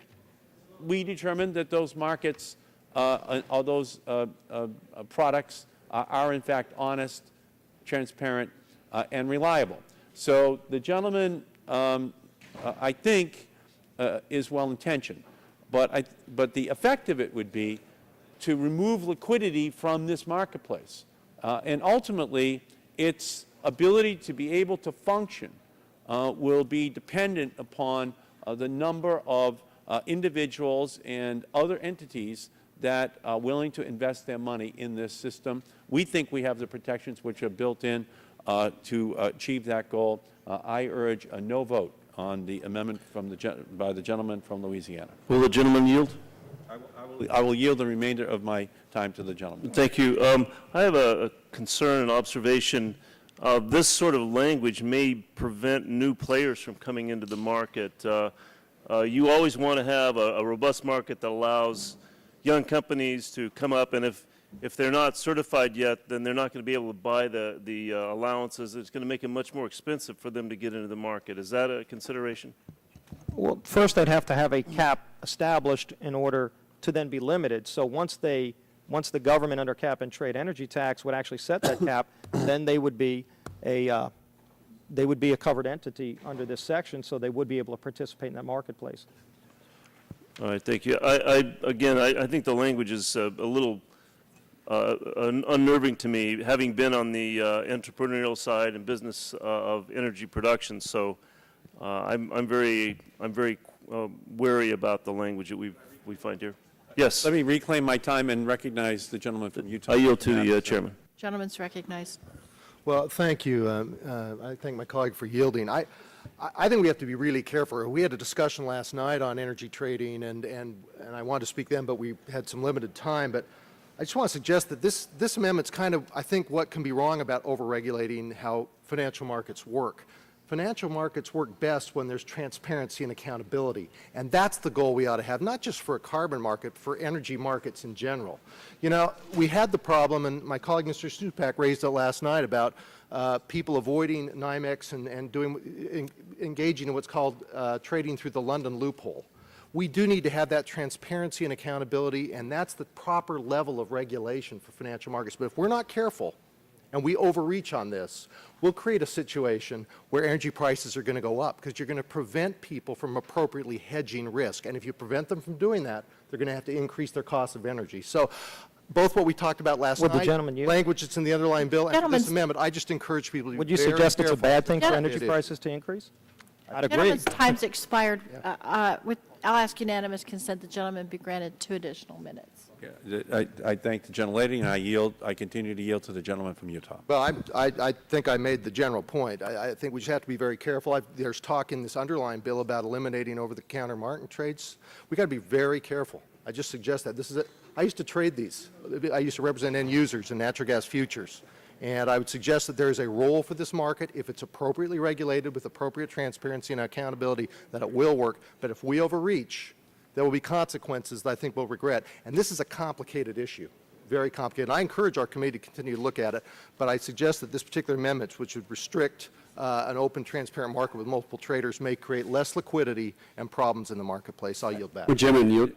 we determine that those markets or those products are in fact honest, transparent, and reliable. So the gentleman, I think, is well-intentioned, but the effect of it would be to remove liquidity from this marketplace. And ultimately, its ability to be able to function will be dependent upon the number of individuals and other entities that are willing to invest their money in this system. We think we have the protections which are built in to achieve that goal. I urge a no vote on the amendment from by the gentleman from Louisiana. Will the gentleman yield? I will yield the remainder of my time to the gentleman. Thank you. I have a concern and observation. This sort of language may prevent new players from coming into the market. You always want to have a robust market that allows young companies to come up, and if they're not certified yet, then they're not going to be able to buy the allowances. It's going to make it much more expensive for them to get into the market. Is that a consideration? Well, first they'd have to have a cap established in order to then be limited. So once the government under cap and trade energy tax would actually set that cap, then they would be a covered entity under this section, so they would be able to participate in that marketplace. All right, thank you. I think the language is a little unnerving to me, having been on the entrepreneurial side and business of energy production. So I'm very wary about the language that we find here. Yes. Let me reclaim my time and recognize the gentleman from Utah. I yield to the chairman. Gentleman's recognized. Well, thank you. I thank my colleague for yielding. I think we have to be really careful. We had a discussion last night on energy trading, and I wanted to speak then, but we had some limited time. But I just want to suggest that this amendment's kind of, I think, what can be wrong about overregulating how financial markets work. Financial markets work best when there's transparency and accountability, and that's the goal we ought to have, not just for a carbon market, for energy markets in general. You know, we had the problem, and my colleague Mr. Stupak raised it last night, about people avoiding NYMEX and engaging in what's called trading through the London loophole. We do need to have that transparency and accountability, and that's the proper level of regulation for financial markets. But if we're not careful, and we overreach on this, we'll create a situation where energy prices are going to go up because you're going to prevent people from appropriately hedging risk. And if you prevent them from doing that, they're going to have to increase their cost of energy. So both what we talked about last night, language that's in the underlying bill, and this amendment, I just encourage people to be Would you very suggest it's a careful. bad thing for energy prices to increase? I'd agree. Gentleman's time's expired. I'll ask unanimous consent the gentleman be granted 2 additional minutes. Yeah, I thank the gentlelady, and I continue to yield to the gentleman from Utah. Well, I think I made the general point. I think we just have to be very careful. There's talk in this underlying bill about eliminating over-the-counter market trades. We've got to be very careful. I just suggest that. I used to trade these. I used to represent end users in natural gas futures. And I would suggest that there is a role for this market if it's appropriately regulated with appropriate transparency and accountability, that it will work. But if we overreach, there will be consequences that I think we'll regret. And this is a complicated issue, very complicated. And I encourage our committee to continue to look at it, but I suggest that this particular amendment, which would restrict an open, transparent market with multiple traders, may create less liquidity and problems in the marketplace. I'll yield back. Well, Chairman, yield.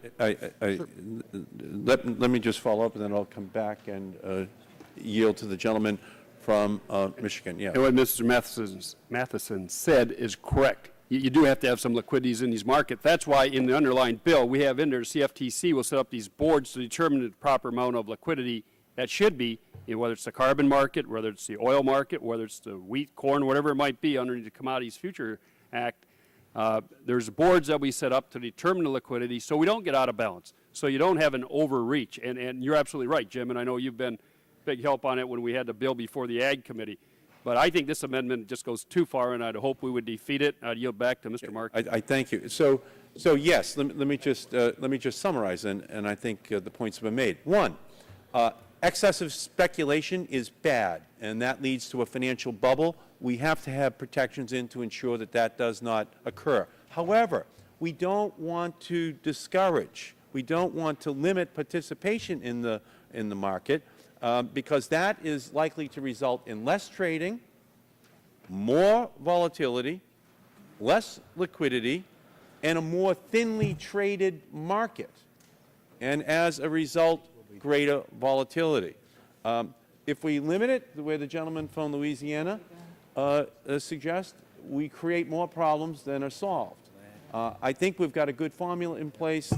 Let me just follow up, and then I'll come back and yield to the gentleman from Michigan. Yeah. And what Mr. Matheson said is correct. You do have to have some liquidities in these markets. That's why in the underlying bill, we have in there, CFTC will set up these boards to determine the proper amount of liquidity that should be, whether it's the carbon market, whether it's the oil market, whether it's the wheat, corn, whatever it might be underneath the Commodities Future Act. There's boards that we set up to determine the liquidity so we don't get out of balance, so you don't have an overreach. And you're absolutely right, Jim, and I know you've been big help on it when we had the bill before the Ag Committee. But I think this amendment just goes too far, and I'd hope we would defeat it. I'd yield back to Mr. Mark. I thank you. So yes, let me just summarize, and I think the points have been made. One, excessive speculation is bad, and that leads to a financial bubble. We have to have protections in to ensure that that does not occur. However, we don't want to discourage. We don't want to limit participation in the market. Because that is likely to result in less trading, more volatility, less liquidity, and a more thinly traded market, and as a result, greater volatility. If we limit it the way the gentleman from Louisiana suggests, we create more problems than are solved. I think we've got a good formula in place.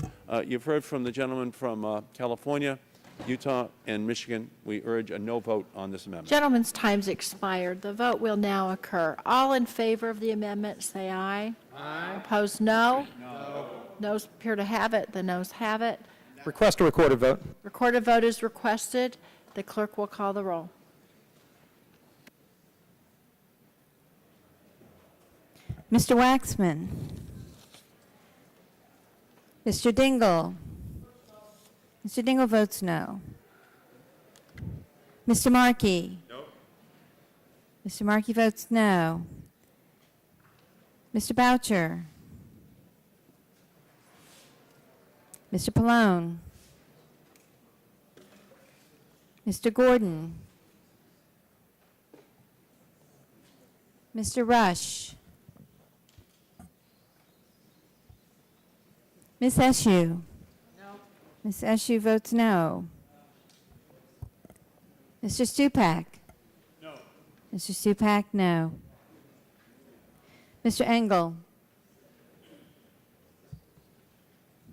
You've heard from the gentleman from California, Utah, and Michigan. We urge a no vote on this amendment. Gentleman's time's expired. The vote will now occur. All in favor of the amendment, say aye. Aye. Opposed, no. No. Noes appear to have it. The noes have it. Request a recorded vote. Recorded vote is requested. The clerk will call the roll. Mr. Waxman. Mr. Dingle. Mr. Dingle votes no. Mr. Markey. No. Mr. Markey votes no. Mr. Boucher. Mr. Pallone. Mr. Gordon. Mr. Rush. Ms. Eshue. No. Ms. Eshue votes no. Mr. Stupak. No. Mr. Stupak, no. Mr. Engel.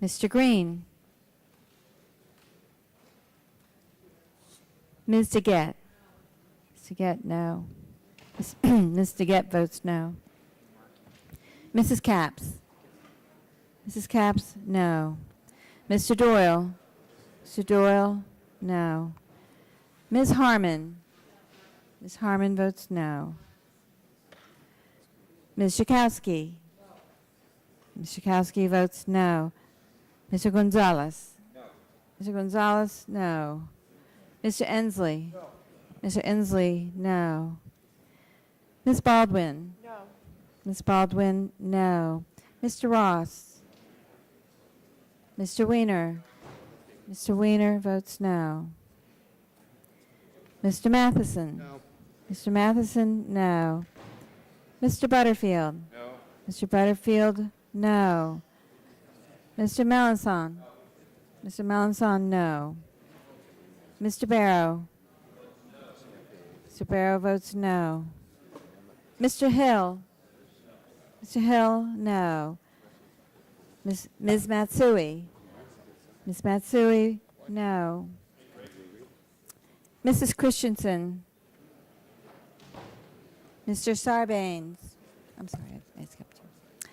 Mr. Green. Ms. DeGette. Ms. DeGette, no. Ms. DeGette votes no. Mrs. Capps. Mrs. Capps, no. Mr. Doyle. Mr. Doyle, no. Ms. Harmon. Ms. Harmon votes no. Ms. Schakowsky. Ms. Schakowsky votes no. Mr. Gonzalez. No. Mr. Gonzalez, no. Mr. Ensley. No. Mr. Ensley, no. Ms. Baldwin. No. Ms. Baldwin, no. Mr. Ross. Mr. Weiner. Mr. Weiner votes no. Mr. Matheson. No. Mr. Matheson, no. Mr. Butterfield. No. Mr. Butterfield, no. Mr. Melanson. No. Mr. Melanson, no. Mr. Barrow. Mr. Barrow votes no. Mr. Hill. Mr. Hill, no. Ms. Matsui. Ms. Matsui, no. Mrs. Christensen. Mr. Sarbanes. I'm sorry, I skipped you.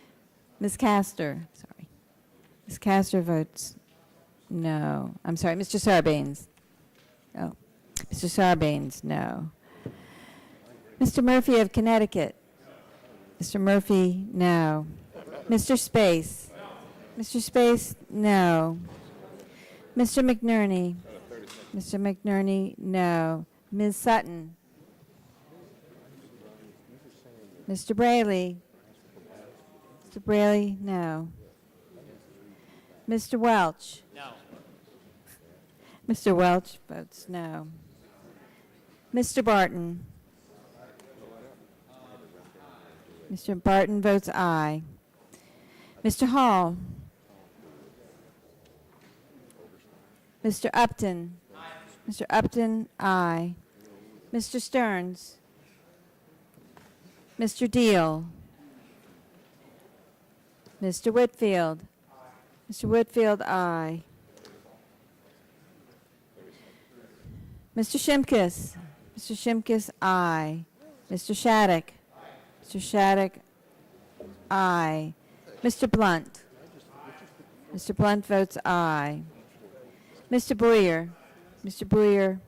Ms. Castor, sorry. Ms. Castor votes no. I'm sorry, Mr. Sarbanes. Oh, Mr. Sarbanes, no. Mr. Murphy of Connecticut. Mr. Murphy, no. Mr. Space. Mr. Space, no. Mr. McNerney. Mr. McNerney, no. Ms. Sutton. Mr. Braley. Mr. Braley, no. Mr. Welch. No. Mr. Welch votes no. Mr. Barton. Mr. Barton votes aye. Mr. Hall. Mr. Upton. Mr. Upton, aye. Mr. Stearns. Mr. Deal. Mr. Whitfield. Mr. Whitfield, aye. Mr. Shimkus. Mr. Shimkus, aye. Mr. Shattuck. Mr. Shattuck, aye. Mr. Blunt. Mr. Blunt votes aye. Mr. Boyer. Mr. Boyer,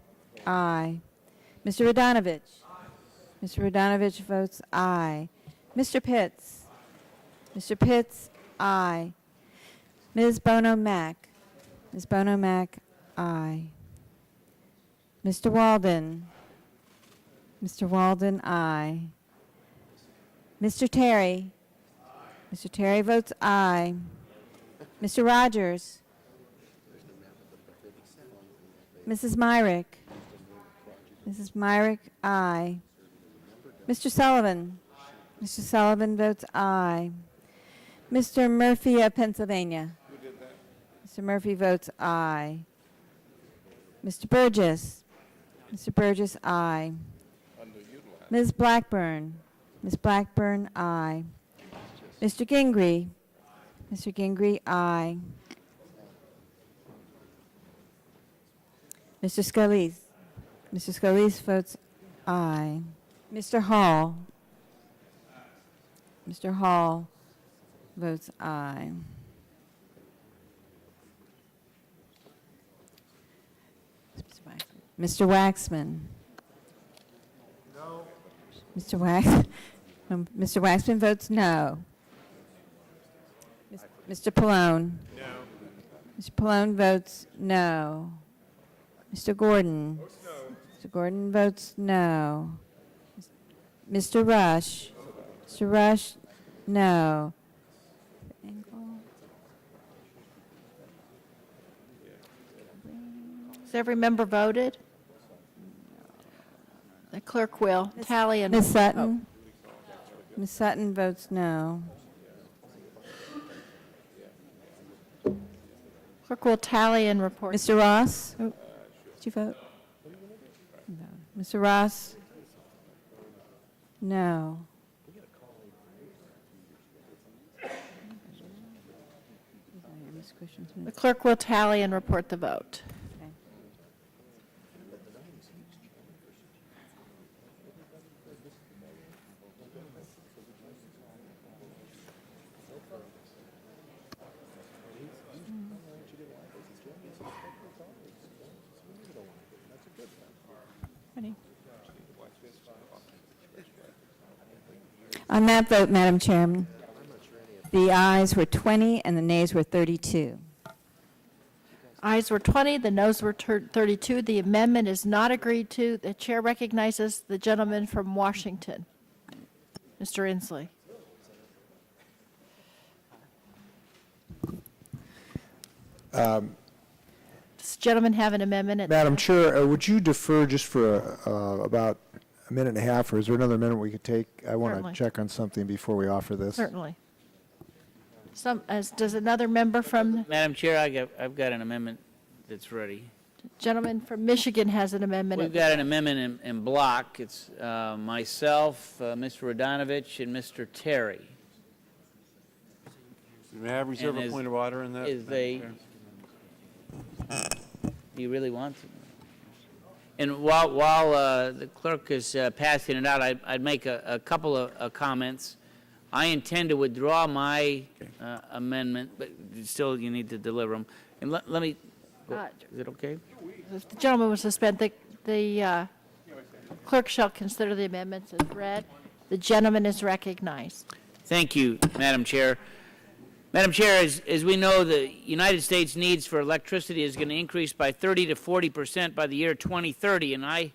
aye. Mr. Radonovich. Mr. Radonovich votes aye. Mr. Pitts. Mr. Pitts, aye. Ms. Bono Mack. Ms. Bono Mack, aye. Mr. Walden. Mr. Walden, aye. Mr. Terry. Mr. Terry votes aye. Mr. Rogers. Mrs. Myrick. Mrs. Myrick, aye. Mr. Sullivan. Mr. Sullivan votes aye. Mr. Murphy of Pennsylvania. Mr. Murphy votes aye. Mr. Burgess. Mr. Burgess, aye. Ms. Blackburn. Ms. Blackburn, aye. Mr. Gingrey. Mr. Gingrey, aye. Mr. Scalise. Mr. Scalise votes aye. Mr. Hall. Mr. Hall votes aye. Mr. Waxman? No. Mr. Waxman votes no. Mr. Pallone? No. Mr. Pallone votes no. Mr. Gordon? Mr. Gordon votes no. Mr. Rush? Mr. Rush, no. Has every member voted? The clerk will tally and... Ms. Sutton? Ms. Sutton votes no. Clerk will tally and report. Mr. Ross? Did you vote? No. Mr. Ross? No. The clerk will tally and report the vote. Ready? On that vote, Madam Chairman, the ayes were 20 and the nays were 32. Ayes were 20, the noes were 32. The amendment is not agreed to. The chair recognizes the gentleman from Washington, Mr. Inslee. Does this gentleman have an amendment? Madam Chair, would you defer just for about a minute and a half, or is there another minute we could take? I want Certainly. to check on something before we offer this. Certainly. Does another member from, Madam Chair, I've got an amendment that's ready. gentleman from Michigan has an amendment? We've got an amendment in block. It's myself, Mr. Radonovich, and Mr. Terry. May I reserve And a is- point of order in that? Is they, do you really want to? And while the clerk is passing it out, I'd make a couple of comments. I intend to withdraw my amendment, but still you need to deliver them. And let me, is it okay? If the gentleman will suspend, the clerk shall consider the amendments as read. The gentleman is recognized. Thank you, Madam Chair. Madam Chair, as we know, the United States needs for electricity is going to increase by 30 to 40% by the year 2030, and I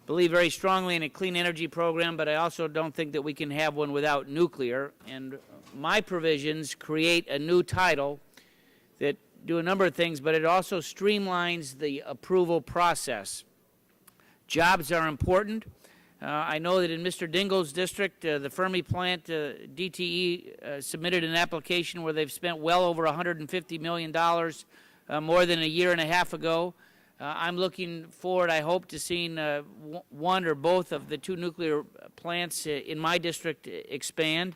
believe very strongly in a clean energy program, but I also don't think that we can have one without nuclear. And my provisions create a new title that do a number of things, but it also streamlines the approval process. Jobs are important. I know that in Mr. Dingell's district, the Fermi plant, DTE, submitted an application where they've spent well over $150 million more than a year and a half ago. I'm looking forward, I hope, to seeing one or both of the two nuclear plants in my district expand.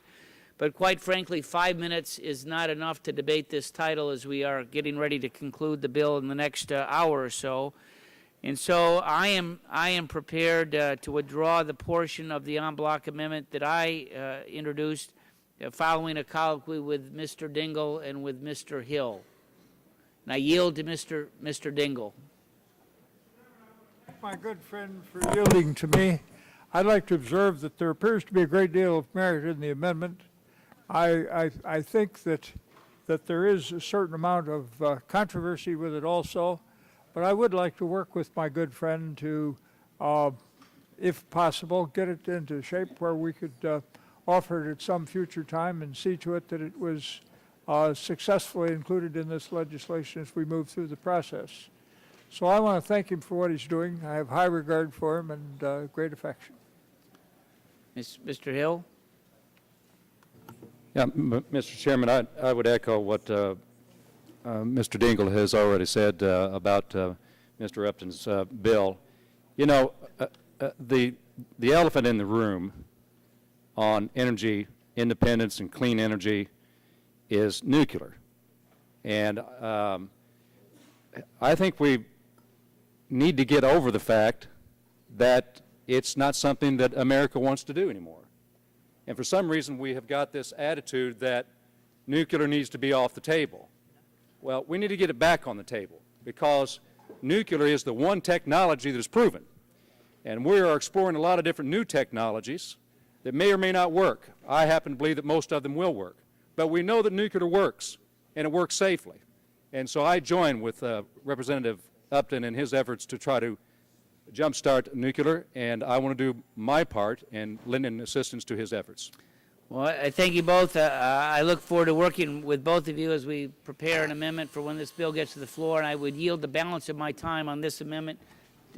But quite frankly, 5 minutes is not enough to debate this title as we are getting ready to conclude the bill in the next hour or so. And so I am prepared to withdraw the portion of the en bloc amendment that I introduced following a colloquy with Mr. Dingell and with Mr. Hill. And I yield to Mr. Dingell. My good friend for yielding to me. I'd like to observe that there appears to be a great deal of merit in the amendment. I think that there is a certain amount of controversy with it also, but I would like to work with my good friend to, if possible, get it into shape where we could offer it at some future time and see to it that it was successfully included in this legislation as we move through the process. So I want to thank him for what he's doing. I have high regard for him and great affection. Mr. Hill? Yeah, Mr. Chairman, I would echo what Mr. Dingell has already said about Mr. Upton's bill. You know, the elephant in the room on energy independence and clean energy is nuclear. And I think we need to get over the fact that it's not something that America wants to do anymore. And for some reason, we have got this attitude that nuclear needs to be off the table. Well, we need to get it back on the table because nuclear is the one technology that is proven. And we are exploring a lot of different new technologies that may or may not work. I happen to believe that most of them will work. But we know that nuclear works, and it works safely. And so I join with Representative Upton in his efforts to try to jumpstart nuclear, and I want to do my part in lending assistance to his efforts. Well, I thank you both. I look forward to working with both of you as we prepare an amendment for when this bill gets to the floor, and I would yield the balance of my time on this amendment.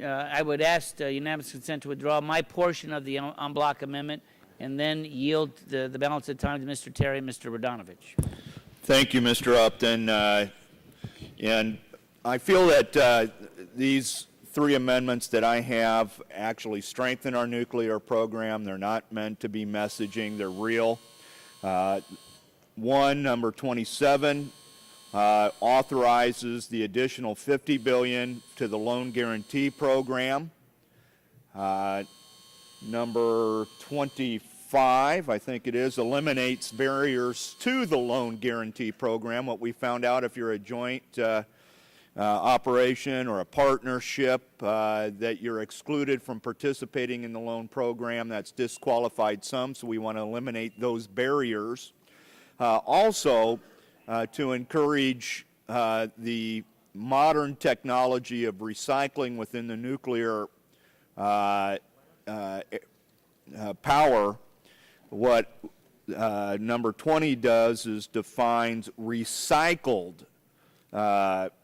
I would ask unanimous consent to withdraw my portion of the en bloc amendment and then yield the balance of time to Mr. Terry and Mr. Radonovich. Thank you, Mr. Upton. And I feel that these three amendments that I have actually strengthen our nuclear program. They're not meant to be messaging. They're real. One, number 27, authorizes the additional $50 billion to the loan guarantee program. Number 25, I think it is, eliminates barriers to the loan guarantee program. What we found out, if you're a joint operation or a partnership, that you're excluded from participating in the loan program. That's disqualified some, so we want to eliminate those barriers. Also, to encourage the modern technology of recycling within the nuclear power, what number 20 does is defines recycled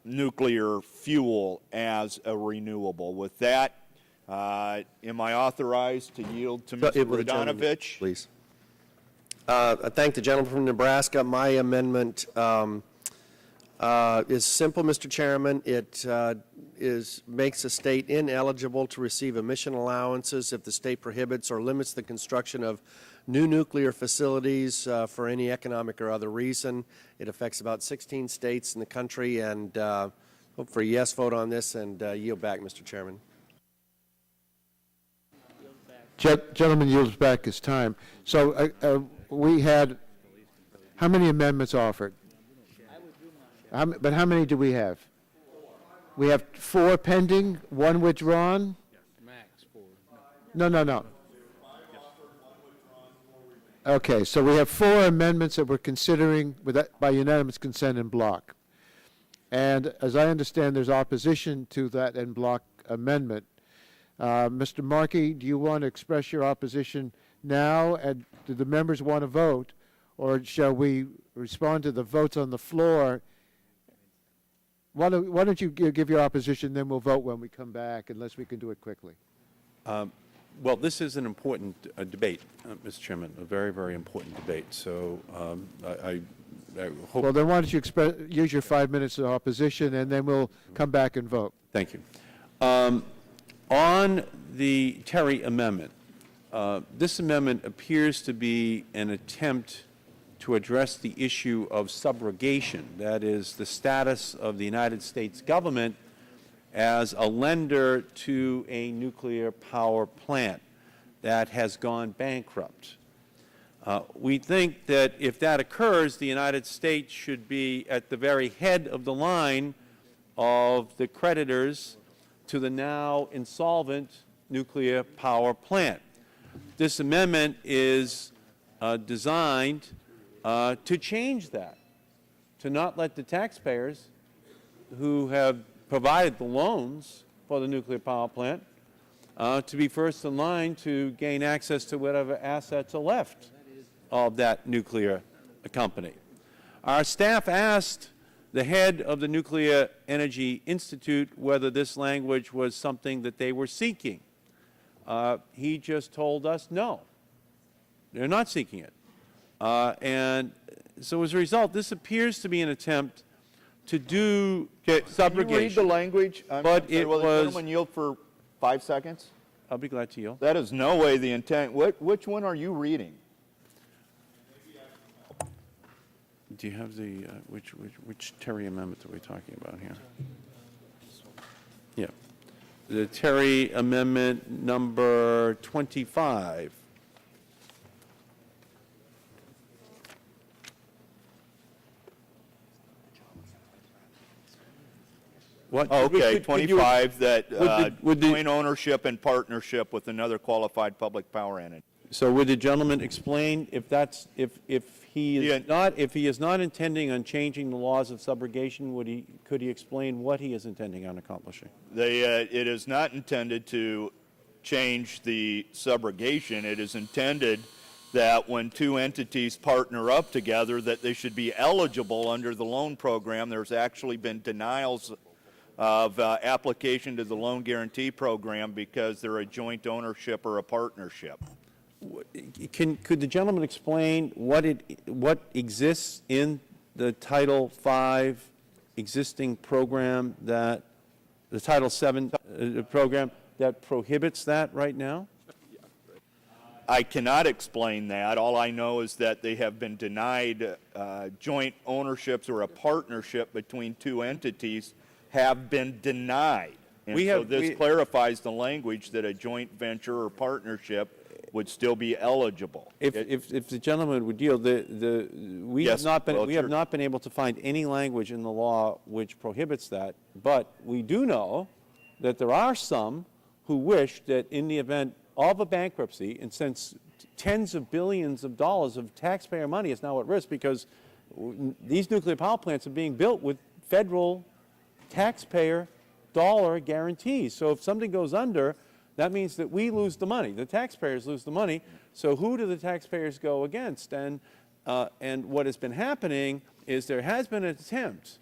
nuclear fuel as a renewable. With that, am I authorized to yield to Mr. Radonovich? Please. I thank the gentleman from Nebraska. My amendment is simple, Mr. Chairman. It makes a state ineligible to receive emission allowances if the state prohibits or limits the construction of new nuclear facilities for any economic or other reason. It affects about 16 states in the country, and hope for a yes vote on this, and yield back, Mr. Chairman. Gentleman yields back his time. So we had, how many amendments offered? But how many do we have? We have 4 pending, 1 withdrawn? No. Okay, so we have 4 amendments that we're considering by unanimous consent in block. And as I understand, there's opposition to that en bloc amendment. Mr. Markey, do you want to express your opposition now? And do the members want to vote? Or shall we respond to the votes on the floor? Why don't you give your opposition, then we'll vote when we come back, unless we can do it quickly. Well, this is an important debate, Mr. Chairman, a very, very important debate. So I hope... Well, then why don't you use your 5 minutes of opposition, and then we'll come back and vote. Thank you. On the Terry amendment, this amendment appears to be an attempt to address the issue of subrogation, that is, the status of the United States government as a lender to a nuclear power plant that has gone bankrupt. We think that if that occurs, the United States should be at the very head of the line of the creditors to the now insolvent nuclear power plant. This amendment is designed to change that, to not let the taxpayers who have provided the loans for the nuclear power plant to be first in line to gain access to whatever assets are left of that nuclear company. Our staff asked the head of the Nuclear Energy Institute whether this language was something that they were seeking. He just told us no, they're not seeking it. And so as a result, this appears to be an attempt to do subrogation. Can you read the language? But it will was... the gentleman yield for 5 seconds? I'll be glad to yield. That is no way the intent. Which one are you reading? Do you have the, which Terry amendment are we talking about here? Yeah. The Terry amendment number 25. What? Okay, Could you- 25, that would the- joint ownership and partnership with another qualified public power entity. So would the gentleman explain if that's, if he is not, if he is not intending on changing the laws of subrogation, could he explain what he is intending on accomplishing? It is not intended to change the subrogation. It is intended that when two entities partner up together, that they should be eligible under the loan program. There's actually been denials of application to the loan guarantee program because they're a joint ownership or a partnership. Could the gentleman explain what exists in the Title V existing program that, the Title VII program that prohibits that right now? I cannot explain that. All I know is that they have been denied joint ownerships or a partnership between two entities have been denied. And so this clarifies the language that a joint venture or partnership would still be eligible. If the gentleman would yield, we have not been able to find any language in the law which prohibits that, but we do know that there are some who wish that in the event of a bankruptcy, and since tens of billions of dollars of taxpayer money is now at risk because these nuclear power plants are being built with federal taxpayer dollar guarantees. So if something goes under, that means that we lose the money. The taxpayers lose the money. So who do the taxpayers go against? And what has been happening is there has been an attempt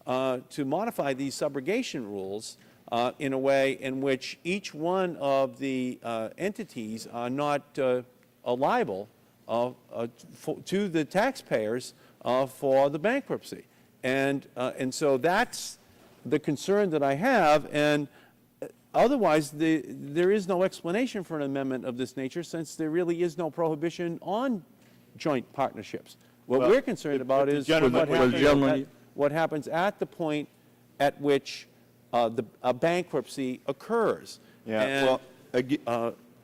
to modify these subrogation rules in a way in which each one of the entities are not liable to the taxpayers for the bankruptcy. And so that's the concern that I have. And otherwise, there is no explanation for an amendment of this nature since there really is no prohibition on joint partnerships. What we're concerned about is what happens at the point at which a bankruptcy occurs. Yeah.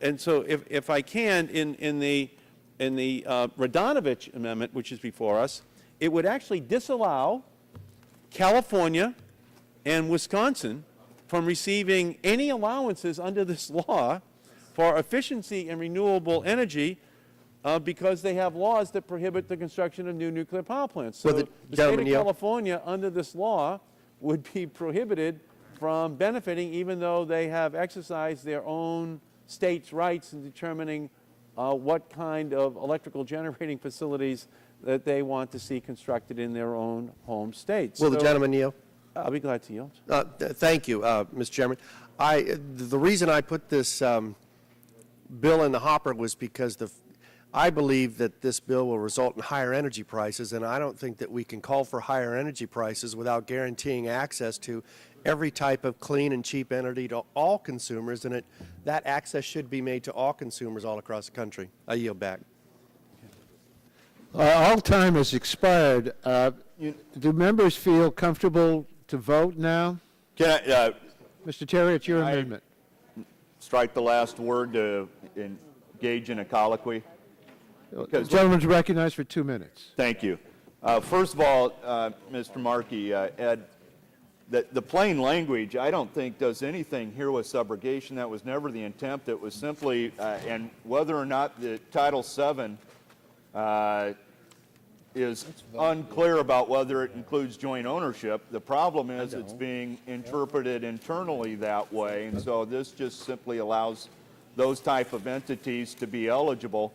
And so if I can, in the Radonovich amendment, which is before us, it would actually disallow California and Wisconsin from receiving any allowances under this law for efficiency and renewable energy because they have laws that prohibit the construction of new nuclear power plants. So the state of California, under this law, would be prohibited from benefiting even though they have exercised their own state's rights in determining what kind of electrical generating facilities that they want to see constructed in their own home states. Will the gentleman yield? I'll be glad to yield. Thank you, Mr. Chairman. The reason I put this bill in the hopper was because I believe that this bill will result in higher energy prices, and I don't think that we can call for higher energy prices without guaranteeing access to every type of clean and cheap energy to all consumers, and that access should be made to all consumers all across the country. I yield back. All time has expired. Do members feel comfortable to vote now? Can I, Mr. Terry, it's your amendment. Strike the last word to engage in a colloquy? The gentleman's recognized for 2 minutes. Thank you. First of all, Mr. Markey, Ed, the plain language, I don't think, does anything here with subrogation. That was never the intent. It was simply, and whether or not the Title VII is unclear about whether it includes joint ownership. The problem is it's being interpreted internally that way, and so this just simply allows those type of entities to be eligible.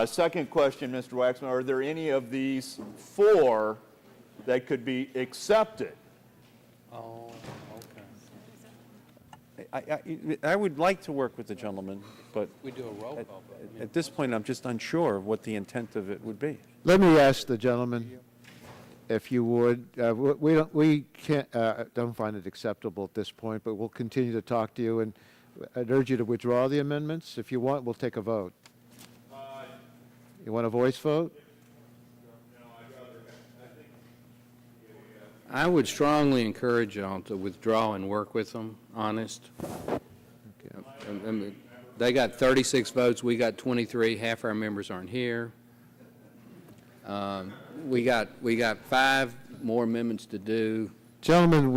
Second question, Mr. Waxman, are there any of these four that could be accepted? Oh, okay. I would like to work with the gentleman, but We do a roll call. at this point, I'm just unsure of what the intent of it would be. Let me ask the gentleman, if you would. We don't find it acceptable at this point, but we'll continue to talk to you, and I'd urge you to withdraw the amendments. If you want, we'll take a vote. You want a voice vote? I would strongly encourage y'all to withdraw and work with them, honest. They got 36 votes, we got 23, half our members aren't here. We got 5 more amendments to do. Gentlemen,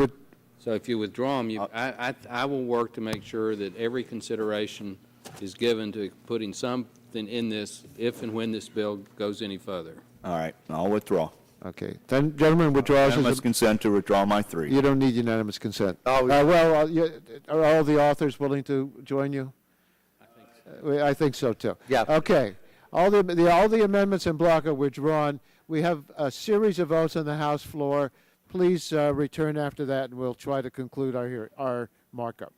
So if you withdraw them, I will work to make sure that every consideration is given to putting something in this if and when this bill goes any further. All right, I'll withdraw. Okay. Then, gentlemen, withdraws. Unanimous consent to withdraw my 3. You don't need unanimous consent. Oh, Are all the authors willing to join you? I think so, too. Yeah. Okay. All the amendments in block are withdrawn. We have a series of votes on the House floor. Please return after that, and we'll try to conclude our markup.